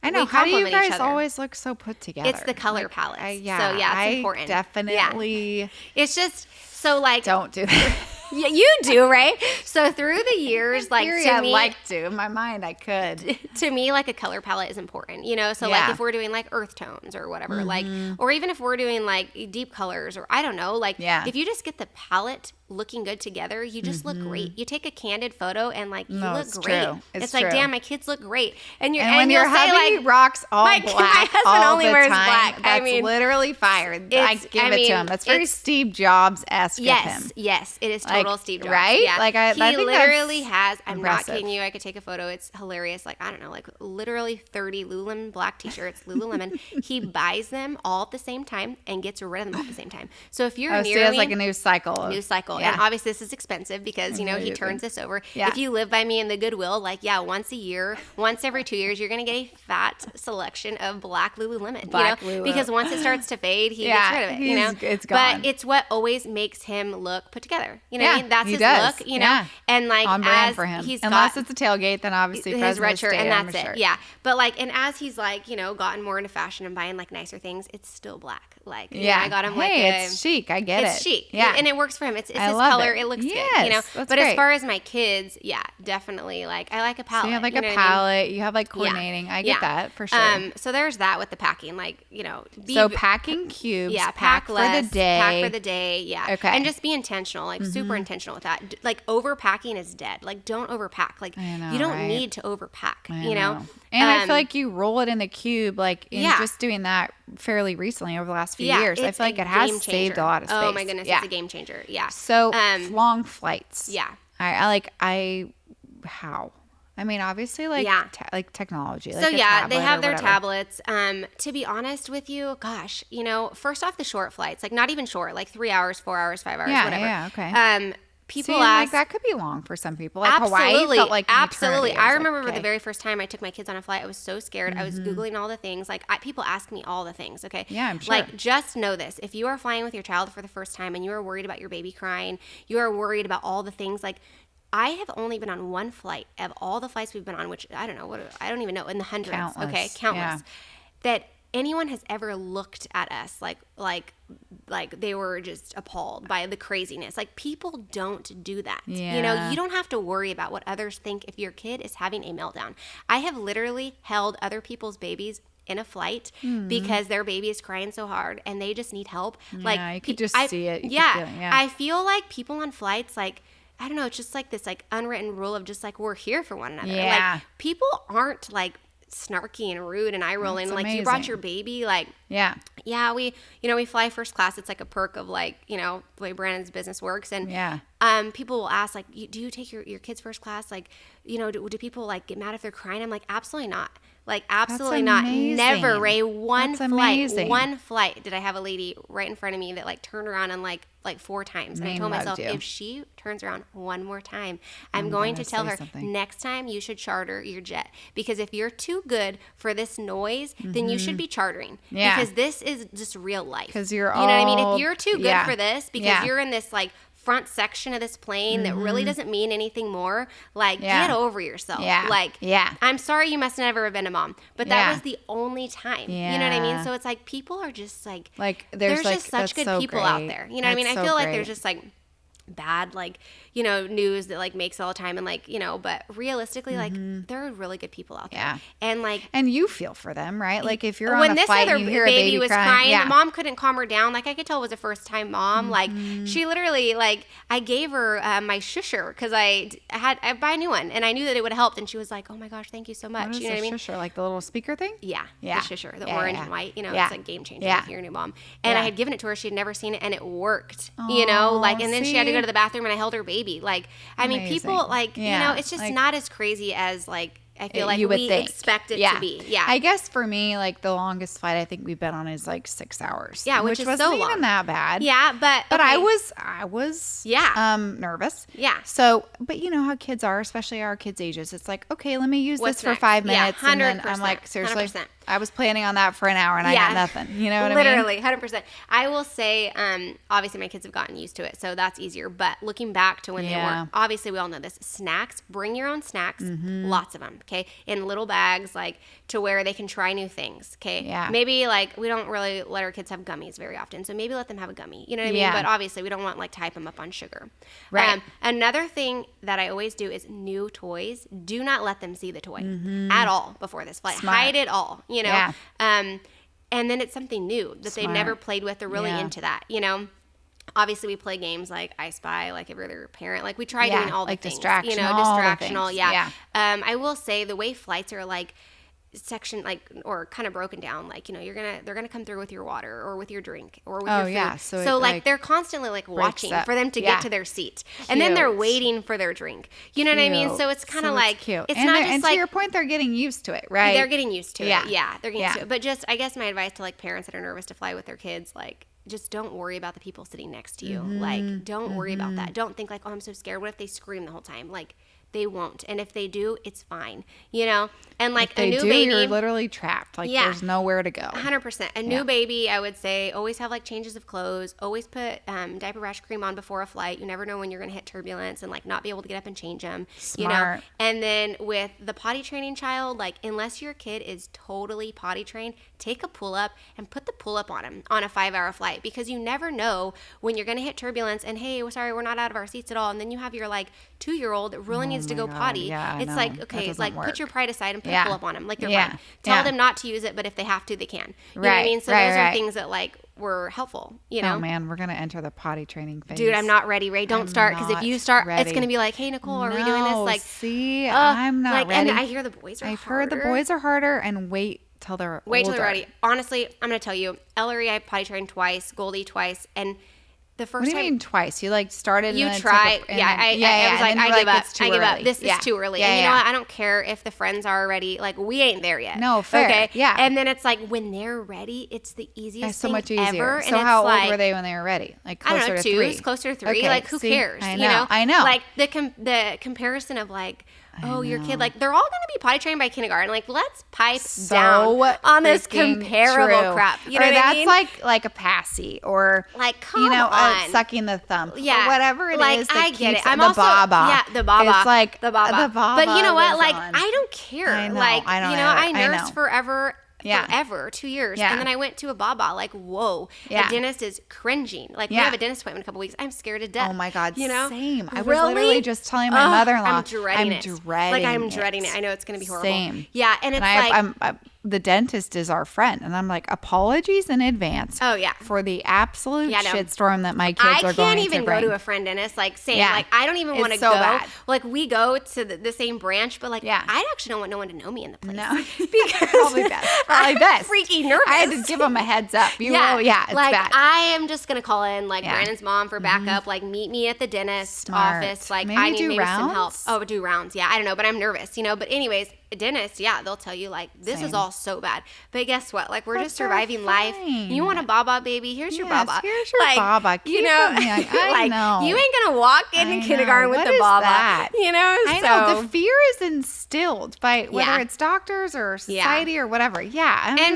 Speaker 3: I know. How do you guys always look so put together?
Speaker 2: It's the color palette. So
Speaker 3: it's
Speaker 2: important.
Speaker 3: Definitely.
Speaker 2: Yeah. It's just so like.
Speaker 3: Don't do that.
Speaker 2: Yeah, you do, right? So through the years, like
Speaker 3: theory,
Speaker 2: to me,
Speaker 3: I'd like to. In my mind, I could.
Speaker 2: To me, like a color palette is important, So like if we're doing like earth tones or whatever, like, or even if we're doing like deep colors, or I don't know, like if you just get the palette looking good together, you just look great. You take a candid photo and like you look great.
Speaker 3: True. It's
Speaker 2: like,
Speaker 3: true.
Speaker 2: Damn, my kids look great. And
Speaker 3: when your hubby like, rocks all black,
Speaker 2: my husband
Speaker 3: all
Speaker 2: only
Speaker 3: the
Speaker 2: wears
Speaker 3: time,
Speaker 2: black.
Speaker 3: That's literally fire. I give it to him. That's very Steve Jobs-esque of him.
Speaker 2: Yes, it is total Steve Jobs.
Speaker 3: Right?
Speaker 2: Yeah.
Speaker 3: Like I
Speaker 2: he
Speaker 3: think
Speaker 2: literally has. I'm
Speaker 3: impressive.
Speaker 2: not kidding you. I could take a photo. It's hilarious. Like I don't know, like literally 30 Lululemon black T-shirts. Lululemon. He buys them all at the same time and gets rid of them all at the same time. So if you're near
Speaker 3: so he has like a new cycle.
Speaker 2: And obviously this is expensive because he turns this over. Yeah. If you live by me in the Goodwill, like once a year, once every 2 years, you're gonna get a fat selection of black Lululemon. Lululemon. Because once it starts to fade, he gets rid of it.
Speaker 3: It's gone.
Speaker 2: But it's what always makes him look put together. You know what I mean? That's his look. And like
Speaker 3: on brand for him. Unless it's a tailgate, then obviously
Speaker 2: his red shirt, and that's
Speaker 3: it.
Speaker 2: Yeah. But like, and as he's like, gotten more into fashion and buying like nicer things, it's still black. Like, I got him
Speaker 3: it's chic. I get it.
Speaker 2: It's chic.
Speaker 3: Yeah.
Speaker 2: And it works for him. It's his color. It looks good.
Speaker 3: That's
Speaker 2: but
Speaker 3: great.
Speaker 2: as far as my kids, definitely like I like a palette.
Speaker 3: So you have like a palette. You have like coordinating. I get that for sure.
Speaker 2: So there's that with the packing. Like,
Speaker 3: so packing cubes.
Speaker 2: Yeah.
Speaker 3: Pack
Speaker 2: less,
Speaker 3: for the day.
Speaker 2: Pack for the day. Yeah.
Speaker 3: Okay.
Speaker 2: And just be intentional. Like super intentional with that. Like overpacking is dead. Like don't overpack. Like you don't need to overpack.
Speaker 3: And I feel like you roll it in the cube. Like in just doing that fairly recently over the last few years, I feel like it has saved a lot of space.
Speaker 2: Oh my goodness, it's a game changer. Yeah.
Speaker 3: So long flights.
Speaker 2: Yeah.
Speaker 3: How? I mean, obviously, like like technology.
Speaker 2: So
Speaker 3: like
Speaker 2: they have their tablets. To be honest with you, gosh, first off, the short flights, like not even short, like 3 hours, 4 hours, 5 hours, whatever. Yeah.
Speaker 3: Okay.
Speaker 2: People ask,
Speaker 3: like that could be long for some people. Like
Speaker 2: absolutely,
Speaker 3: Hawaii felt like
Speaker 2: absolutely. I remember
Speaker 3: the
Speaker 2: very first time I took my kids on a flight, I was so scared. I was Googling all the things. Like people ask me all the things. Okay.
Speaker 3: Yeah, I'm sure.
Speaker 2: Like just know this: if you are flying with your child for the first time and you are worried about your baby crying, you are worried about all the things. Like I have only been on one flight of all the flights we've been on, which I don't know I don't even know, in the hundreds.
Speaker 3: Countless.
Speaker 2: Okay, countless. Yeah. That anyone has ever looked at us like they were just appalled by the craziness. Like people don't do that.
Speaker 3: Yeah.
Speaker 2: You don't have to worry about what others think if your kid is having a meltdown. I have literally held other people's babies in a flight because their baby is crying so hard and they just need help.
Speaker 3: Yeah, you could just see it.
Speaker 2: I feel like people on flights, like, I don't know, it's just like this like unwritten rule of just like we're here for one another.
Speaker 3: Yeah.
Speaker 2: Like people aren't like snarky and rude and eye rolling. Like you brought your baby, like we fly first class. It's like a perk of like the way Brandon's business works. And People will ask, like, do you take your kids first class? Like, do people like get mad if they're crying? I'm like, absolutely not. Like, absolutely not. Never, Rae. One flight did I have a lady right in front of me that like turned around and like 4 times. And I told myself, if she turns around one more time, I'm going to tell her, next time you should charter your jet. Because if you're too good for this noise, then you should be chartering. Yeah. Because this is just real life.
Speaker 3: Because you know
Speaker 2: what I mean? If you're too good for this, because you're in this like front section of this plane that really doesn't mean anything more, like get over yourself. I'm sorry you must never have been a mom, but that was the only time. You know what I mean? So it's like people are just like there's just such good people out there. You know what I mean? I feel like there's just like bad like news that like makes all the time, and like but realistically like there are really good people out there. And
Speaker 3: you feel for them, right? Like if you're
Speaker 2: when
Speaker 3: on a
Speaker 2: this
Speaker 3: flight
Speaker 2: other
Speaker 3: and you hear
Speaker 2: baby
Speaker 3: a
Speaker 2: was crying, the mom couldn't calm her down. Like I could tell it was a first time mom. Like she literally like I gave her my shusher because I buy a new one and I knew that it would have helped, and she was like, oh my gosh, thank you so much.
Speaker 3: What is
Speaker 2: you know what I mean?
Speaker 3: Shusher, like the little speaker thing?
Speaker 2: The shusher, the orange and white. It's like game changer if you're a new mom. And I had given it to her. She had never seen it, and it worked. Like, and then she had to go to the bathroom, and I held her baby. Like, I mean, people like it's just not as crazy as like I feel like we expect it to be. Yeah.
Speaker 3: I guess for me, like the longest flight I think we've been on is like 6 hours.
Speaker 2: Yeah, which is
Speaker 3: wasn't
Speaker 2: so long.
Speaker 3: even that bad.
Speaker 2: Yeah, but
Speaker 3: I was nervous.
Speaker 2: Yeah.
Speaker 3: So, but you know how kids are, especially our kids' ages. It's like, okay, let me use this for 5 minutes, and then I'm like, seriously,
Speaker 2: 100%.
Speaker 3: I was planning on that for an hour and I got nothing. You know what I
Speaker 2: mean?
Speaker 3: Literally,
Speaker 2: 100%. I will say, obviously my kids have gotten used to it, so that's easier. But looking back to when they were, obviously we all know this, snacks, bring your own snacks, lots of them, okay? In little bags, like to where they can try new things, okay?
Speaker 3: Yeah.
Speaker 2: Maybe like we don't really let our kids have gummies very often, so maybe let them have a gummy. You know what I mean? But obviously we don't want like to hype them up on sugar.
Speaker 3: Right.
Speaker 2: Another thing that I always do is new toys. Do not let them see the toy at all before this flight.
Speaker 3: Smart.
Speaker 2: Hide it all, Yeah. And then it's something new that they've never played with. They're really into that, Obviously, we play games like I Spy, like every other parent. Like we try doing all the things, distractional. Yeah. I will say the way flights are like section or kind of broken down, like they're gonna come through with your water or with your drink or with your food. So like they're constantly like watching for them to get to their seat. Cute. And then they're waiting for their drink. You know what I mean? So it's kind of like
Speaker 3: cute.
Speaker 2: It's
Speaker 3: and
Speaker 2: not just
Speaker 3: and
Speaker 2: like
Speaker 3: to your point, they're getting used to it, right?
Speaker 2: They're getting used to it. Yeah, they're getting used to it. But just I guess my advice to like parents that are nervous to fly with their kids, like just don't worry about the people sitting next to you. Like don't worry about that. Don't think like, oh, I'm so scared. What if they scream the whole time? Like they won't. And if they do, it's fine, And like
Speaker 3: if they
Speaker 2: a new
Speaker 3: do,
Speaker 2: baby,
Speaker 3: you're literally trapped. Like there's nowhere to go.
Speaker 2: 100%. A new baby, I would say, always have like changes of clothes. Always put diaper rash cream on before a flight. You never know when you're going to hit turbulence and like not be able to get up and change them.
Speaker 3: Smart.
Speaker 2: And then with the potty training child, like unless your kid is totally potty trained, take a pull up and put the pull up on him on a 5-hour flight, because you never know when you're going to hit turbulence and hey, sorry, we're not out of our seats at all. And then you have your like 2-year-old that really needs to go potty.
Speaker 3: Yeah,
Speaker 2: it's like, okay, it's like put your pride aside and put a pull up on them. Like they're fine. Tell them not to use it, but if they have to, they can. You know what I mean? So those are things that like were helpful,
Speaker 3: Oh man, we're going to enter the potty training phase.
Speaker 2: Dude, I'm not ready, Rae. Don't start, because if you start, it's going to be like, hey, Nicole, are we doing this? Like,
Speaker 3: see, I'm not ready.
Speaker 2: And I hear the boys are harder.
Speaker 3: I've heard the boys are harder, and wait till they're
Speaker 2: ready. Honestly, I'm going to tell you, Ellery, I potty trained twice, Goldie twice, and the first
Speaker 3: time. What do you mean twice? You like started and
Speaker 2: you
Speaker 3: then
Speaker 2: tried. I was like, I give up. I give up. This
Speaker 3: is
Speaker 2: too early. And you know what? I don't care if the friends are ready. Like, we ain't there yet.
Speaker 3: No, fair.
Speaker 2: Okay.
Speaker 3: Yeah.
Speaker 2: And then it's like when they're ready, it's the easiest thing
Speaker 3: much easier.
Speaker 2: ever.
Speaker 3: So
Speaker 2: and
Speaker 3: how
Speaker 2: it's
Speaker 3: old were they when they were ready? Like closer to 3?
Speaker 2: It was closer to 3.
Speaker 3: Okay.
Speaker 2: Like who cares?
Speaker 3: I know. I know.
Speaker 2: Like the comparison of like, oh, your kid, like they're all going to be potty trained by kindergarten. Like, let's pipe down on this comparable crap. You know what I mean?
Speaker 3: That's like a passy or
Speaker 2: like, come on.
Speaker 3: Sucking the thumb.
Speaker 2: Yeah.
Speaker 3: Or whatever it is.
Speaker 2: I get it.
Speaker 3: I'm also, baba.
Speaker 2: Yeah, the baba.
Speaker 3: It's like
Speaker 2: the baba. But you know what? Like,
Speaker 3: on.
Speaker 2: I don't care.
Speaker 3: I know.
Speaker 2: Like,
Speaker 3: I know.
Speaker 2: I nursed forever.
Speaker 3: Yeah.
Speaker 2: Forever, 2 years.
Speaker 3: Yeah.
Speaker 2: And then I went to a baba, like, whoa.
Speaker 3: Yeah.
Speaker 2: A dentist is cringing. Like, we have a dentist appointment in a couple weeks. I'm scared to death.
Speaker 3: Oh my God.
Speaker 2: Same.
Speaker 3: I was literally just telling my mother-in-law.
Speaker 2: I'm dreading it. Like, I'm dreading it. I know it's going to be horrible.
Speaker 3: Same.
Speaker 2: Yeah. And it's like.
Speaker 3: the dentist is our friend. And I'm like, apologies in advance.
Speaker 2: Oh, yeah.
Speaker 3: For the absolute shitstorm that my kids are going to
Speaker 2: I can't even go to a friend dentist, like, saying, like, I don't even want to go.
Speaker 3: Bad.
Speaker 2: Like, we go to the same branch, but, like, I actually don't want no one to know me in the place.
Speaker 3: No.
Speaker 2: Because
Speaker 3: Probably best.
Speaker 2: Freaky nervous.
Speaker 3: I had to give them a heads up. It's
Speaker 2: like,
Speaker 3: bad.
Speaker 2: I am just going to call in, like, Brandon's mom for backup, like, meet me at the dentist office. Like, I need some help. Oh, do rounds. Yeah, I don't know, but I'm nervous, But anyways, a dentist, they'll tell you, like, this is all so bad. But guess what? Like, we're just surviving life. You want a baba, baby? Here's your baba.
Speaker 3: Here's your baba.
Speaker 2: Like, you know, you ain't going to walk into kindergarten with the baba.
Speaker 3: That? I know. The fear is instilled by whether it's doctors or society or whatever. Yeah.
Speaker 2: And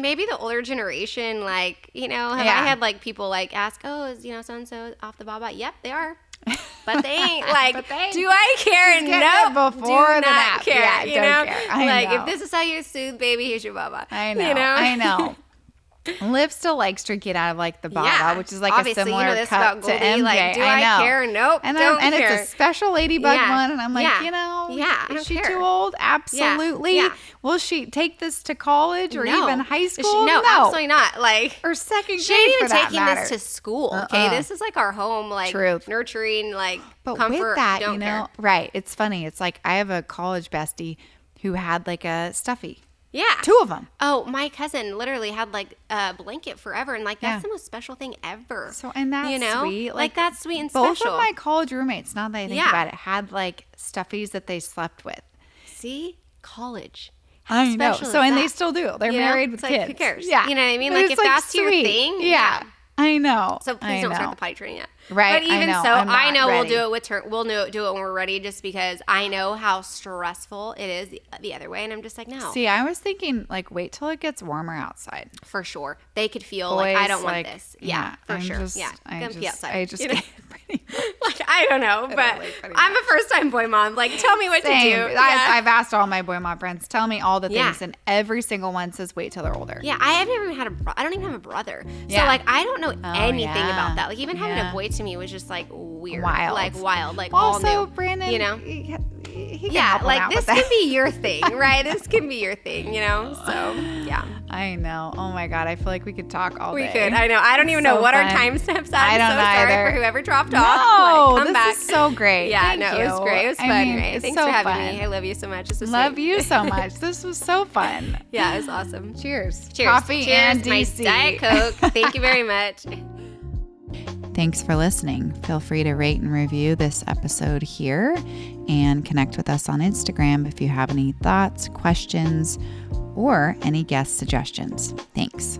Speaker 2: maybe the older generation, like, have I had, like, people, like, ask, oh, is, so-and-so off the baba? Yep, they are. But they ain't like, do I care? No,
Speaker 3: before
Speaker 2: do not care.
Speaker 3: Don't care. I know.
Speaker 2: If this is how you soothe baby, here's your baba.
Speaker 3: I know. I know. Liv still likes drinking out of like the baba, which is like
Speaker 2: obviously,
Speaker 3: a similar
Speaker 2: this
Speaker 3: cup
Speaker 2: about
Speaker 3: to
Speaker 2: Goldie,
Speaker 3: MJ.
Speaker 2: Like, do I care? Nope.
Speaker 3: And
Speaker 2: don't care.
Speaker 3: It's a special ladybug one, and I'm like,
Speaker 2: is
Speaker 3: she too old? Absolutely.
Speaker 2: Yeah.
Speaker 3: Will she take this to college or even high school?
Speaker 2: No, absolutely not. Like,
Speaker 3: or second grade.
Speaker 2: She ain't even
Speaker 3: for that
Speaker 2: taking
Speaker 3: matter.
Speaker 2: this to school. Okay, this is like our home, like nurturing, like
Speaker 3: but
Speaker 2: comfort.
Speaker 3: With that,
Speaker 2: don't care.
Speaker 3: right? It's funny. It's like I have a college bestie who had like a stuffy.
Speaker 2: Yeah.
Speaker 3: 2 of them.
Speaker 2: Oh, my cousin literally had like a blanket forever. And like, that's the most special thing ever.
Speaker 3: So, and that's sweet.
Speaker 2: Like that's sweet and
Speaker 3: both
Speaker 2: special.
Speaker 3: Both of my college roommates, now that I think about it, had like stuffies that they slept with.
Speaker 2: See? College.
Speaker 3: I know. So, and they still do. They're married with kids.
Speaker 2: Who cares?
Speaker 3: Yeah.
Speaker 2: You know what I mean?
Speaker 3: But
Speaker 2: like, if that's your thing.
Speaker 3: Yeah. I know.
Speaker 2: So please don't start the potty training yet.
Speaker 3: Right.
Speaker 2: But even I know
Speaker 3: ready.
Speaker 2: we'll do it with we'll do it when we're ready, just because I know how stressful it is the other way, and I'm just like, no.
Speaker 3: See, I was thinking like wait till it gets warmer outside.
Speaker 2: For sure. They could feel like I don't want this. Yeah, for sure. Gonna be outside.
Speaker 3: I just get pretty
Speaker 2: like I don't know, but I'm a first time boy mom. Like tell me what to do.
Speaker 3: I've asked all my boy mom friends, tell me all the things, and every single one says wait till they're older.
Speaker 2: Yeah, I don't even have a brother. So like I don't know anything about that. Like even having a boy to me was just like weird. Wild. Like
Speaker 3: also,
Speaker 2: all new.
Speaker 3: Brandon,
Speaker 2: he can like this can be your thing, right? This can be your thing, So yeah.
Speaker 3: I know. Oh my God, I feel like we could talk all day.
Speaker 2: We could. I know. I don't even know what our time steps are.
Speaker 3: I don't know
Speaker 2: sorry
Speaker 3: either.
Speaker 2: for whoever dropped
Speaker 3: off.
Speaker 2: Like, come
Speaker 3: this
Speaker 2: back.
Speaker 3: is so great.
Speaker 2: Yeah,
Speaker 3: Thank you.
Speaker 2: It was great. It was fun, Rae. Thanks
Speaker 3: so
Speaker 2: for having
Speaker 3: fun.
Speaker 2: me. I love you so much. This was
Speaker 3: love
Speaker 2: sweet.
Speaker 3: you so much. This was so fun.
Speaker 2: Yeah, it was awesome.
Speaker 3: Cheers.
Speaker 2: Coffee and DC. My Diet Coke. Thank you very much.
Speaker 1: Thanks for listening. Feel free to rate and review this episode here and connect with us on Instagram if you have any thoughts, questions, or any guest suggestions. Thanks.